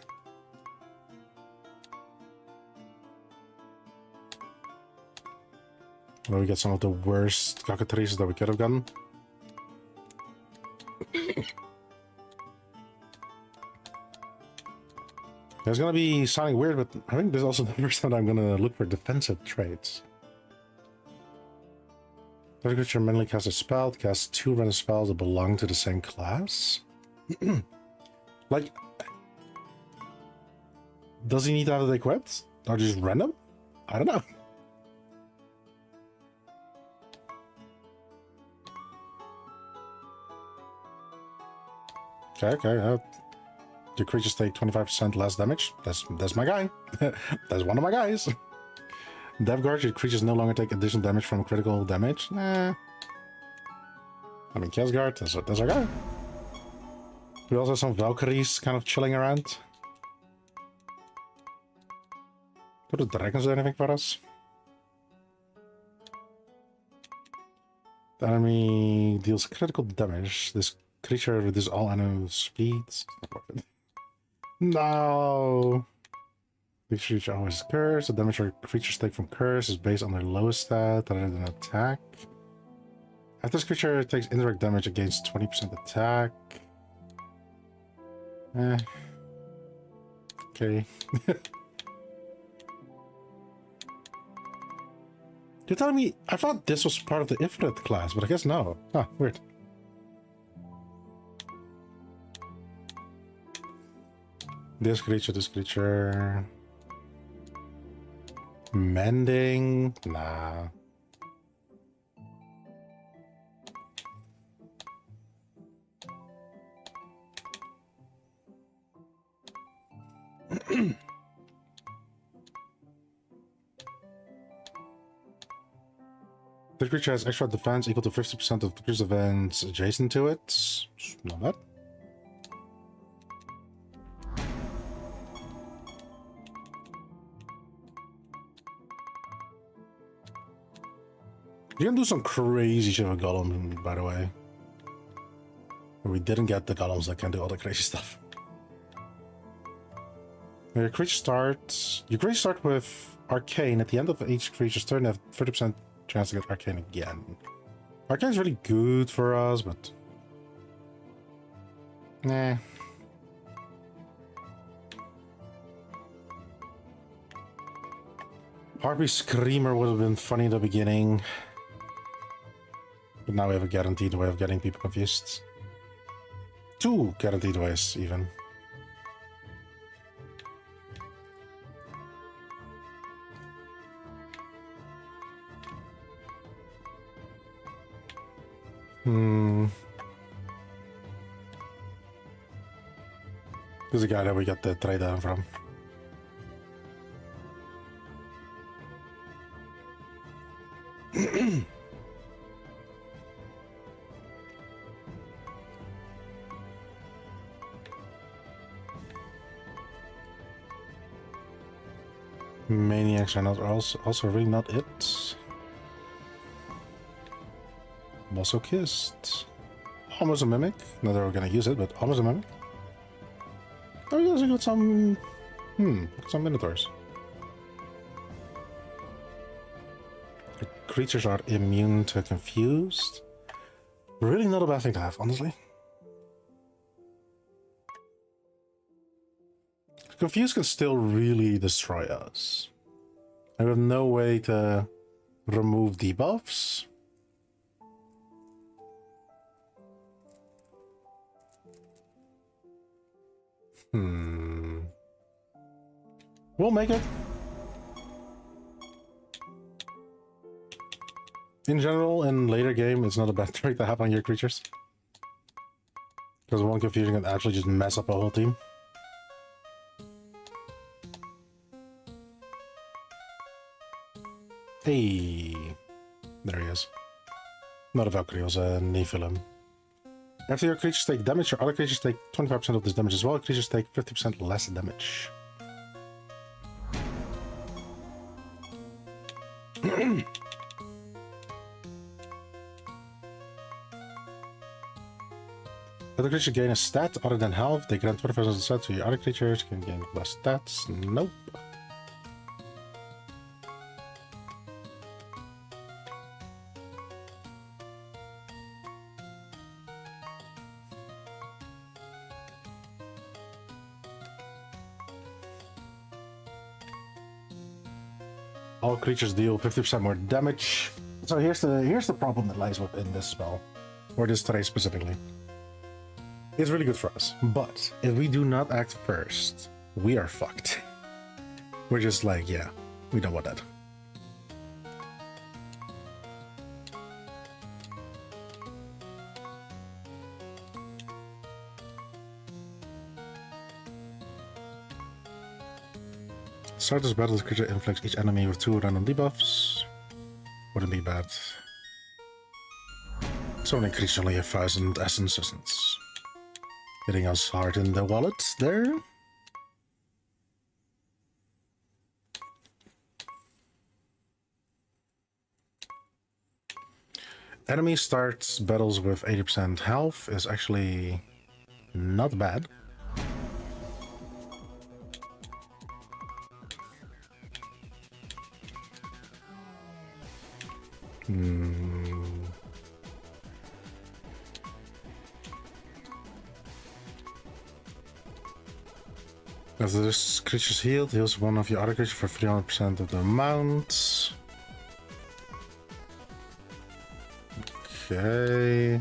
Well, we get some of the worst cockatrices that we could have gotten. It's gonna be sounding weird, but I think this is also the first time I'm gonna look for defensive traits. Every creature manually casts a spell, casts 2 random spells that belong to the same class. Like, does he need to have it equipped? Or just random? I don't know. Okay. The creatures take 25% less damage. That's my guy. That's one of my guys. Death Guard, your creatures no longer take additional damage from critical damage. Nah. I mean, Chaos Guard, that's our guy. We also have some Valkyries kind of chilling around. Do the dragons do anything for us? The enemy deals critical damage. This creature reduces all enemy speeds. No. This creature always curse. The damage our creatures take from curse is based on their lowest stat rather than attack. After this creature takes indirect damage against 20% attack. Okay. You're telling me I thought this was part of the Ifrit class, but I guess no. Huh, weird. This creature. Mending? Nah. This creature has extra defense equal to 50% of the creature's events adjacent to it. Not bad. You can do some crazy shit with Golem, by the way. We didn't get the Golems that can do all the crazy stuff. Your creature starts with Arcane. At the end of each creature's turn, they have 30% chance to get Arcane again. Arcane is really good for us, but... nah. Harpy Screamer would have been funny in the beginning. But now we have a guaranteed way of getting people confused. 2 guaranteed ways, even. This is the guy that we got the trade down from. Maniacs are not also really not it. Also kissed. Almost a mimic. Not that we're gonna use it, but almost a mimic. Oh, we also got some some minotaurs. The creatures are immune to confused. Really not a bad thing to have, honestly. Confused can still really destroy us. I have no way to remove debuffs. We'll make it. In general, in later game, it's not a bad trait to have on your creatures. Because one confusion can actually just mess up a whole team. Hey, there he is. Not a Valkyrie, it was a Nephilim. After your creatures take damage, your other creatures take 25% of this damage as well. Creatures take 50% less damage. Other creatures gain a stat other than health. They grant 25% of the stat to your other creatures. Can gain less stats. Nope. All creatures deal 50% more damage. So here's the problem that lies within this spell, or this trait specifically. It's really good for us, but if we do not act first, we are fucked. We're just like, yeah, we don't want that. Start this battle, this creature inflicts each enemy with 2 random debuffs. Wouldn't be bad. So many creatures only have 1,000 essence. Hitting us hard in the wallet there. Enemy starts battles with 80% health is actually not bad. After this creature's healed, heals one of your other creatures for 300% of the amount. Okay.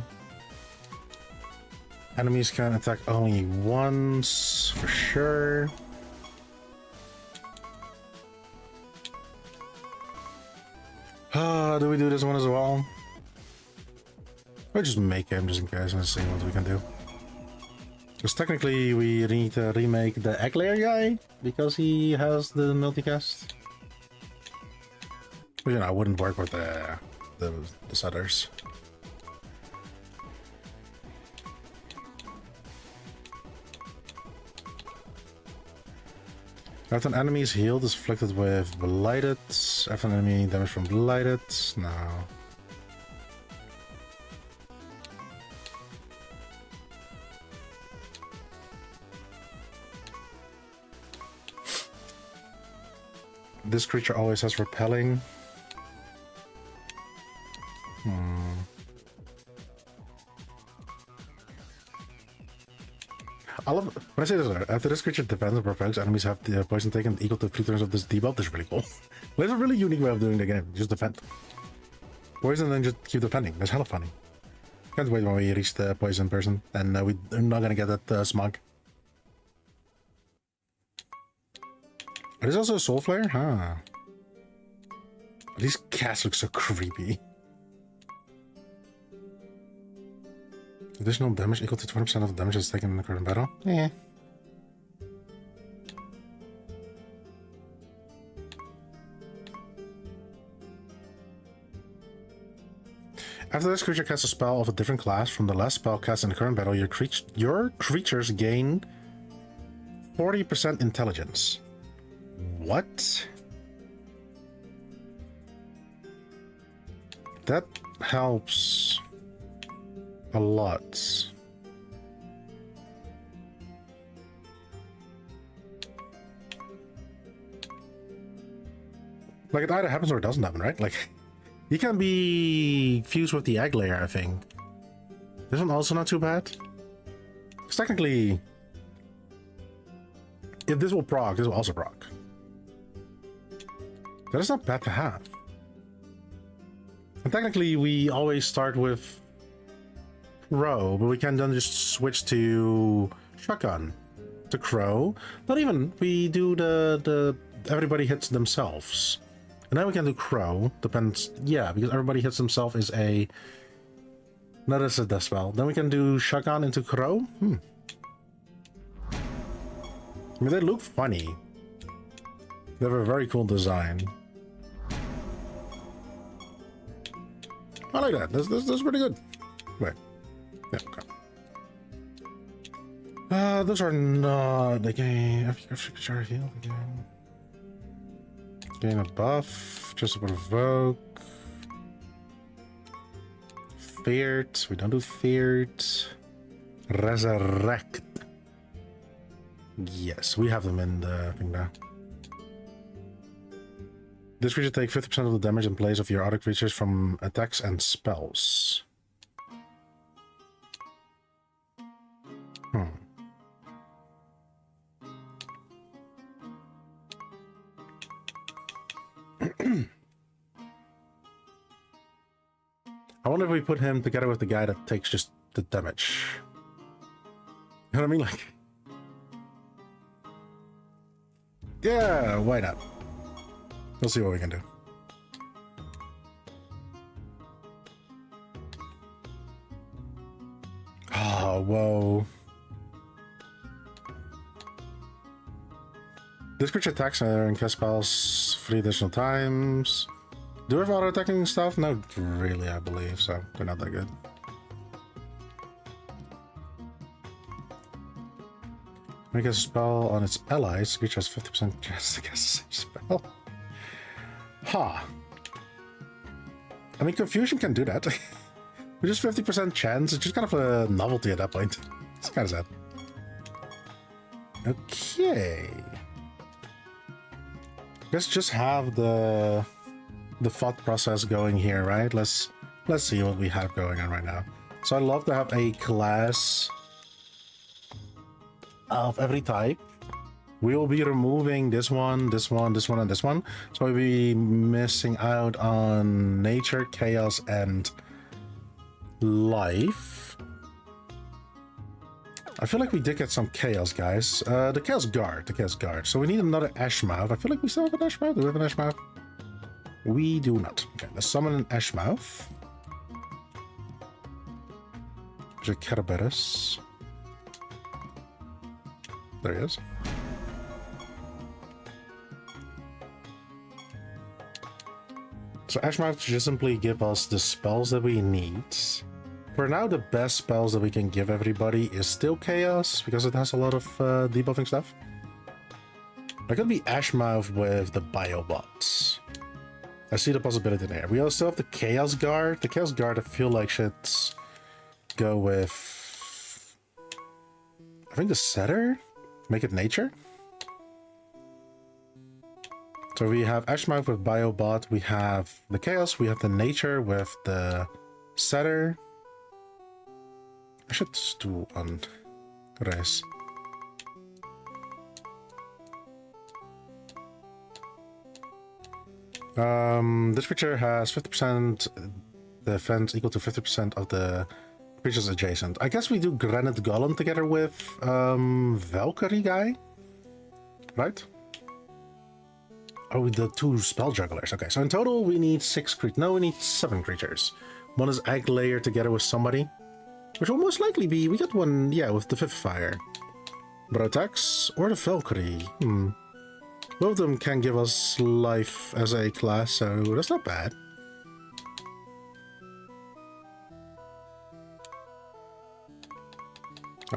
Enemies can attack only once, for sure. Do we do this one as well? Or just make him just in case and see what we can do. Because technically we need to remake the egg layer guy because he has the multicast. But you know, I wouldn't work with the setters. After an enemy is healed, is afflicted with Blighted. After an enemy damage from Blighted. No. This creature always has repelling. I love when I say this. After this creature defends and provokes, enemies have the poison taken equal to 3 turns of this debuff. This is really cool. It's a really unique way of doing the game. Just defend. Poison and then just keep defending. That's hella funny. Can't wait when we reach the poison person, and we're not gonna get that smug. It is also a soul flare, huh? These cats look so creepy. Additional damage equal to 20% of the damage that's taken in the current battle? Eh. After this creature casts a spell of a different class from the last spell cast in the current battle, your creatures gain 40% intelligence. What? That helps a lot. Like, it either happens or it doesn't happen, right? Like, you can be fused with the egg layer, I think. This one also not too bad. Because technically, if this will proc, this will also proc. That is not bad to have. And technically, we always start with Crow, but we can then just switch to Shotgun. To Crow. Not even, we do the everybody hits themselves. And then we can do Crow, depends, yeah, because everybody hits himself is a... No, that's a death spell. Then we can do Shotgun into Crow? I mean, they look funny. They have a very cool design. I like that. That's pretty good. Wait. Yeah, okay. Those are not the game. After heal again. Gain a buff, just to provoke. Feared, we don't do feared. Resurrect. Yes, we have them in the thing now. This creature takes 50% of the damage in place of your other creatures from attacks and spells. I wonder if we put him together with the guy that takes just the damage. You know what I mean? Like... Yeah, why not? We'll see what we can do. Oh, whoa. This creature attacks and cast spells 3 additional times. Do we have auto attacking stuff? Not really, I believe, so they're not that good. When it casts a spell on its allies, the creature has 50% chance to cast the same spell. Huh. I mean, Confusion can do that. With just 50% chance, it's just kind of a novelty at that point. It's kind of sad. Okay. Let's just have the thought process going here, right? Let's see what we have going on right now. So I'd love to have a class of every type. We will be removing this one, this one, this one, and this one. So we'll be missing out on nature, chaos, and life. I feel like we did get some chaos, guys. The chaos guard. So we need another Ashmouth. I feel like we still have an Ashmouth. Do we have an Ashmouth? We do not. Okay, let's summon an Ashmouth. There's a Carabetus. There he is. So Ashmouth just simply give us the spells that we need. For now, the best spells that we can give everybody is still Chaos, because it has a lot of debuffing stuff. That could be Ashmouth with the Biobots. I see the possibility there. We also have the Chaos Guard. The Chaos Guard, I feel like, should go with... I think the Setter? Make it Nature? So we have Ashmouth with Biobot, we have the Chaos, we have the Nature with the Setter. I should do on Res. This creature has 50% defense equal to 50% of the creatures adjacent. I guess we do Granite Golem together with Valkyrie guy, right? Oh, the 2 spell jugglers. Okay, so in total we need 6 creatures. No, we need 7 creatures. One is Egg Layer together with somebody, which will most likely be, we got one, yeah, with the Vivifier. Brotax or the Valkyrie. Both of them can give us life as a class, so that's not bad.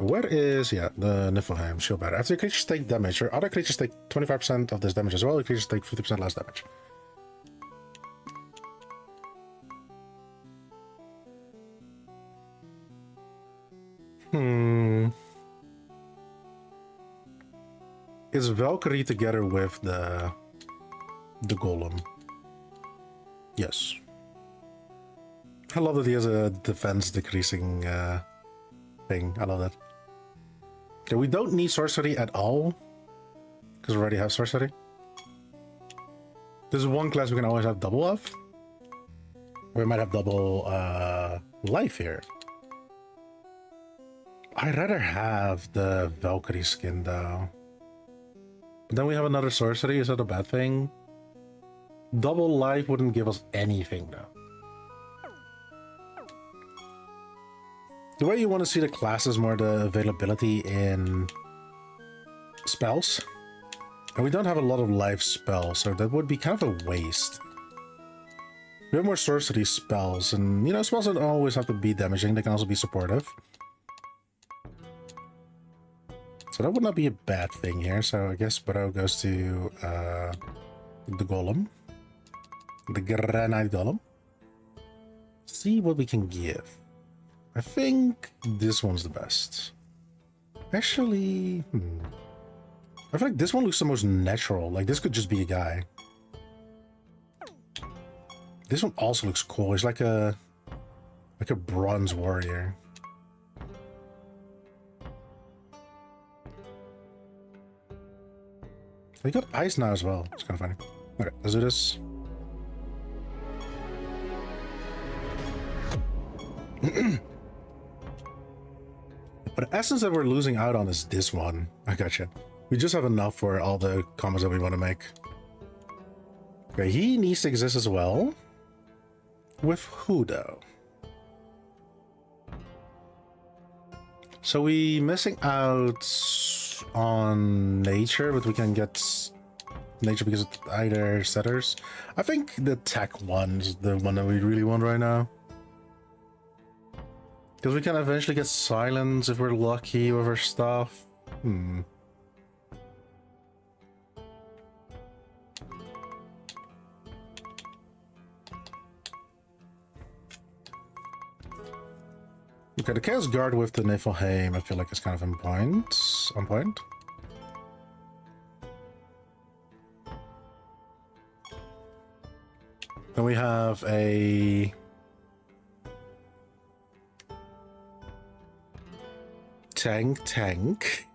Where is, yeah, the Niflheim shield better? After creatures take damage, or other creatures take 25% of this damage as well, the creatures take 50% less damage. Is Valkyrie together with the golem? Yes. I love that he has a defense decreasing thing. I love that. Okay, we don't need sorcery at all because we already have sorcery. This is one class we can always have double of. We might have double life here. I'd rather have the Valkyrie skin though. But then we have another sorcery. Is that a bad thing? Double life wouldn't give us anything though. The way you want to see the class is more the availability in spells. And we don't have a lot of life spells, so that would be kind of a waste. We have more sorcery spells, and you know, spells don't always have to be damaging, they can also be supportive. So that would not be a bad thing here, so I guess Bro goes to the Golem. The Granite Golem. See what we can give. I think this one's the best. Actually, I feel like this one looks the most natural. Like, this could just be a guy. This one also looks cool. He's like a bronze warrior. He got eyes now as well. It's kind of funny. Okay, let's do this. But the essence that we're losing out on is this one. I gotcha. We just have enough for all the combos that we want to make. Okay, he needs to exist as well. With who though? So we missing out on nature, but we can get nature because of either setters. I think the tech one is the one that we really want right now. Because we can eventually get silence if we're lucky with our stuff. Okay, the Chaos Guard with the Niflheim, I feel like it's kind of on point. Then we have a tank.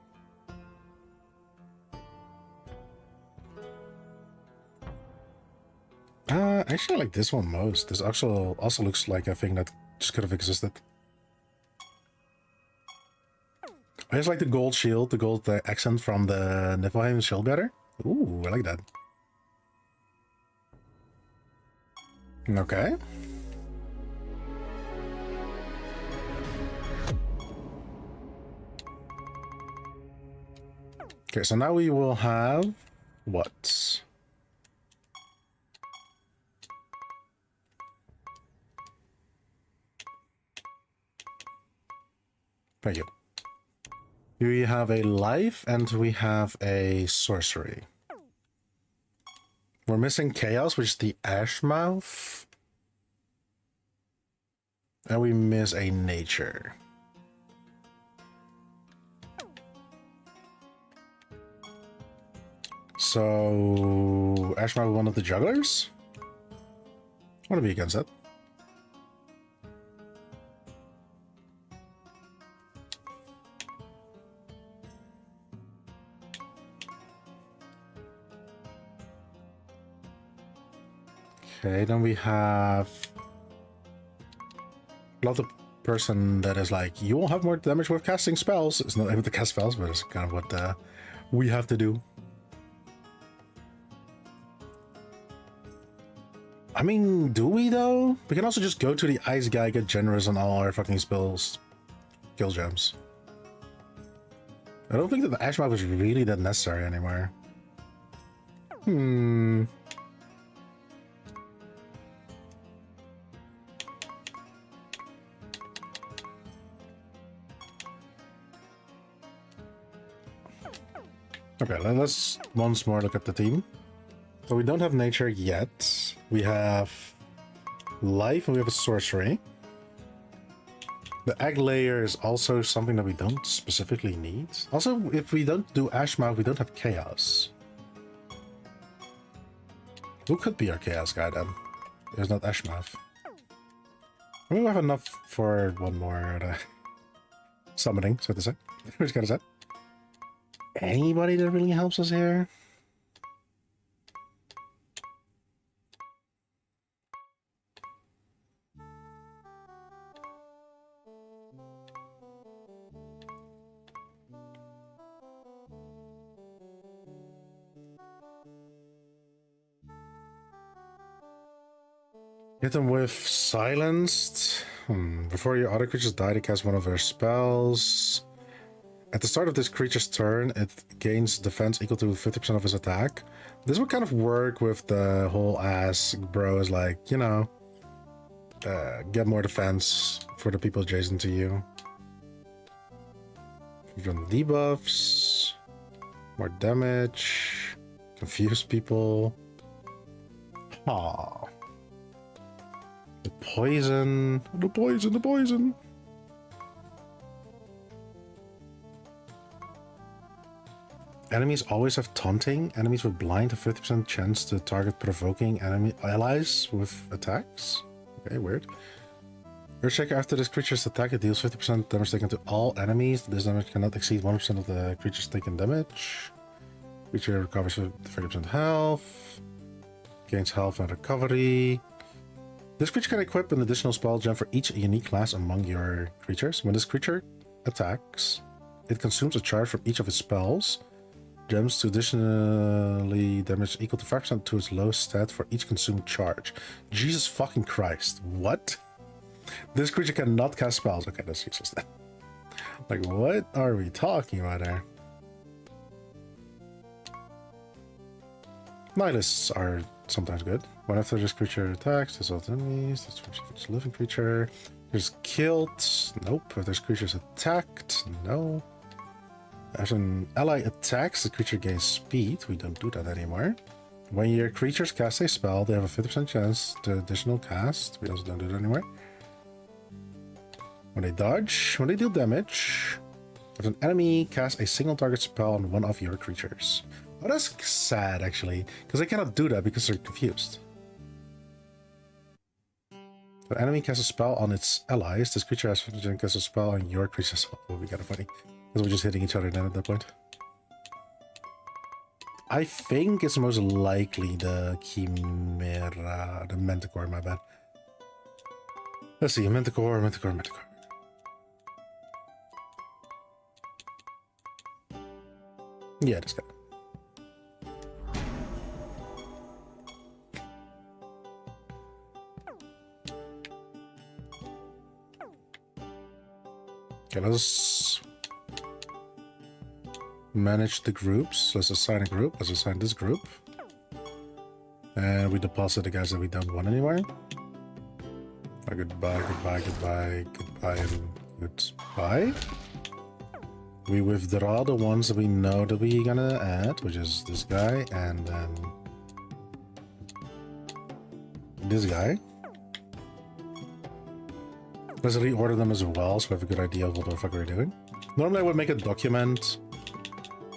Actually, I like this one most. This also looks like a thing that just could have existed. I just like the gold shield, the gold accent from the Niflheim shield better. Ooh, I like that. Okay. Okay, so now we will have what? Thank you. We have a life and we have a sorcery. We're missing chaos, which is the Ashmouth. And we miss a nature. So Ashmouth, one of the jugglers? I want to be against that. Okay, then we have another person that is like, you will have more damage with casting spells. It's not able to cast spells, but it's kind of what we have to do. I mean, do we though? We can also just go to the ice guy, get generous on all our fucking spells, skill gems. I don't think that the Ashmouth is really that necessary anymore. Okay, let's once more look at the team. So we don't have nature yet. We have life and we have a sorcery. The egg layer is also something that we don't specifically need. Also, if we don't do Ashmouth, we don't have chaos. Who could be our chaos guy then? There's not Ashmouth. I mean, we have enough for one more summoning, so to say. Which kind of set? Anybody that really helps us here? Hit them with silenced. Before your other creatures die, they cast one of their spells. At the start of this creature's turn, it gains defense equal to 50% of his attack. This would kind of work with the whole ass bros, like, you know, get more defense for the people adjacent to you. From debuffs, more damage, confuse people. Aww. The poison, the poison, the poison. Enemies always have taunting. Enemies with blind have 50% chance to target provoking enemy allies with attacks. Okay, weird. Earthshaker, after this creature's attack, it deals 50% damage taken to all enemies. This damage cannot exceed 1% of the creature's taken damage. Creature recovers with 30% health. Gains health and recovery. This creature can equip an additional spell gem for each unique class among your creatures. When this creature attacks, it consumes a charge from each of its spells. Gems to additionally damage equal to 5% to its lowest stat for each consumed charge. Jesus fucking Christ. What? This creature cannot cast spells. Okay, that's useless then. Like, what are we talking about there? Nihilists are sometimes good. When after this creature attacks, this all enemies, this living creature is killed. Nope. If this creature is attacked, no. As an ally attacks, the creature gains speed. We don't do that anymore. When your creatures cast a spell, they have a 50% chance to additional cast. We also don't do that anymore. When they dodge, when they deal damage, if an enemy casts a single target spell on one of your creatures. Oh, that's sad, actually, because they cannot do that because they're confused. If an enemy casts a spell on its allies, this creature has 50% cast a spell on your creature as well. That would be kind of funny, because we're just hitting each other then at that point. I think it's most likely the Chimera, the Manticore, my bad. Let's see, Manticore. Yeah, this guy. Okay, let's manage the groups. Let's assign a group. Let's assign this group. And we deposit the guys that we don't want anymore. Goodbye, goodbye, goodbye, goodbye, and goodbye. We withdraw the ones that we know that we're gonna add, which is this guy, and then this guy. Let's reorder them as well, so we have a good idea of what the fuck we're doing. Normally I would make a document,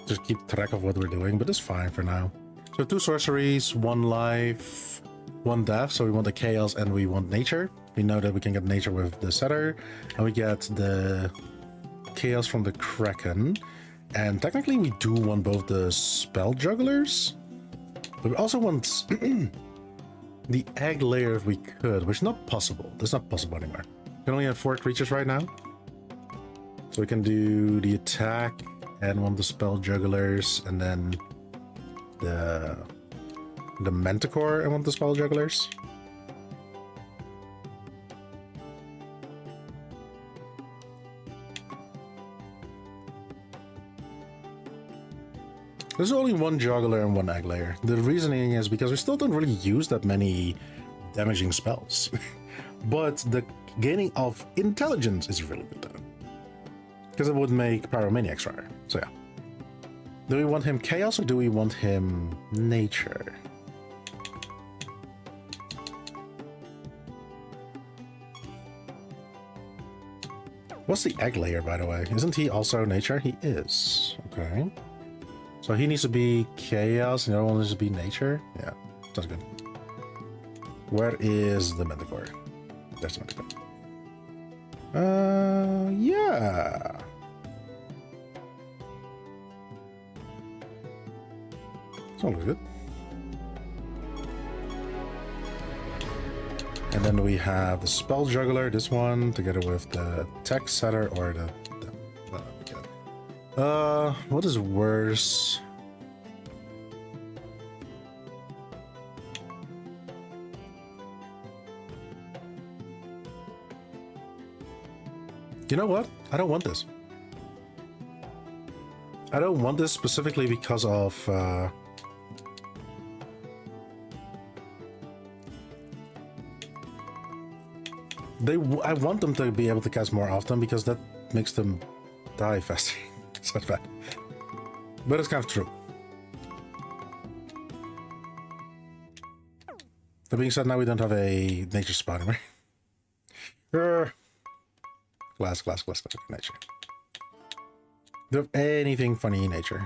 just keep track of what we're doing, but it's fine for now. So 2 sorceries, 1 life, 1 death, so we want the chaos and we want nature. We know that we can get nature with the setter, and we get the chaos from the Kraken. And technically we do want both the spell jugglers, but we also want the egg layer if we could, which is not possible. That's not possible anymore. We can only have 4 creatures right now. So we can do the attack and one of the spell jugglers, and then the Manticore and one of the spell jugglers. There's only 1 juggler and 1 egg layer. The reasoning is because we still don't really use that many damaging spells. But the gaining of intelligence is really good though, because it would make pyromaniacs rare. So yeah. Do we want him chaos or do we want him nature? What's the egg layer, by the way? Isn't he also nature? He is. Okay. So he needs to be chaos and the other one needs to be nature? Yeah, sounds good. Where is the Manticore? There's the Manticore. Yeah. Sounds good. And then we have the Spell Juggler, this one, together with the Tech Setter or the what is worse? You know what? I don't want this. I don't want this specifically because of I want them to be able to cast more often because that makes them die faster. It's not bad. But it's kind of true. That being said, now we don't have a nature spot anymore. Class, nature. Do you have anything funny in nature?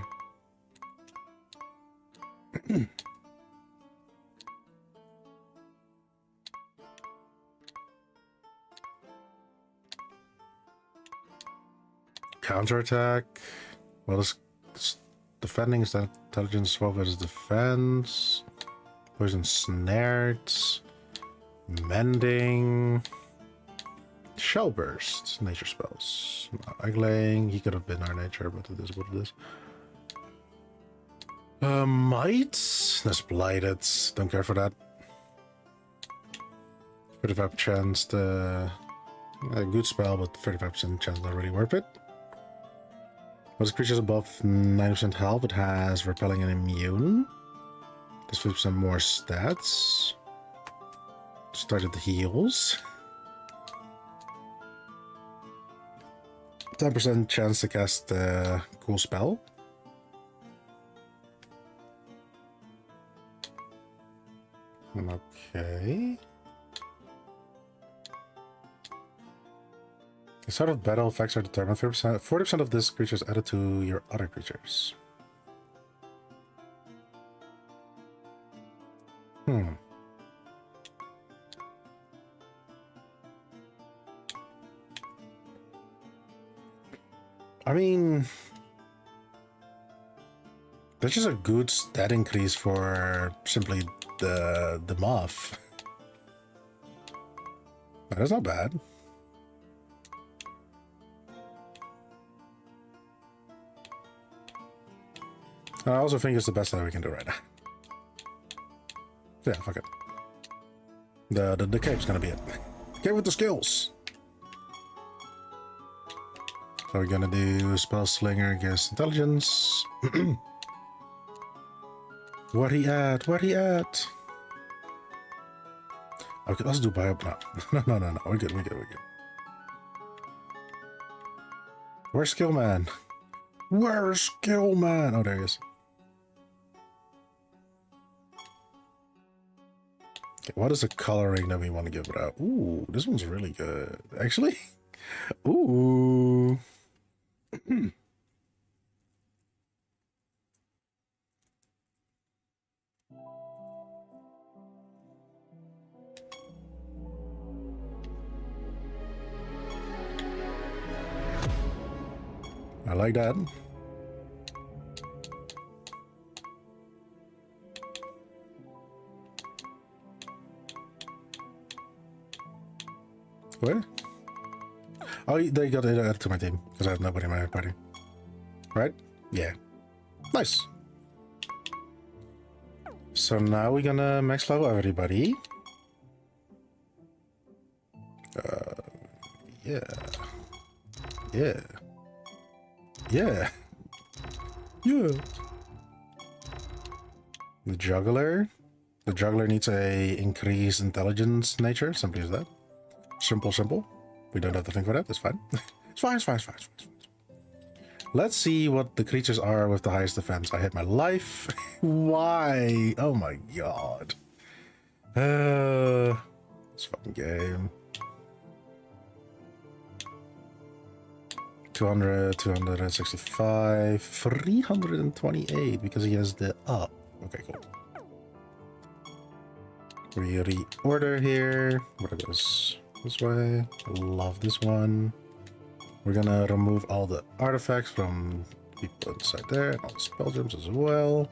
Counterattack. Well, it's defending is that intelligence 12 versus defense. Poison snares. Mending. Shell burst. Nature spells. Egg laying. He could have been our nature, but it is what it is. Might. That's blighted. Don't care for that. 35% chance. A good spell, but 35% chance not really worth it. Once a creature's above 90% health, it has repelling and immune. Does 50% more stats. Started the heals. 10% chance to cast a cool spell. Okay. The start of battle effects are determined. 40% of this creature is added to your other creatures. I mean, that's just a good stat increase for simply the moth. That's not bad. I also think it's the best that we can do right now. Yeah, fuck it. The cape's gonna be it. Cape with the skills. So we're gonna do Spell Slinger against Intelligence. Where he at? Where he at? Okay, let's do Bio. No. We're good. Where's Skillman? Where's Skillman? Oh, there he is. Okay, what is the coloring that we want to give it out? Ooh, this one's really good. Actually, ooh. I like that. Where? Oh, they got it added to my team because I have nobody in my party. Right? Yeah. Nice. So now we're gonna max level everybody. Yeah. Yeah. Yeah. Yeah. The juggler. The juggler needs a increased intelligence nature. Simply as that. Simple. We don't have to think about that. It's fine. It's fine. Let's see what the creatures are with the highest defense. I hit my life. Why? Oh my god. This fucking game. 200, 265, 328 because he has the up. Okay, cool. We reorder here. What are those? This way. Love this one. We're gonna remove all the artifacts from people inside there, and all the spell gems as well.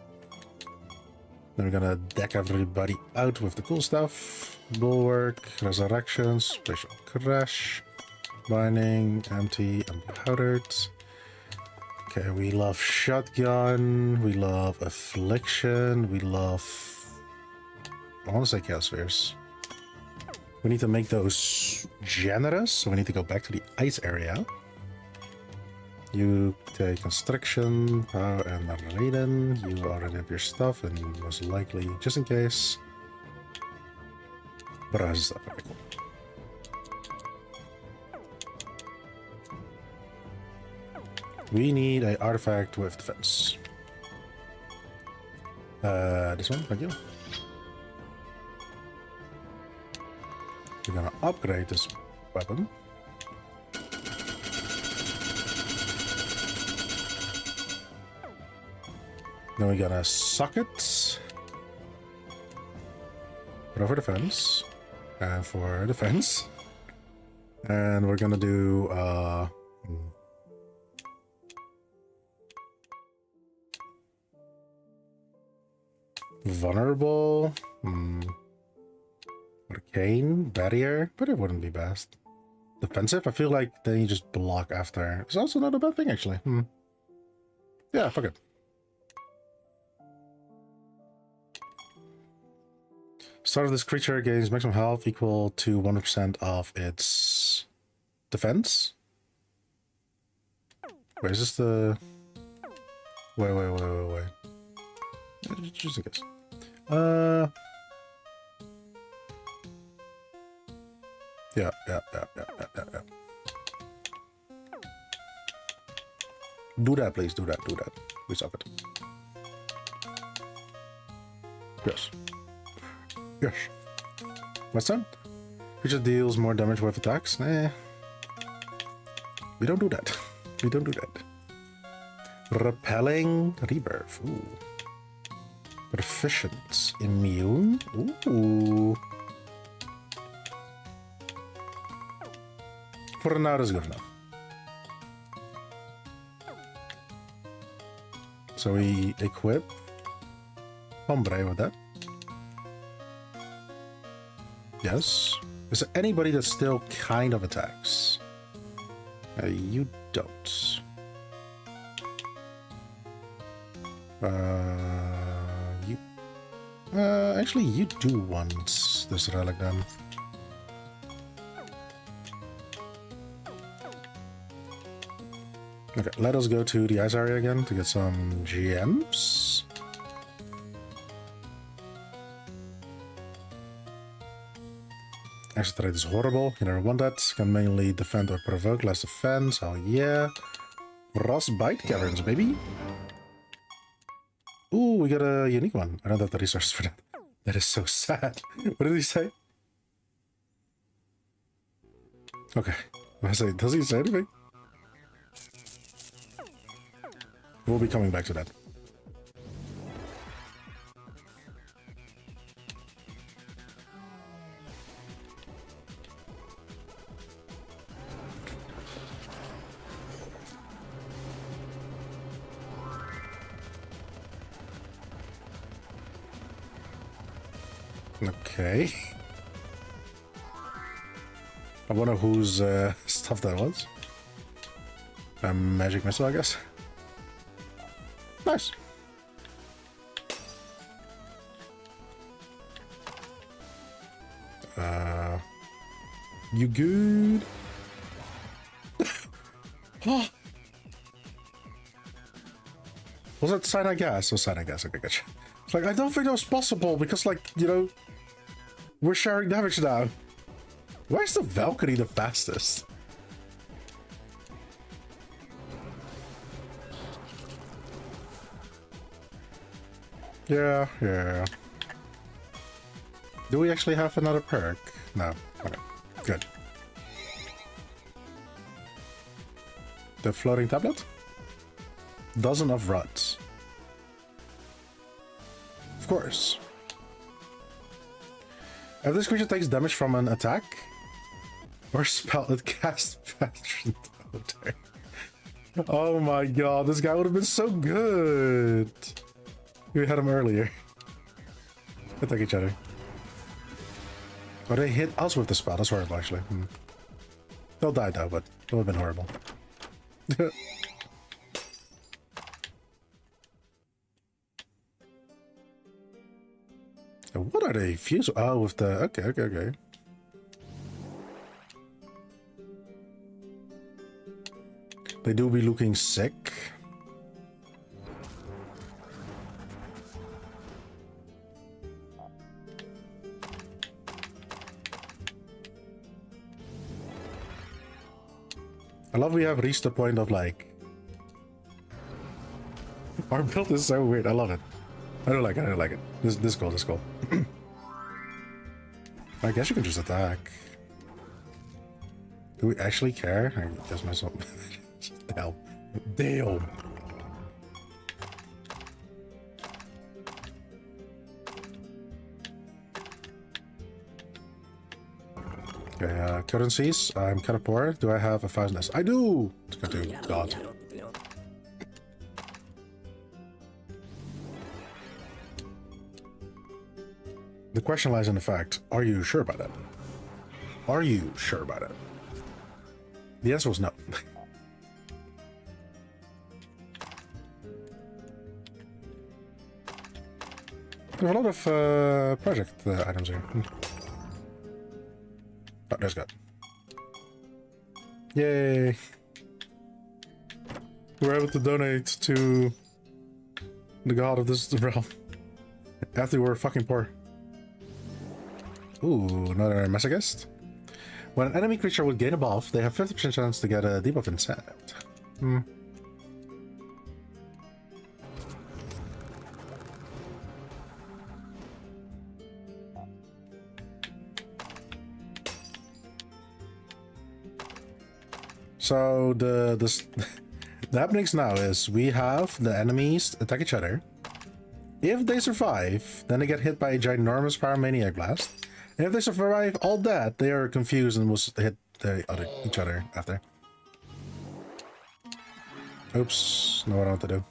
Then we're gonna deck everybody out with the cool stuff. Bulwark, Resurrection, Spatial Crash, Binding, Empty, and Powdered. Okay, we love Shotgun, we love Affliction, we love... I want to say Chaos Spheres. We need to make those generous, so we need to go back to the ice area. You take Constriction, Power, and Laden. You already have your stuff, and most likely, just in case... Brush stuff. Okay, cool. We need an artifact with defense. This one, thank you. We're gonna upgrade this weapon. Then we're gonna suck it. Put over defense. And for defense. And we're gonna do vulnerable. Arcane, barrier, but it wouldn't be best. Defensive, I feel like then you just block after. It's also not a bad thing, actually. Yeah, fuck it. Start of this creature gains maximum health equal to 100% of its defense. Wait, is this the... Wait. Just in case. Yeah. Do that, please. Do that. We suck it. Yes. What's that? Creature deals more damage with attacks? Nah. We don't do that. Repelling Rebirth. Ooh. Proficient. Immune. Ooh. For now, is good enough. So we equip Ombre with that. Yes. Is there anybody that still kind of attacks? You don't. You. Actually, you do want this relic then. Okay, let us go to the ice area again to get some gems. Extra rate is horrible. You never want that. Can mainly defend or provoke. Less defense. Oh yeah. Frostbite Caverns, baby. Ooh, we got a unique one. I don't have the resources for that. That is so sad. What did he say? Okay. Does he say anything? We'll be coming back to that. Okay. I wonder whose stuff that was. A magic missile, I guess. Nice. You good? Oh. Was that cyanide gas? Oh, cyanide gas. Okay, gotcha. It's like, I don't think that was possible because, like, you know, we're sharing damage now. Why is the Valkyrie the fastest? Yeah, yeah. Do we actually have another perk? No. Okay. Good. The floating tablet? Dozen of rods. Of course. If this creature takes damage from an attack or spell, it casts Patron Totem. Oh my god, this guy would have been so good. We had him earlier. Attack each other. Oh, they hit us with the spell. That's horrible, actually. They'll die though, but it would have been horrible. What are they fused? Oh, with the... Okay. They do be looking sick. I love we have reached the point of like... Our build is so weird. I love it. I don't like it. This is cool. I guess you can just attack. Do we actually care? I guess myself. Damn. Okay, currencies. I'm kind of poor. Do I have a fastness? I do! Let's go to God. The question lies in the fact, are you sure about it? Are you sure about it? The answer was no. There's a lot of project items here. Oh, there's God. Yay! We're able to donate to the god of this realm. After we were fucking poor. Ooh, another Masochist. When an enemy creature would gain a buff, they have 50% chance to get a debuff instead. So the happenings now is we have the enemies attack each other. If they survive, then they get hit by a ginormous pyromaniac blast. And if they survive all that, they are confused and will hit each other after. Oops, know what I want to do.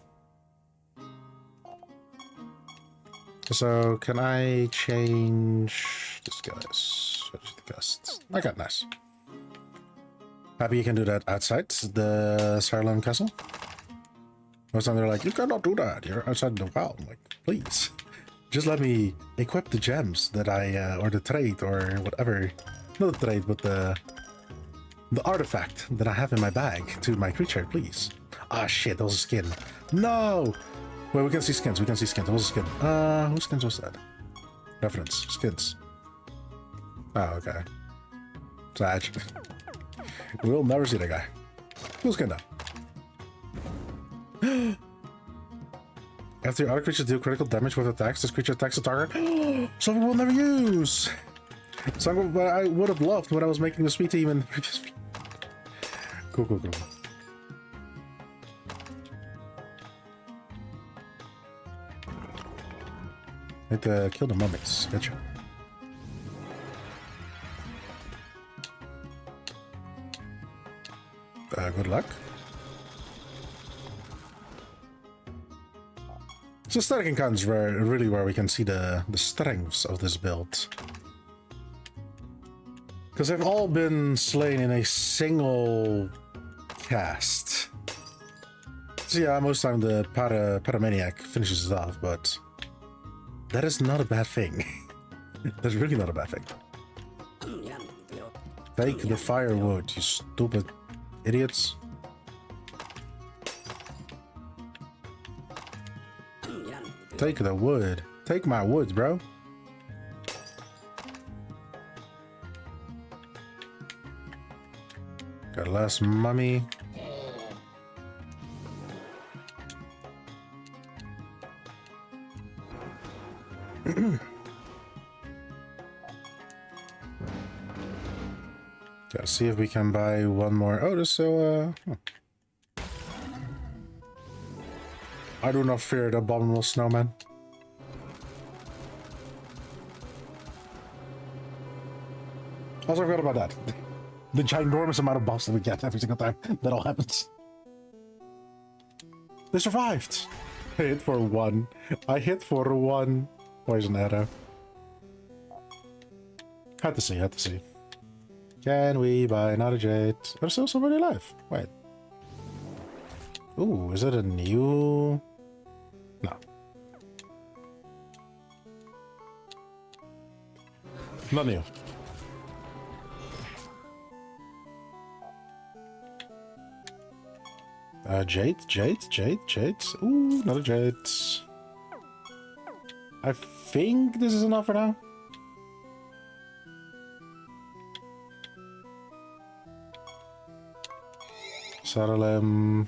So, can I change this guy's? Switch the gusts. Okay, nice. Happy you can do that outside the Siralim castle. Most time they're like, you cannot do that. You're outside the wild. I'm like, please. Just let me equip the gems that I, or the trait, or whatever. Not the trait, but the artifact that I have in my bag to my creature, please. Ah, shit, that was a skin. No! Wait, we can see skins, That was a skin. Whose skins was that? Reference, skins. Oh, okay. Sag. We'll never see that guy. Who's skin that? After other creatures deal critical damage with attacks, this creature attacks the target. Something we'll never use! Something I would have loved when I was making the sweet team in the previous... Cool. Need to kill the mummies. Gotcha. Good luck. So static encounters is really where we can see the strengths of this build. Because they've all been slain in a single cast. So yeah, most of the time the Paramaniac finishes it off, but that is not a bad thing. That's really not a bad thing. Take the firewood, you stupid idiots. Take the wood. Take my woods, bro. Got a last mummy. Gotta see if we can buy one more. Oh, there's still I do not fear the abominable snowman. Also, I forgot about that. The ginormous amount of buffs that we get every single time that all happens. They survived! I hit for one. I hit for one poison arrow. Had to see, had to see. Can we buy another jade? There's still somebody alive. Wait. Ooh, is it a new... No. Not new. Jade? Ooh, another jade. I think this is enough for now. Siralim.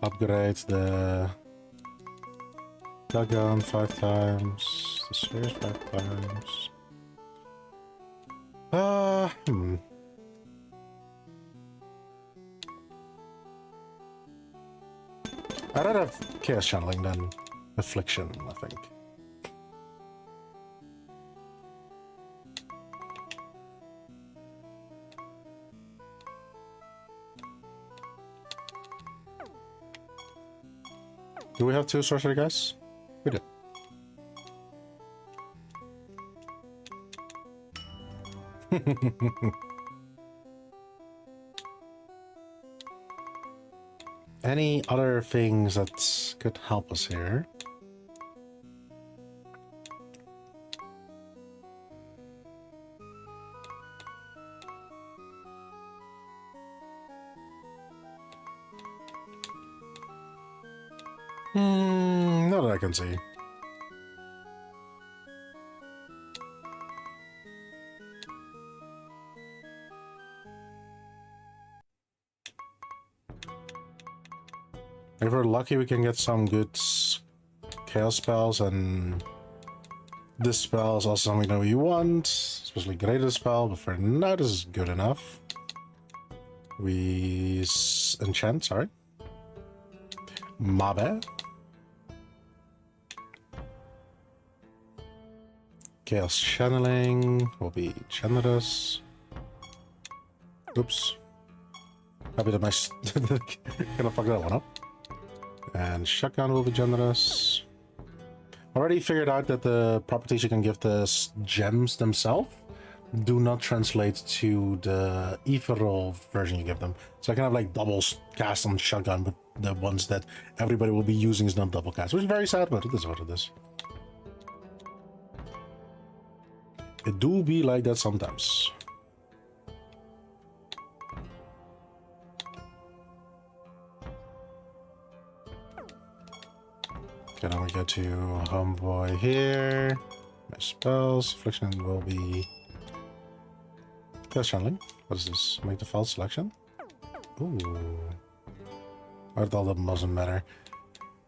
Upgrade the gun 5 times. The spheres 5 times. I'd rather have Chaos Channeling than Affliction, I think. Do we have 2 sorcery guys? We do. Any other things that could help us here? Not that I can see. If we're lucky, we can get some good chaos spells, and this spell is also something that we want, especially greater spell, but for now this is good enough. We enchant, sorry. Mabe. Chaos Channeling will be generous. Oops. Happy that my... Gonna fuck that one up. And Shotgun will be generous. Already figured out that the properties you can give the gems themselves do not translate to the ethereal version you give them. So I can have like double cast on Shotgun, but the ones that everybody will be using is not double cast, which is very sad, but it is what it is. It do be like that sometimes. Okay, now we go to Homeboy here. My spells. Affliction will be... Chaos Channeling. What is this? Make default selection? Ooh. I thought that doesn't matter.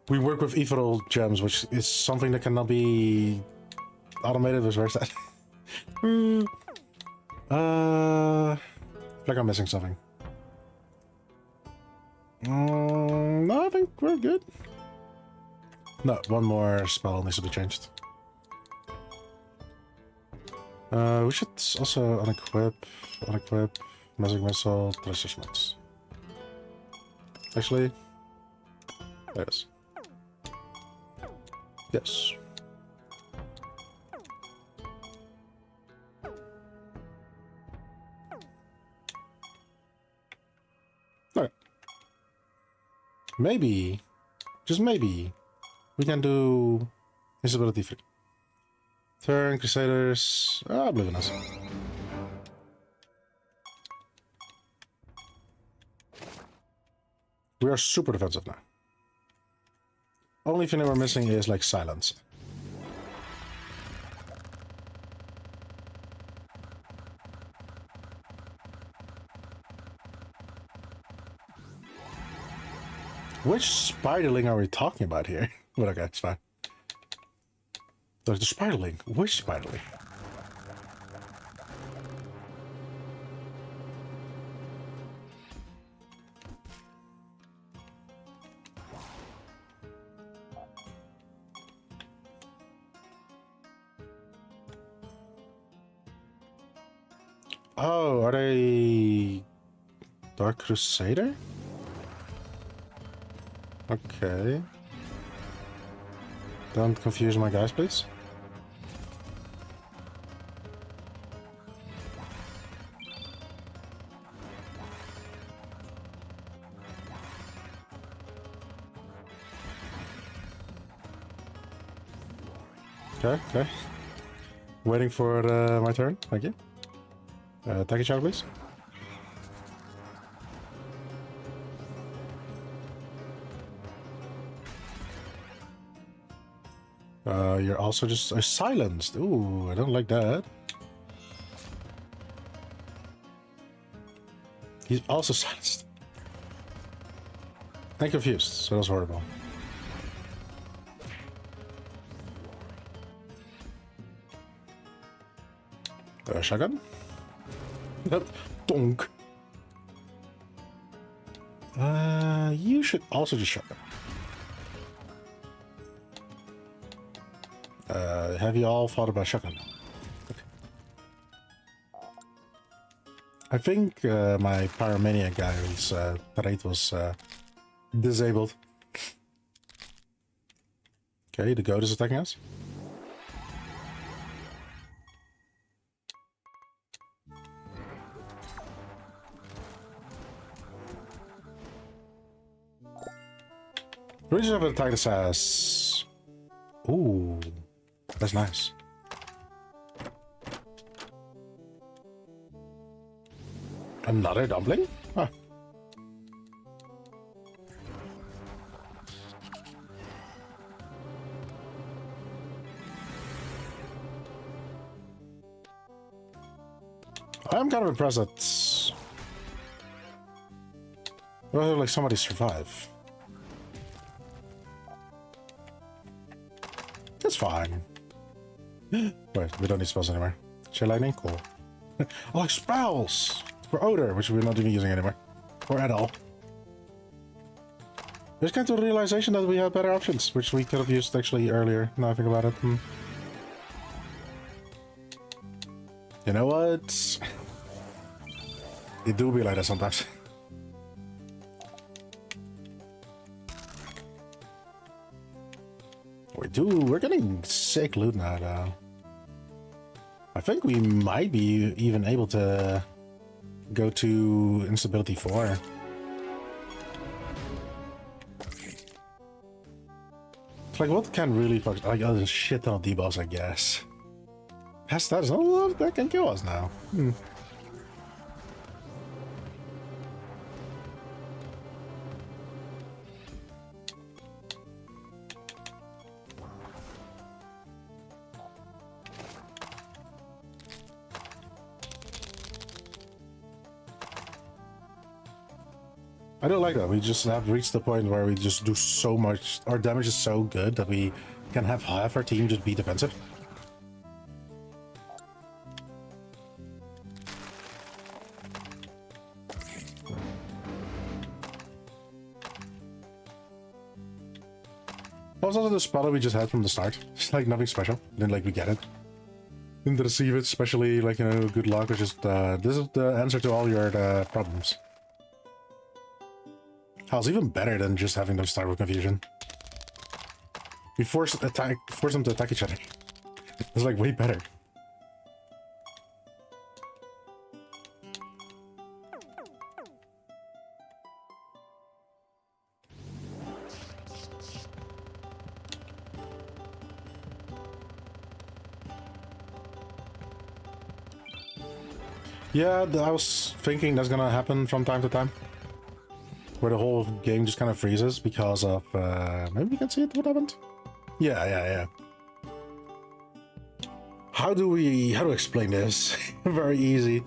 We work with ethereal gems, which is something that cannot be automated. Where's that? I feel like I'm missing something. No, I think we're good. No, one more spell needs to be changed. We should also unequip Magic Missile, Treasure Schmutz. Actually, there it is. Yes. Alright. Maybe, just maybe, we can do Invisibility 3. Turn, Crusaders, Oblivious. We are super defensive now. Only thing that we're missing is like silence. Which spiderling are we talking about here? Well, okay, it's fine. There's the spiraling. Which spiraling? Oh, are they Dark Crusader? Okay. Don't confuse my guys, please. Okay, okay. Waiting for my turn. Thank you. Attack each other, please. You're also just silenced. Ooh, I don't like that. He's also silenced. I'm confused, so that's horrible. Shotgun? Donk. You should also just shotgun. Have you all thought about shotgun? Okay. I think my Pyromania guy's trait was disabled. Okay, the goat is attacking us. Region of the Titus says, ooh, that's nice. Another dumpling? Huh. I'm kind of impressed that... well, like somebody survived. That's fine. Wait, we don't need spells anymore. Shell lightning? Cool. Oh, like spells! For odor, which we're not even using anymore. Or at all. Just came to the realization that we had better options, which we could have used actually earlier, now I think about it. You know what? It do be like that sometimes. We're getting sick loot now, though. I think we might be even able to go to instability 4. It's like, what can really fuck... like, oh, there's shit ton of debuffs, I guess. Past that is not a lot that can kill us now. I don't like that. We just have reached the point where we just do so much. Our damage is so good that we can have half our team just be defensive. Also, the spell that we just had from the start. It's like nothing special. Then, like, we get it. Didn't receive it, especially, like, you know, good luck. It's just, this is the answer to all your problems. Hell's even better than just having them start with confusion. We force them to attack each other. It's like way better. Yeah, I was thinking that's gonna happen from time to time. Where the whole game just kind of freezes because of, maybe we can see it, what happened? Yeah. How do explain this? Very easy.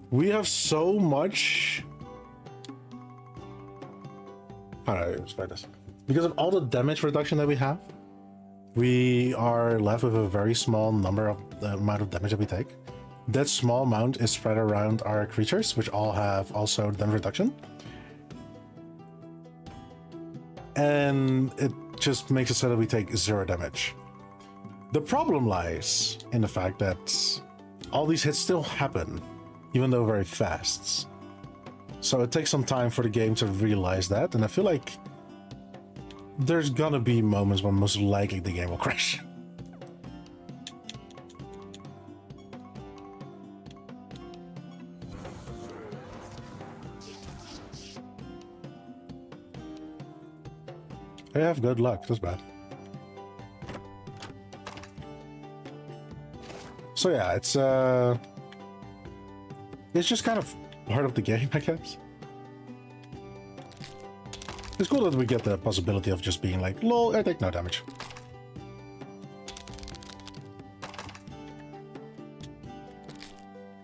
We have so much How do I explain this? Because of all the damage reduction that we have, we are left with a very small number of the amount of damage that we take. That small amount is spread around our creatures, which all have also damage reduction. And it just makes it so that we take 0 damage. The problem lies in the fact that all these hits still happen, even though very fast. So it takes some time for the game to realize that, and I feel like there's gonna be moments when most likely the game will crash. I have good luck, that's bad. So yeah, it's just kind of part of the game, I guess. It's cool that we get the possibility of just being like, lol, I take no damage.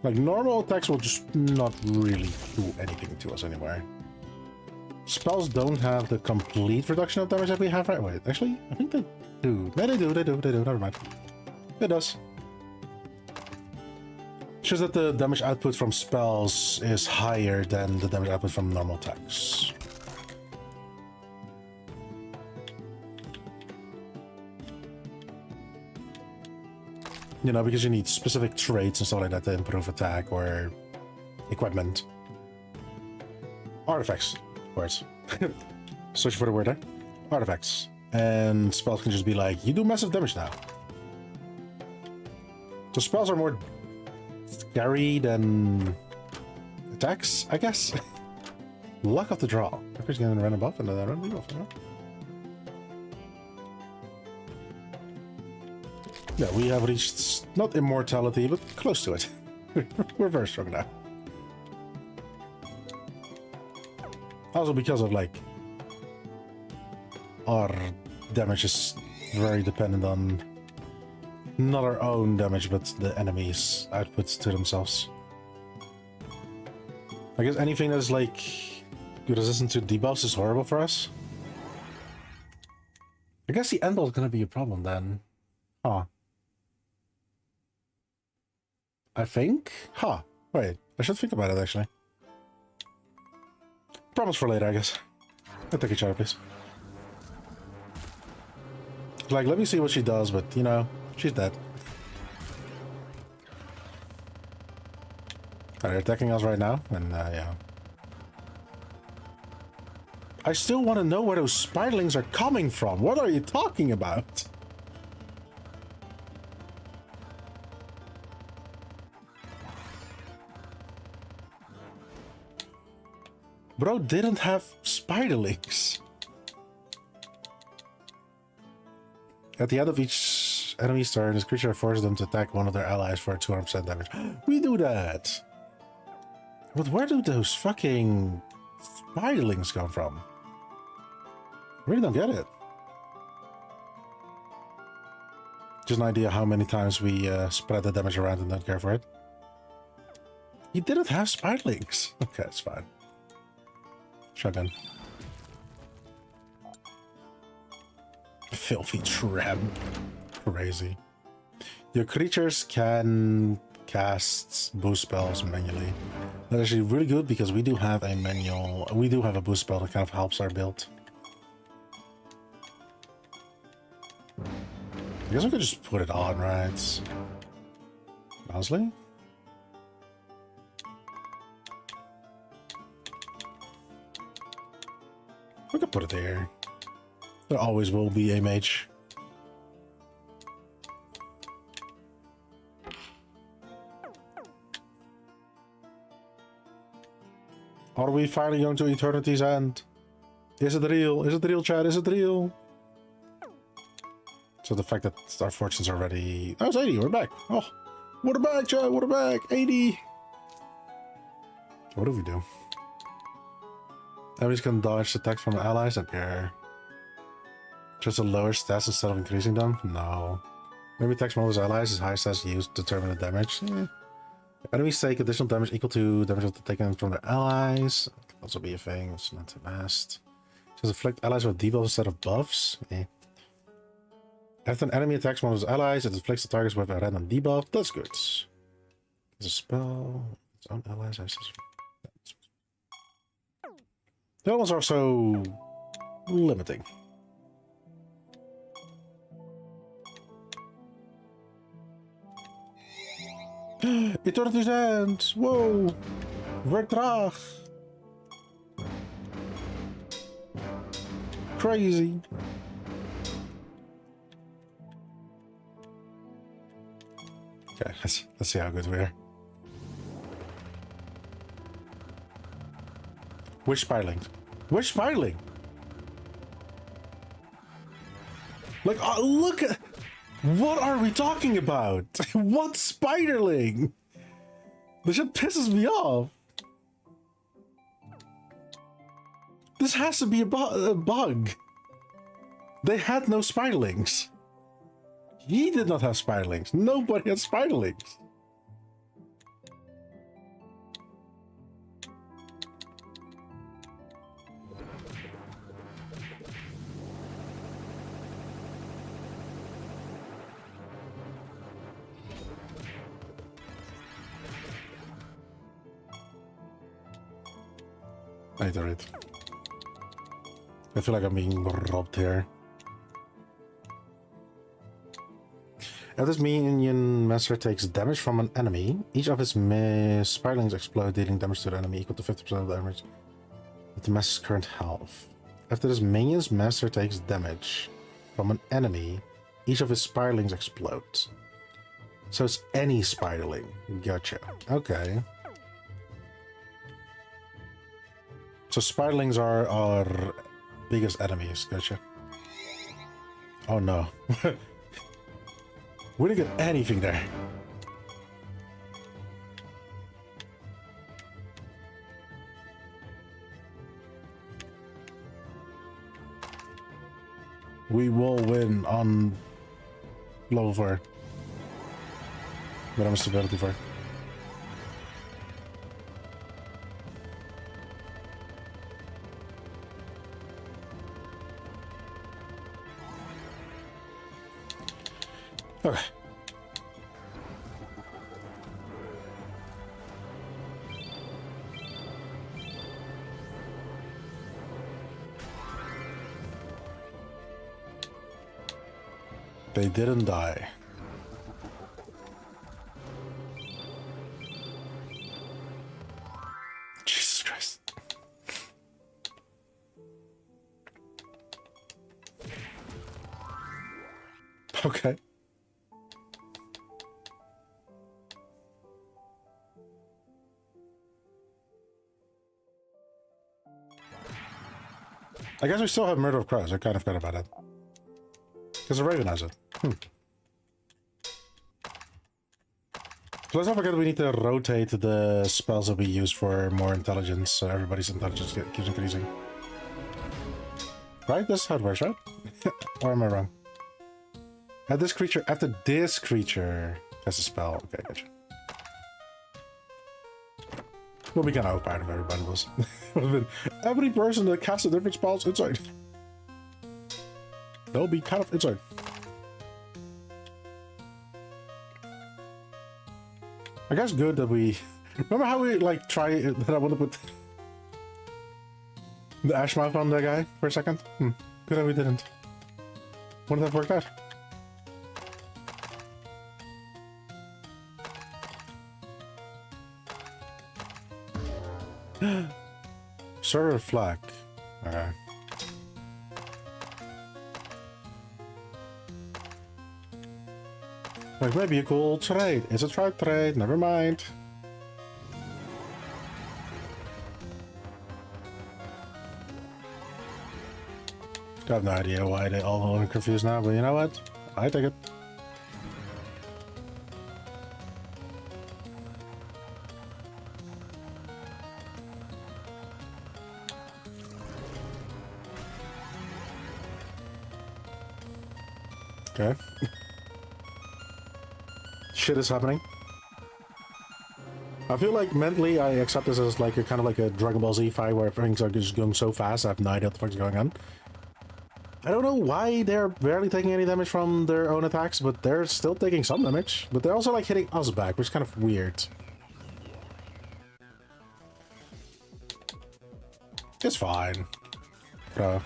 Like, normal attacks will just not really do anything to us anyway. Spells don't have the complete reduction of damage that we have, right? Wait, actually, I think they do. No, they do, never mind. It does. It's just that the damage output from spells is higher than the damage output from normal attacks. You know, because you need specific traits and stuff like that to improve attack or equipment. Artifacts. Words. Search for the word there. Artifacts. And spells can just be like, you do massive damage now. So spells are more scary than attacks, I guess. Luck of the draw. Everybody's gonna run above and then run below. Yeah, we have reached not immortality, but close to it. We're very strong now. Also because of, like, our damage is very dependent on not our own damage, but the enemy's outputs to themselves. I guess anything that's, like, resistant to debuffs is horrible for us. I guess the end ball is gonna be a problem then. Huh. I think? Huh. Wait, I should think about it, actually. Promise for later, I guess. I'll take a shot, please. Like, let me see what she does, but, you know, she's dead. They're attacking us right now, and, yeah. I still want to know where those spiderlings are coming from. What are you talking about? Bro didn't have spiderlings. At the end of each enemy's turn, this creature forces them to attack one of their allies for 200% damage. We do that! But where do those fucking spiderlings come from? I really don't get it. Just an idea how many times we spread the damage around and don't care for it. He didn't have spiderlings. Okay, it's fine. Shotgun. Filthy tramp. Crazy. Your creatures can cast boost spells manually. That's actually really good because we do have a manual. We do have a boost spell that kind of helps our build. I guess we could just put it on, right? Honestly? We could put it there. There always will be a mage. Are we finally going to eternity's end? Is it real? Is it real, Chad? Is it real? So the fact that our fortunes are already... Oh, it's 80. We're back. Oh, we're back, Chad. We're back. 80. What do we do? Enemies can dodge attacks from allies up here. Just to lower stats instead of increasing them? No. Maybe attacks from all his allies, his high stats used to determine the damage. Enemies take additional damage equal to damage taken from their allies. That could also be a thing. It's not too fast. Does inflict allies with debuffs instead of buffs? Eh. After an enemy attacks one of his allies, it inflicts the targets with a random debuff. That's good. It's a spell. Its own allies. The other ones are so limiting. Eternity's End! Whoa! Vertraag! Crazy! Okay, let's see how good we are. Which Spirling? Which Spirling? Like, oh, look at... What are we talking about? What Spiderling? This shit pisses me off. This has to be a bug. They had no Spiderlings. He did not have Spiderlings. Nobody had Spiderlings. I do it. I feel like I'm being robbed here. If this minion master takes damage from an enemy, each of its Spirelings explode, dealing damage to the enemy equal to 50% of the damage with the master's current health. After this minion's master takes damage from an enemy, each of his Spirelings explodes. So it's any Spiderling. Gotcha. Okay. So Spiderlings are our biggest enemies. Gotcha. Oh no. We didn't get anything there. We will win on level 4. But I'm a stability 4. Okay. They didn't die. Jesus Christ. Okay. I guess we still have Murder of Crows. I kind of forgot about it. Because the Raven has it. So let's not forget we need to rotate the spells that we use for more intelligence, so everybody's intelligence keeps increasing. Right? That's how it works, right? Or am I wrong? After this creature has a spell. Okay, gotcha. We'll be kind of overpowered if everybody was. Every person that casts a different spells inside. They'll be kind of inside. I guess good that we... Remember how we, like, try that I want to put the ash mouth on that guy for a second? Good that we didn't. Wouldn't have worked out. Server flag. Okay. Like, maybe a cool trade. It's a tribe trade, never mind. I have no idea why they all are confused now, but you know what? I take it. Okay. Shit is happening. I feel like mentally I accept this as like a kind of like a Dragon Ball Z fight where things are just going so fast I have no idea what the fuck's going on. I don't know why they're barely taking any damage from their own attacks, but they're still taking some damage. But they're also like hitting us back, which is kind of weird. It's fine. Bro.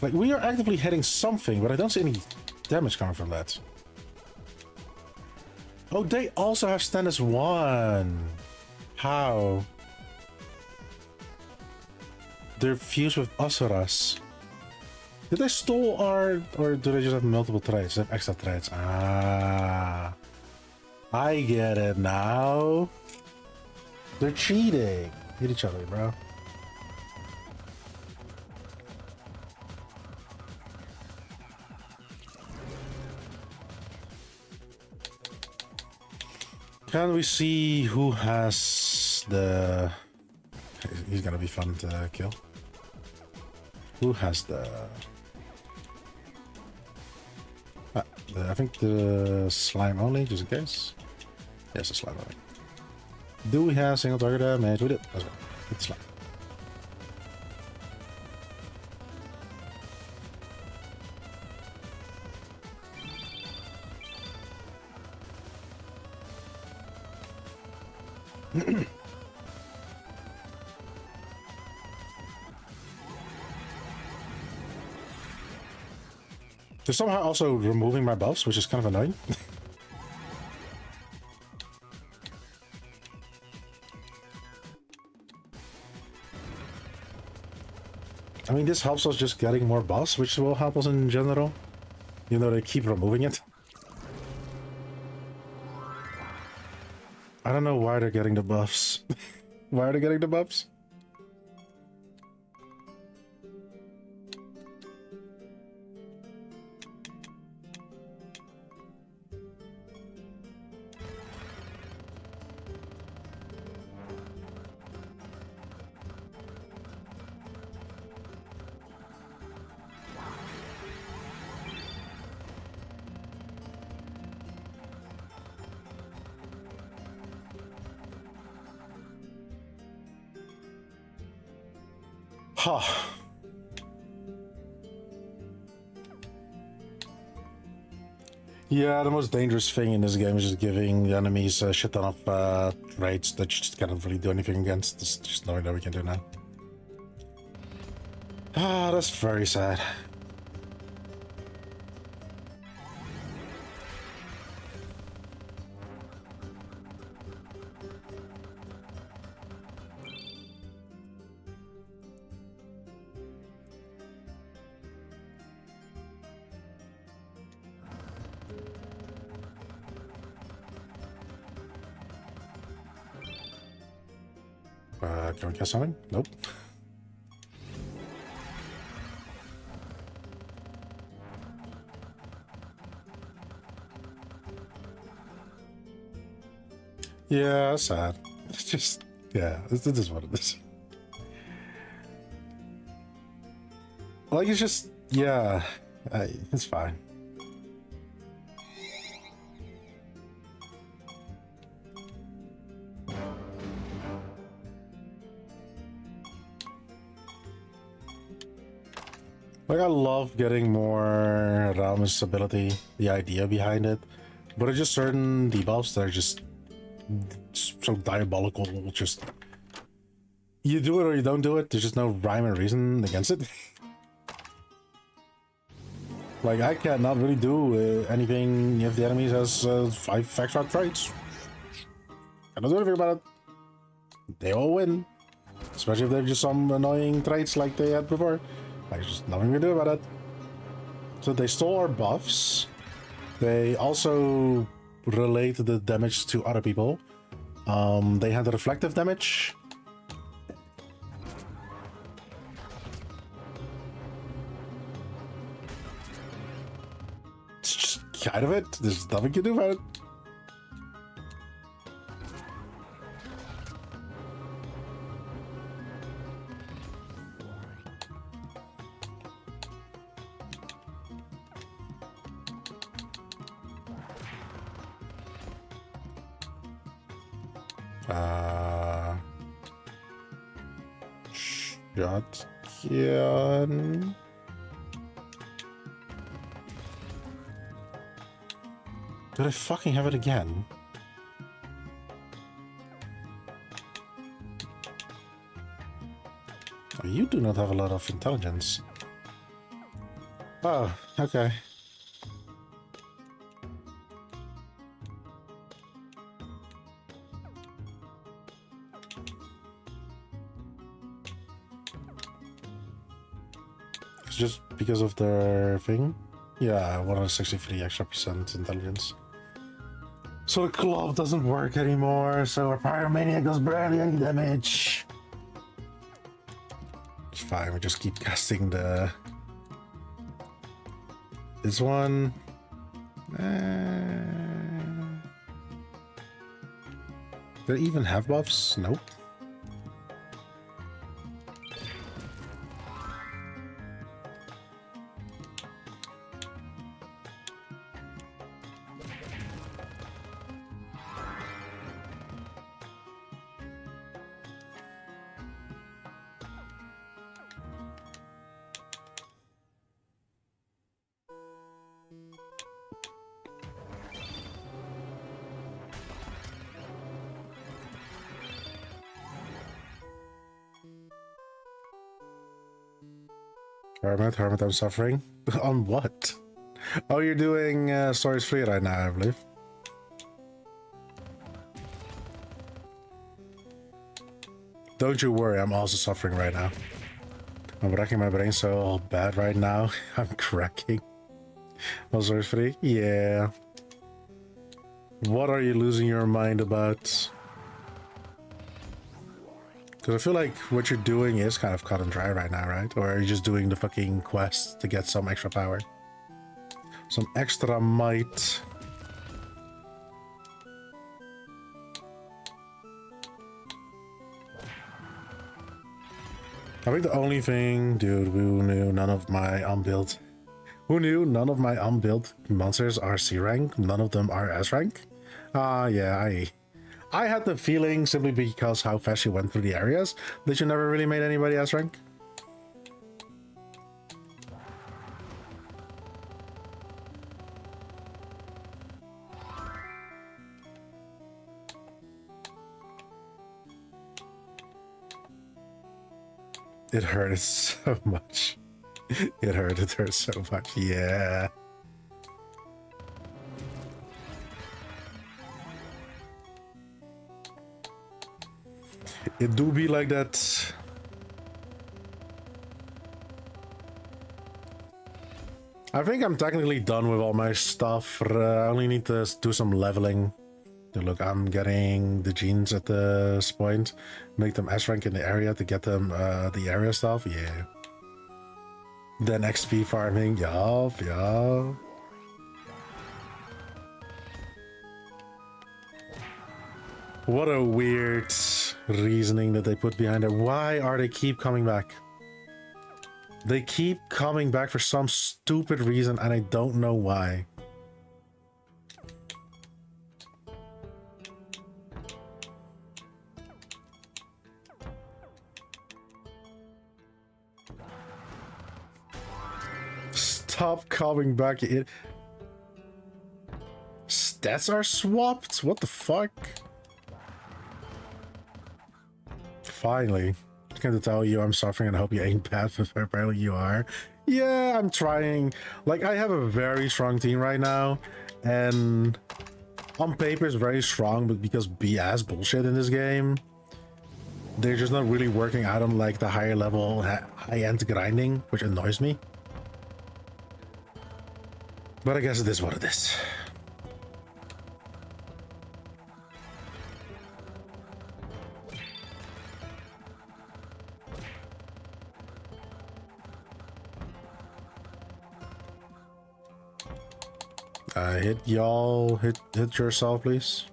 Like, we are actively hitting something, but I don't see any damage coming from that. Oh, they also have Stannis 1. How? They're fused with Asuras. Did they stole our... or do they just have multiple traits? They have extra traits. Ah. I get it now. They're cheating. Hit each other, bro. Can we see who has the... He's gonna be fun to kill. Who has the... I think the slime only, just in case. Yes, the slime only. Do we have single target damage? We do. That's right. It's slime. They're somehow also removing my buffs, which is kind of annoying. I mean, this helps us just getting more buffs, which will help us in general. Even though they keep removing it. I don't know why they're getting the buffs. Why are they getting the buffs? Huh. Yeah, the most dangerous thing in this game is just giving the enemies a shit ton of traits that you just can't really do anything against. There's just nothing that we can do now. Ah, that's very sad. Can we catch something? Nope. Yeah, sad. It's just, yeah, this is what it is. Like, it's just, yeah, it's fine. Like, I love getting more Ram's ability, the idea behind it, but it's just certain debuffs that are just so diabolical, just... You do it or you don't do it, there's just no rhyme or reason against it. Like, I cannot really do anything if the enemy has 5 extra traits. I don't do anything about it. They all win. Especially if they're just some annoying traits like they had before. Like, just nothing to do about it. So they stole our buffs. They also relate the damage to other people. They had the reflective damage. It's just kind of it. There's nothing you can do about it. Shotgun. Did I fucking have it again? Oh, you do not have a lot of intelligence. Oh, okay. It's just because of their thing? Yeah, 163 extra percent intelligence. So the club doesn't work anymore, so our pyromaniac does barely any damage. It's fine, we just keep casting the... This one... Do they even have buffs? Nope. Hermit, I'm suffering. On what? Oh, you're doing Stories Free right now, I believe. Don't you worry, I'm also suffering right now. I'm wrecking my brain so bad right now. I'm cracking. Oh, Stories Free? Yeah. What are you losing your mind about? Because I feel like what you're doing is kind of cut and dry right now, right? Or are you just doing the fucking quest to get some extra power? Some extra might. I think the only thing, dude, who knew none of my unbuilt... Who knew none of my unbuilt monsters are C rank? None of them are S rank? Yeah, I had the feeling, simply because how fast you went through the areas, that you never really made anybody S rank. It hurted so much. It hurt so much, yeah. It do be like that. I think I'm technically done with all my stuff. I only need to do some leveling. Look, I'm getting the genes at this point. Make them S rank in the area to get them the area stuff. Yeah. Then XP farming. Yup. What a weird reasoning that they put behind it. Why are they keep coming back? They keep coming back for some stupid reason, and I don't know why. Stop coming back. Stats are swapped? What the fuck? Finally. I'm going to tell you I'm suffering and I hope you ain't bad, but apparently you are. Yeah, I'm trying. Like, I have a very strong team right now, and on paper it's very strong, but because BS bullshit in this game, they're just not really working out on like the higher level, high-end grinding, which annoys me. But I guess it is what it is. Hit y'all. Hit yourself, please.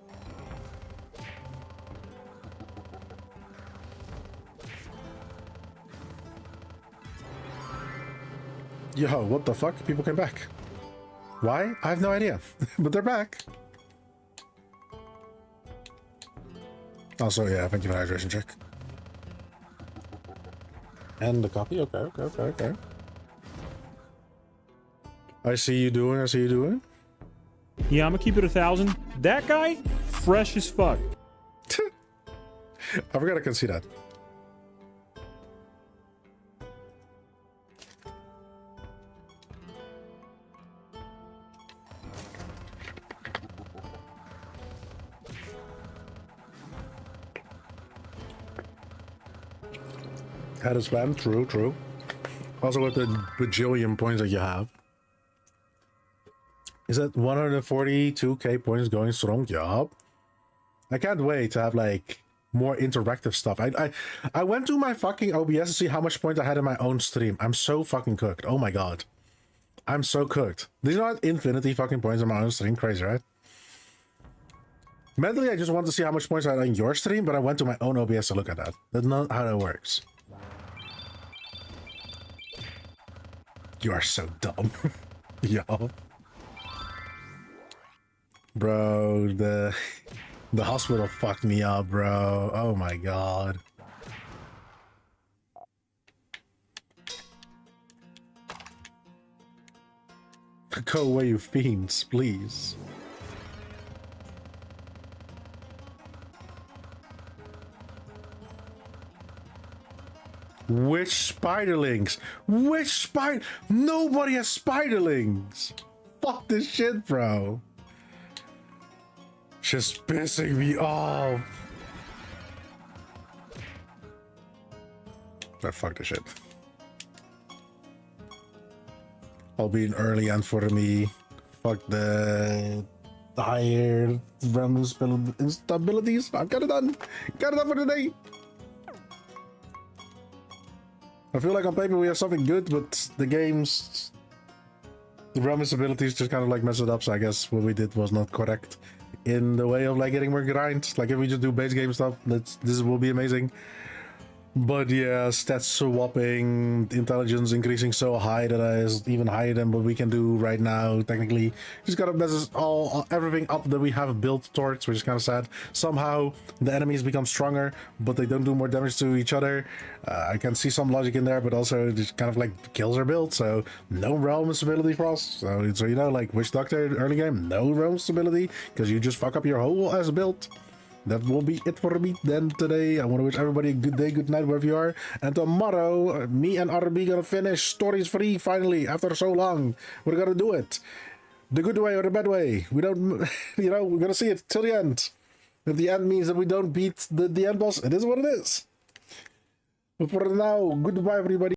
Yo, what the fuck? People came back. Why? I have no idea. But they're back. Also, yeah, thank you for the hydration check. And the copy? Okay. I see you doing.
Yeah, I'm gonna keep it 1,000. That guy, fresh as fuck.
I forgot I can see that. Had a spam, true. Also with the bajillion points that you have. Is that 142k points going strong? Yup. I can't wait to have like more interactive stuff. I went to my fucking OBS to see how much points I had in my own stream. I'm so fucking cooked. Oh my god. I'm so cooked. These are not infinity fucking points on my own stream. Crazy, right? Mentally, I just want to see how much points I had on your stream, but I went to my own OBS to look at that. That's not how that works. You are so dumb. Yo. Bro, the hospital fucked me up, bro. Oh my god. Go away, you fiends, please. Which spiderlings? Which spider? Nobody has spiderlings. Fuck this shit, bro. Just pissing me off. Oh, fuck this shit. I'll be an early end for me. Fuck the higher random instabilities. I've got it done. Got it done for today. I feel like on paper we have something good, but the games, the realm abilities just kind of like mess it up. So I guess what we did was not correct in the way of like getting more grind. Like if we just do base game stuff, this will be amazing. But yeah, stats swapping, intelligence increasing so high that is even higher than what we can do right now. Technically, just gotta mess everything up that we have built towards, which is kind of sad. Somehow the enemies become stronger, but they don't do more damage to each other. I can see some logic in there, but also just kind of like kills are built, so no realm stability for us. So you know, like Witch Doctor early game, no realm stability because you just fuck up your whole as build. That will be it for me then today. I want to wish everybody a good day, good night, wherever you are. And tomorrow, me and RB gonna finish Stories Free finally, after so long. We're gonna do it. The good way or the bad way. We don't, you know, we're gonna see it till the end. If the end means that we don't beat the end boss, it is what it is. But for now, goodbye everybody.